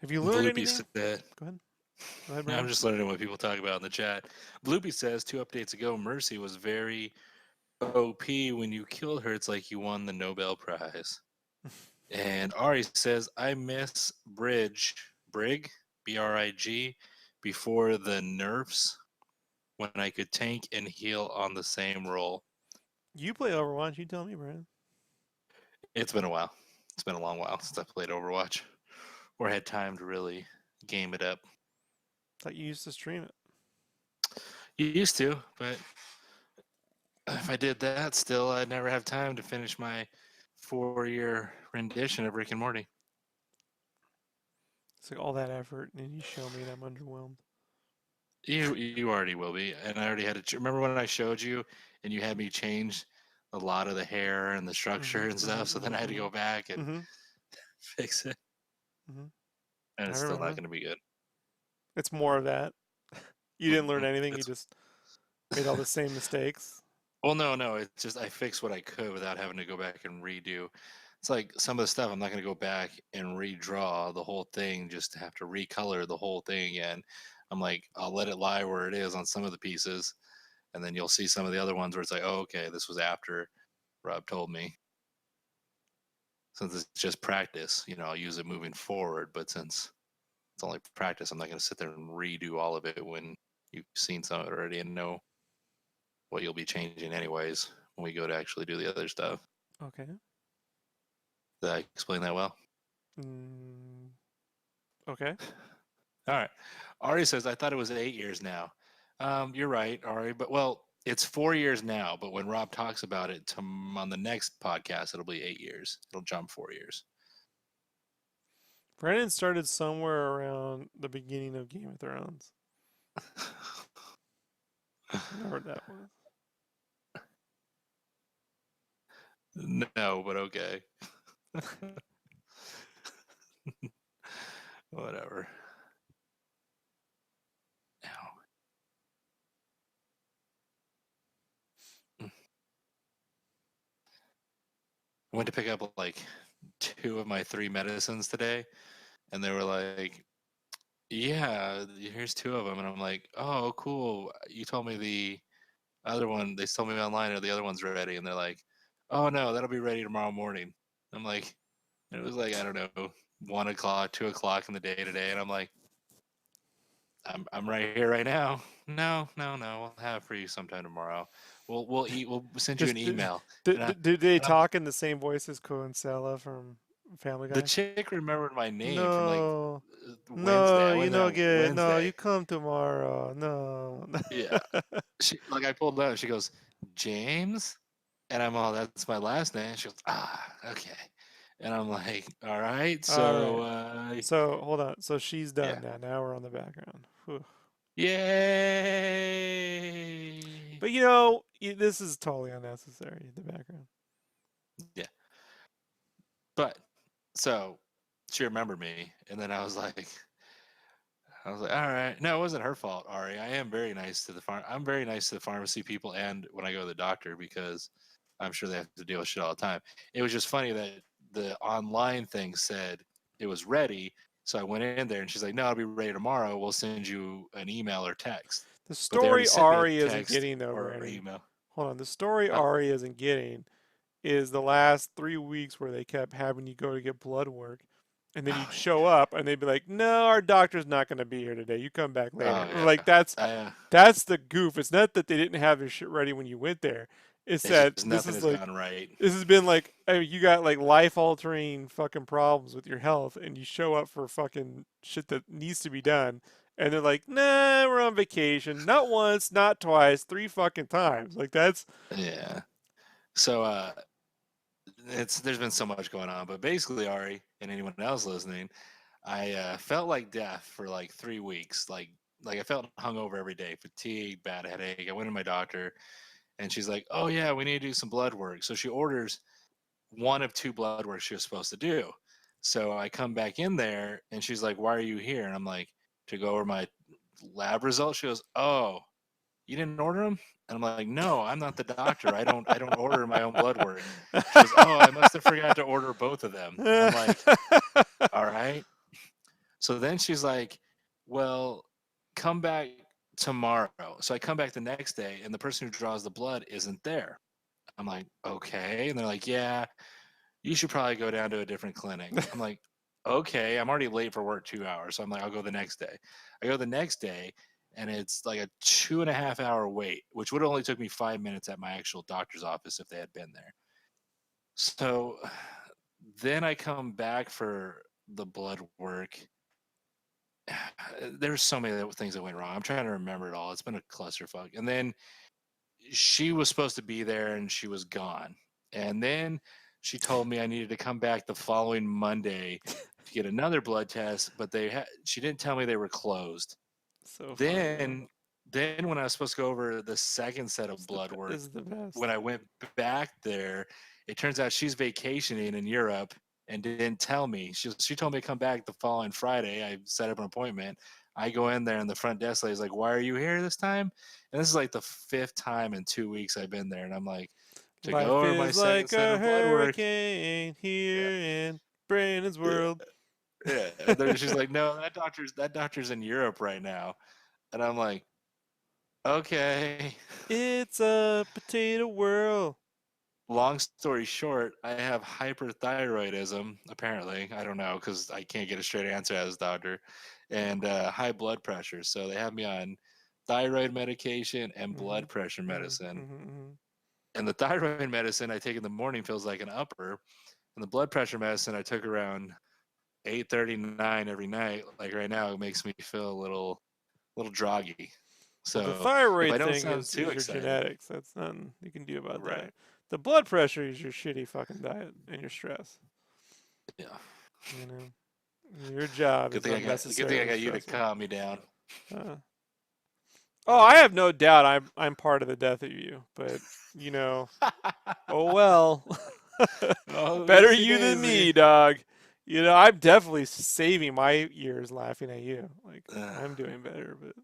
Have you learned Bloopy anything? said, Go ahead. Go ahead, no, I'm Brian. just learning what people talk about in the chat. Bloopy says 2 updates ago, Mercy was very OP. When you killed her, it's like you won the Nobel Prize. And Ari says, I miss Brig, Brig, before the nerfs when I could tank and heal on the same role. You play Overwatch. You tell me, Brian. It's been a while. It's been a long while since I played Overwatch or had time to really game it up. Thought you used to stream it. You used to, but if I did that, still I'd never have time to finish my 4-year rendition of Rick and Morty. It's like all that effort, and you show me, and I'm underwhelmed. You already will be, and I already had to. Remember when I showed you, and you had me change a lot of the hair and the structure and stuff. So then I had to go back and fix it, and I it's still not remember. going to be good. It's more of that. You didn't learn anything. You It's, just made all the same mistakes. well, no. It's just I fixed what I could without having to go back and redo. It's like some of the stuff I'm not going to go back and redraw the whole thing just to have to recolor the whole thing again. I'm like, I'll let it lie where it is on some of the pieces, and then you'll see some of the other ones where it's like, oh, okay, this was after Rob told me. Since it's just practice, I'll use it moving forward. But since it's only practice, I'm not going to sit there and redo all of it when you've seen some of it already and know what you'll be changing anyways when we go to actually do the other stuff. Okay. Did I explain that well? Okay. All right. Ari says, I thought it was 8 years now. You're right, Ari. But, well, it's 4 years now. But when Rob talks about it on the next podcast, it'll be 8 years. It'll jump 4 years. Brandon started somewhere around the beginning of Game of Thrones. Whatever that was. No, but okay. Whatever. Now. I went to pick up like 2 of my 3 medicines today, and they were like, yeah, here's 2 of them. And I'm like, oh, cool. You told me the other one, they told me online, or the other one's ready. And they're like, oh, no, that'll be ready tomorrow morning. I'm like, it was like, I don't know, 1 o'clock, 2 o'clock in the day today. And I'm like, I'm right here right now. No. We'll have it for you sometime tomorrow. We'll eat. We'll send you an email. Did they talk in the same voice as Coensella from Family Guy? The chick remembered my name from like No. Wednesday. I No, you went there know, on good. No, Wednesday. you come tomorrow. No. Yeah. I pulled out. She goes, James, and I'm all, that's my last name. She goes, okay. And I'm like, all right. All So, right. So hold on. So she's done yeah. now. Now we're on the background. Whew. Yay! But this is totally unnecessary. The background. Yeah. But so she remembered me, and then I was like, all right. No, it wasn't her fault, Ari. I am very nice to the I'm very nice to the pharmacy people, and when I go to the doctor, because I'm sure they have to deal with shit all the time. It was just funny that the online thing said it was ready, so I went in there, and she's like, "No, I'll be ready tomorrow. We'll send you an email or text." The But they already story sent me a Ari isn't text getting though, or Brandon. email. Hold on. The story Huh? Ari isn't getting is the last 3 weeks where they kept having you go to get blood work. And then you'd show up and they'd be like, no, our doctor's not going to be here today. You come back later. Oh Like, yeah. that's the goof. It's not that they didn't have their shit ready when you went there. It's It's that just nothing has gone right. this has been like, you got like life altering fucking problems with your health and you show up for fucking shit that needs to be done. And they're like, nah, we're on vacation. Not once, not twice, 3 fucking times. Like, that's. Yeah. So there's been so much going on, but basically, Ari and anyone else listening, I felt like death for like 3 weeks. Like I felt hungover every day, fatigue, bad headache. I went to my doctor, and she's like, "Oh yeah, we need to do some blood work." So she orders 1 of 2 blood work she was supposed to do. So I come back in there, and she's like, "Why are you here?" And I'm like, "To go over my lab results." She goes, "Oh, you didn't order them?" And I'm like, "No, I'm not the doctor. I don't order my own blood work." She goes, "Oh, I must have forgot to order both of them." I'm like, "All right." So then she's like, "Well, come back tomorrow." So I come back the next day, and the person who draws the blood isn't there. I'm like, "Okay." And they're like, "Yeah, you should probably go down to a different clinic." I'm like, "Okay." I'm already late for work 2 hours. So I'm like, "I'll go the next day." I go the next day, and it's like a 2.5 hour wait, which would have only took me 5 minutes at my actual doctor's office if they had been there. So then I come back for the blood work. There's so many things that went wrong. I'm trying to remember it all. It's been a clusterfuck. And then she was supposed to be there and she was gone. And then she told me I needed to come back the following Monday to get another blood test, but she didn't tell me they were closed. So funny, man. Then when I was supposed to go over the second set of blood work, This is the best. when I went back there, it turns out she's vacationing in Europe and didn't tell me. She told me to come back the following Friday. I set up an appointment. I go in there and the front desk lady's like, "Why are you here this time?" And this is like the 5th time in 2 weeks I've been there, and I'm like, to go Life over my is second like set a of blood work. hurricane Yeah, here in Brandon's world. yeah. And then she's like, "No, that doctor's in Europe right now," and I'm like, "Okay." It's a potato world. Long story short, I have hyperthyroidism, apparently. I don't know, because I can't get a straight answer as a doctor, and high blood pressure. So they have me on thyroid medication and blood pressure medicine. And the thyroid medicine I take in the morning feels like an upper, and the blood pressure medicine I took around 8:39 every night. Like right now, it makes me feel a little groggy. Well, the So if I thyroid don't thing sound is too your excited, genetics. That's nothing you can do about that. right? The blood pressure is your shitty fucking diet and your stress. Yeah. You know, your job is Good thing I unnecessarily got you to stressful. calm me down. Uh, oh, I have no doubt I'm part of the death of you, but you know, oh well. Oh, Better oopsie you than daisy. me, dog. You know, I'm definitely saving my years laughing at you. Like I'm doing better, but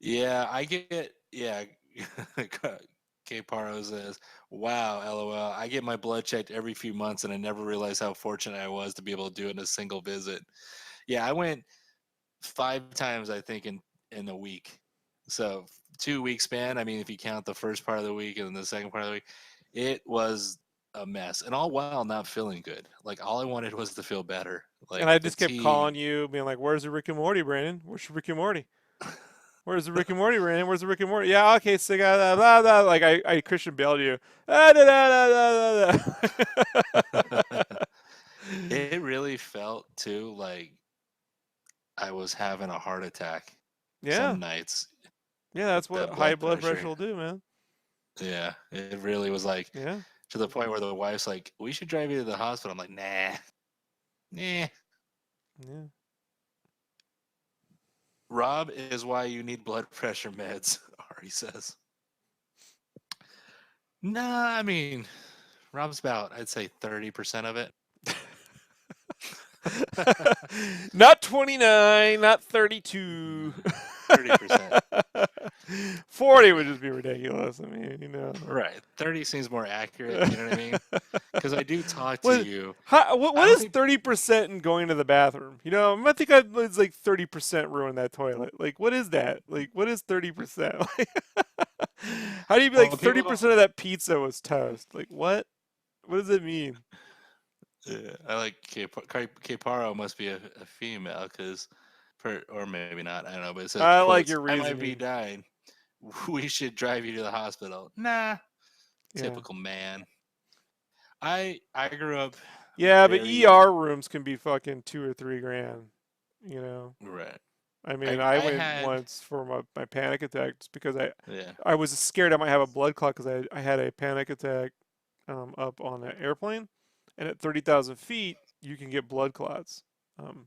Yeah, I get, yeah. K Paro says, "Wow, LOL. I get my blood checked every few months, and I never realized how fortunate I was to be able to do it in a single visit." Yeah, I went 5 times, I think, in a week. So 2 week span. I mean, if you count the first part of the week and then the second part of the week, it was a mess, and all while not feeling good. Like all I wanted was to feel better. and Like I just kept calling fatigue. you, being like, "Where's the Rick and Morty, Brandon? Where's the Rick and Morty? Where's the Rick and Morty, Brandon? Where's the Rick and Morty? Yeah, okay, sick blah blah blah." Like I Christian Bale you. Ah, da, da, da, da, da, da. It really felt too like I was having a heart attack Yeah, some nights yeah, that's with what that high blood blood pressure pressure. will do, man. Yeah, it really was like Yeah, to the point where the wife's like, "We should drive you to the hospital." I'm like, nah. yeah. Rob is why you need blood pressure meds, Ari says. Nah, I mean, Rob's about, I'd say 30% of it. Not 29, not 32. 30%. 40 would just be ridiculous. I mean, you know. Right. 30 seems more accurate, you know what I mean? Because I do talk to what, you. what I don't is think 30% in going to the bathroom? You know, I think it's like 30% ruin that toilet. Like, what is that? Like, what is 30%? How do you be like well, people don't 30% of that pizza was toast? Like, what? What does it mean? Yeah, I like Kparo must be a female because, or maybe not. I don't know, but it says I like quotes. your I might be reasoning. dying. We should drive you to the hospital. Nah, Yeah. typical man. I grew up Yeah, but very ER rooms can be fucking 2 or 3 grand. You know. right. I mean, I I I went had once for my panic attack just because yeah. I was scared I might have a blood clot because I had a panic attack up on an airplane, and at 30,000 feet you can get blood clots um,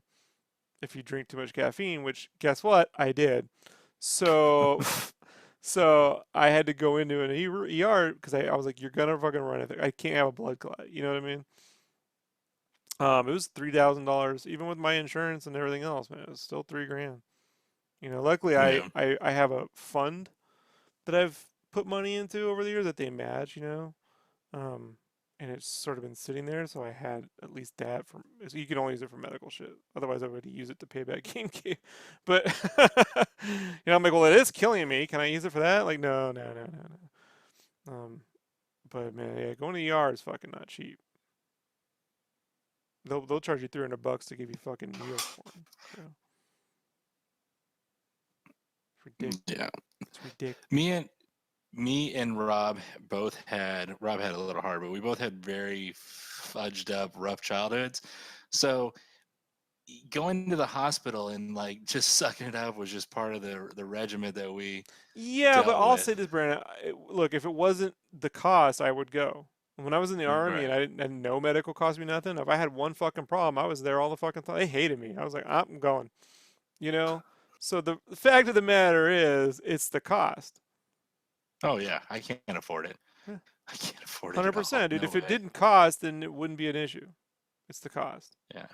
if you drink too much caffeine. Which guess what? I did. So so I had to go into an ER because I was like, you're gonna fucking run it. I can't have a blood clot. You know what I mean? It was $3,000 even with my insurance and everything else, man. It was still 3 grand. You know, luckily Yeah. I have a fund that I've put money into over the years that they match, you know. Um, and it's sort of been sitting there, so I had at least that for. So you can only use it for medical shit. Otherwise, I would use it to pay back GameCube. But I'm like, well, it is killing me. Can I use it for that? Like, no, no, no, no, no. But man, yeah, going to the ER is fucking not cheap. They'll charge you $300 to give you fucking Neosporin. So it's ridiculous. Yeah. It's ridiculous. Me and Rob both had Rob had a little hard, but we both had very fudged up, rough childhoods. So going to the hospital and like just sucking it up was just part of the regiment that we Yeah, but dealt I'll with. say this, Brandon. Look, if it wasn't the cost, I would go. When I was in the army and Right. I didn't, and no medical cost me nothing, if I had one fucking problem, I was there all the fucking time. They hated me. I was like, I'm going. You know. So the fact of the matter is, it's the cost. Oh yeah, I can't afford it. Yeah, I can't afford it at all. 100%, dude. No If it way. didn't cost, then it wouldn't be an issue. It's the cost. Yeah.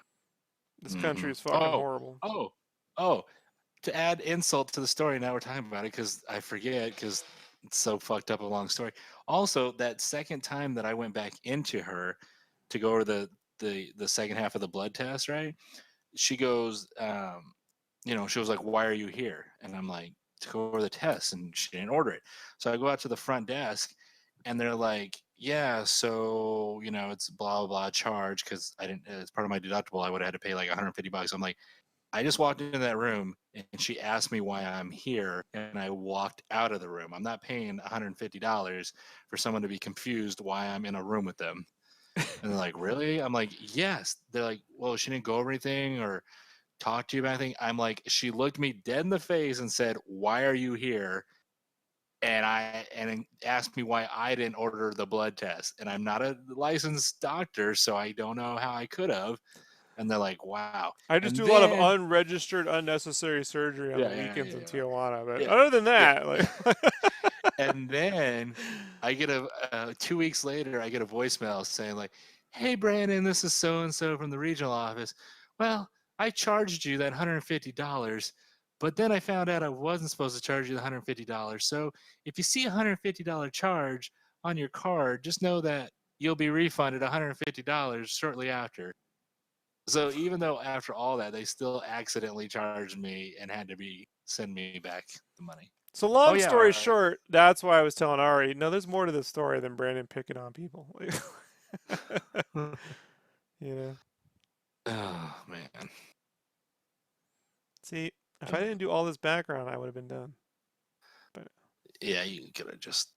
This country is fucking Oh, horrible. oh, oh. To add insult to the story, now we're talking about it because I forget because it's so fucked up a long story. Also, that second time that I went back into her to go over the second half of the blood test, right? She goes, she was like, "Why are you here?" And I'm like, "To go over the test," and she didn't order it. So I go out to the front desk, and they're like, "Yeah, so it's blah blah blah charge because I didn't. As part of my deductible, I would have had to pay like 150 bucks." I'm like, I just walked into that room and she asked me why I'm here, and I walked out of the room. I'm not paying $150 for someone to be confused why I'm in a room with them. And they're like, "Really?" I'm like, "Yes." They're like, "Well, she didn't go over anything or talk to you about anything." I'm like, she looked me dead in the face and said, "Why are you here?" And asked me why I didn't order the blood test. And I'm not a licensed doctor, so I don't know how I could have. And they're like, "Wow." I just And do a lot of then unregistered, unnecessary surgery on the yeah, yeah, weekends yeah, in yeah. Tijuana. But Yeah, other than yeah. that, like, And then I get 2 weeks later, I get a voicemail saying like, "Hey, Brandon, this is so and so from the regional office. Well, I charged you that $150, but then I found out I wasn't supposed to charge you the $150. So if you see a $150 charge on your card, just know that you'll be refunded $150 shortly after." So even though after all that, they still accidentally charged me and had to send me back the money. so Oh long yeah, story short, that's why I was telling Ari. No, there's more to this story than Brandon picking on people. You know. oh man. See, if I didn't do all this background, I would have been done. But Yeah, you could have just.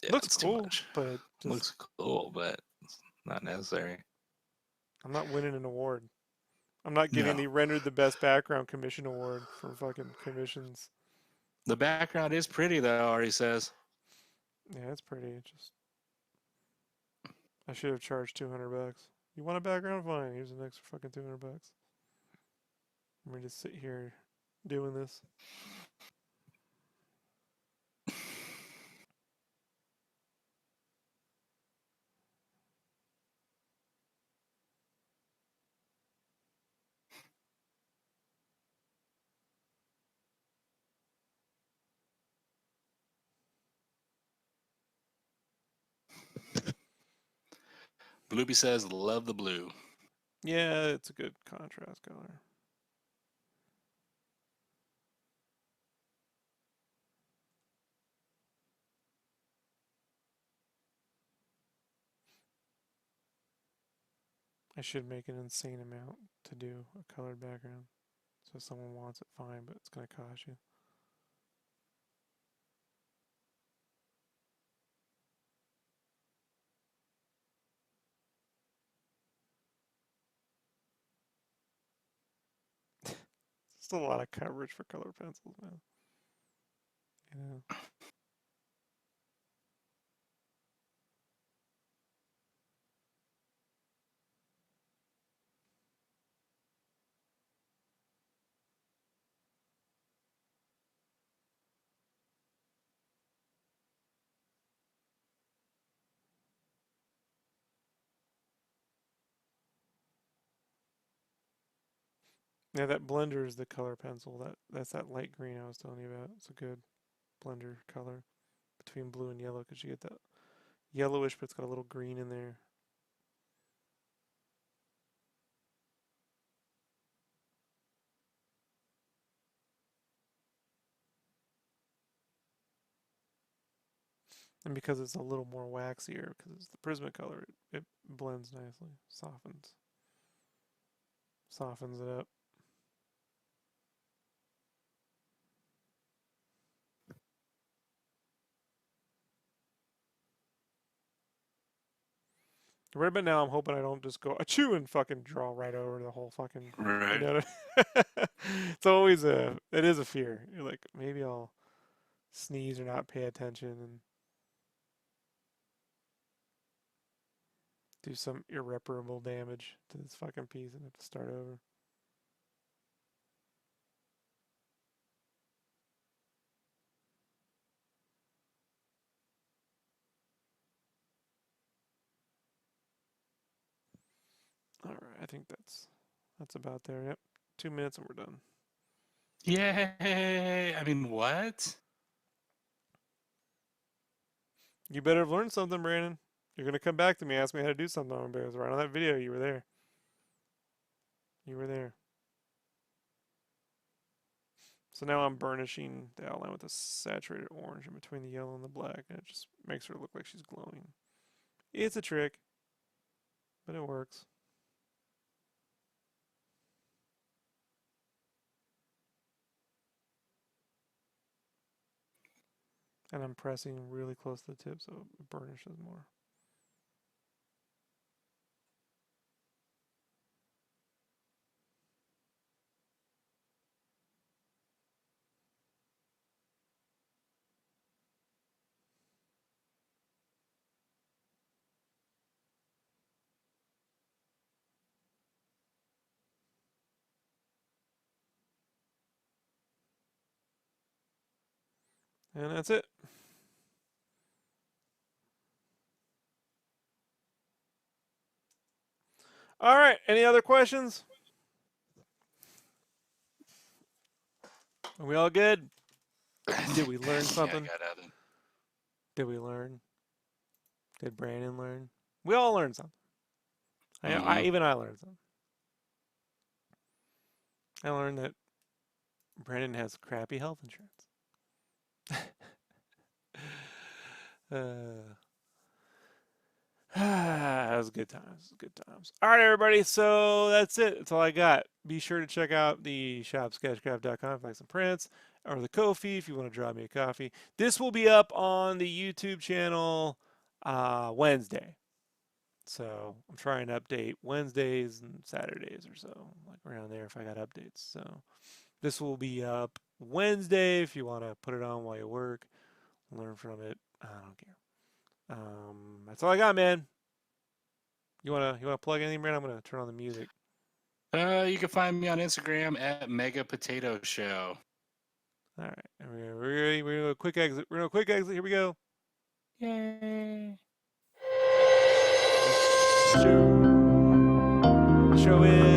Yeah, looks it's too cool, much. but just Looks cool, but not necessary. I'm not winning an award. I'm not getting No, the rendered the best background commission award from fucking commissions. the background is pretty though. Ari says. Yeah, it's pretty. It just I should have charged $200. You want a background? Fine. Here's an extra fucking $200. I'm gonna just sit here doing this. Bloopy says, "Love the blue." Yeah, it's a good contrast color. I should make an insane amount to do a colored background. So if someone wants it, fine, but it's gonna cost you. Still a lot of coverage for color pencils, man. You know. Yeah, that blender is the color pencil. That's that light green I was telling you about. It's a good blender color between blue and yellow because you get that yellowish, but it's got a little green in there. And because it's a little more waxier, because it's the Prismacolor, it blends nicely, softens it up. Right about now, I'm hoping I don't just go achoo and fucking draw right over the whole fucking. You Right. know, it's always it is a fear. You're like, maybe I'll sneeze or not pay attention and do some irreparable damage to this fucking piece and have to start over. All right, I think that's about there. Yep, 2 minutes and we're done. Yay! I mean, what? You better have learned something, Brandon. You're gonna come back to me, ask me how to do something. Because right on that video, you were there. You were there. So now I'm burnishing the outline with a saturated orange in between the yellow and the black, and it just makes her look like she's glowing. It's a trick, but it works. And I'm pressing really close to the tip so it burnishes more. And that's it. All right, any other questions? Are we all good? Did we learn something? Yeah, I got nothing. Did we learn? Did Brandon learn? We all learned something. Even I learned something. I learned that Brandon has crappy health insurance. That was good times. Good times. All right, everybody. So that's it. That's all I got. Be sure to check out the shop sketchcraft.com if you like some prints, or the Ko-fi if you want to draw me a coffee. This will be up on the YouTube channel Wednesday. So I'm trying to update Wednesdays and Saturdays or so, like around there if I got updates. So this will be up Wednesday if you want to put it on while you work, learn from it. I don't care. That's all I got, man. You wanna plug anything, Brandon? I'm gonna turn on the music. You can find me on Instagram at Mega Potato Show. All right, we're gonna go quick exit. We're gonna go quick exit. Here we go. Yay! Show is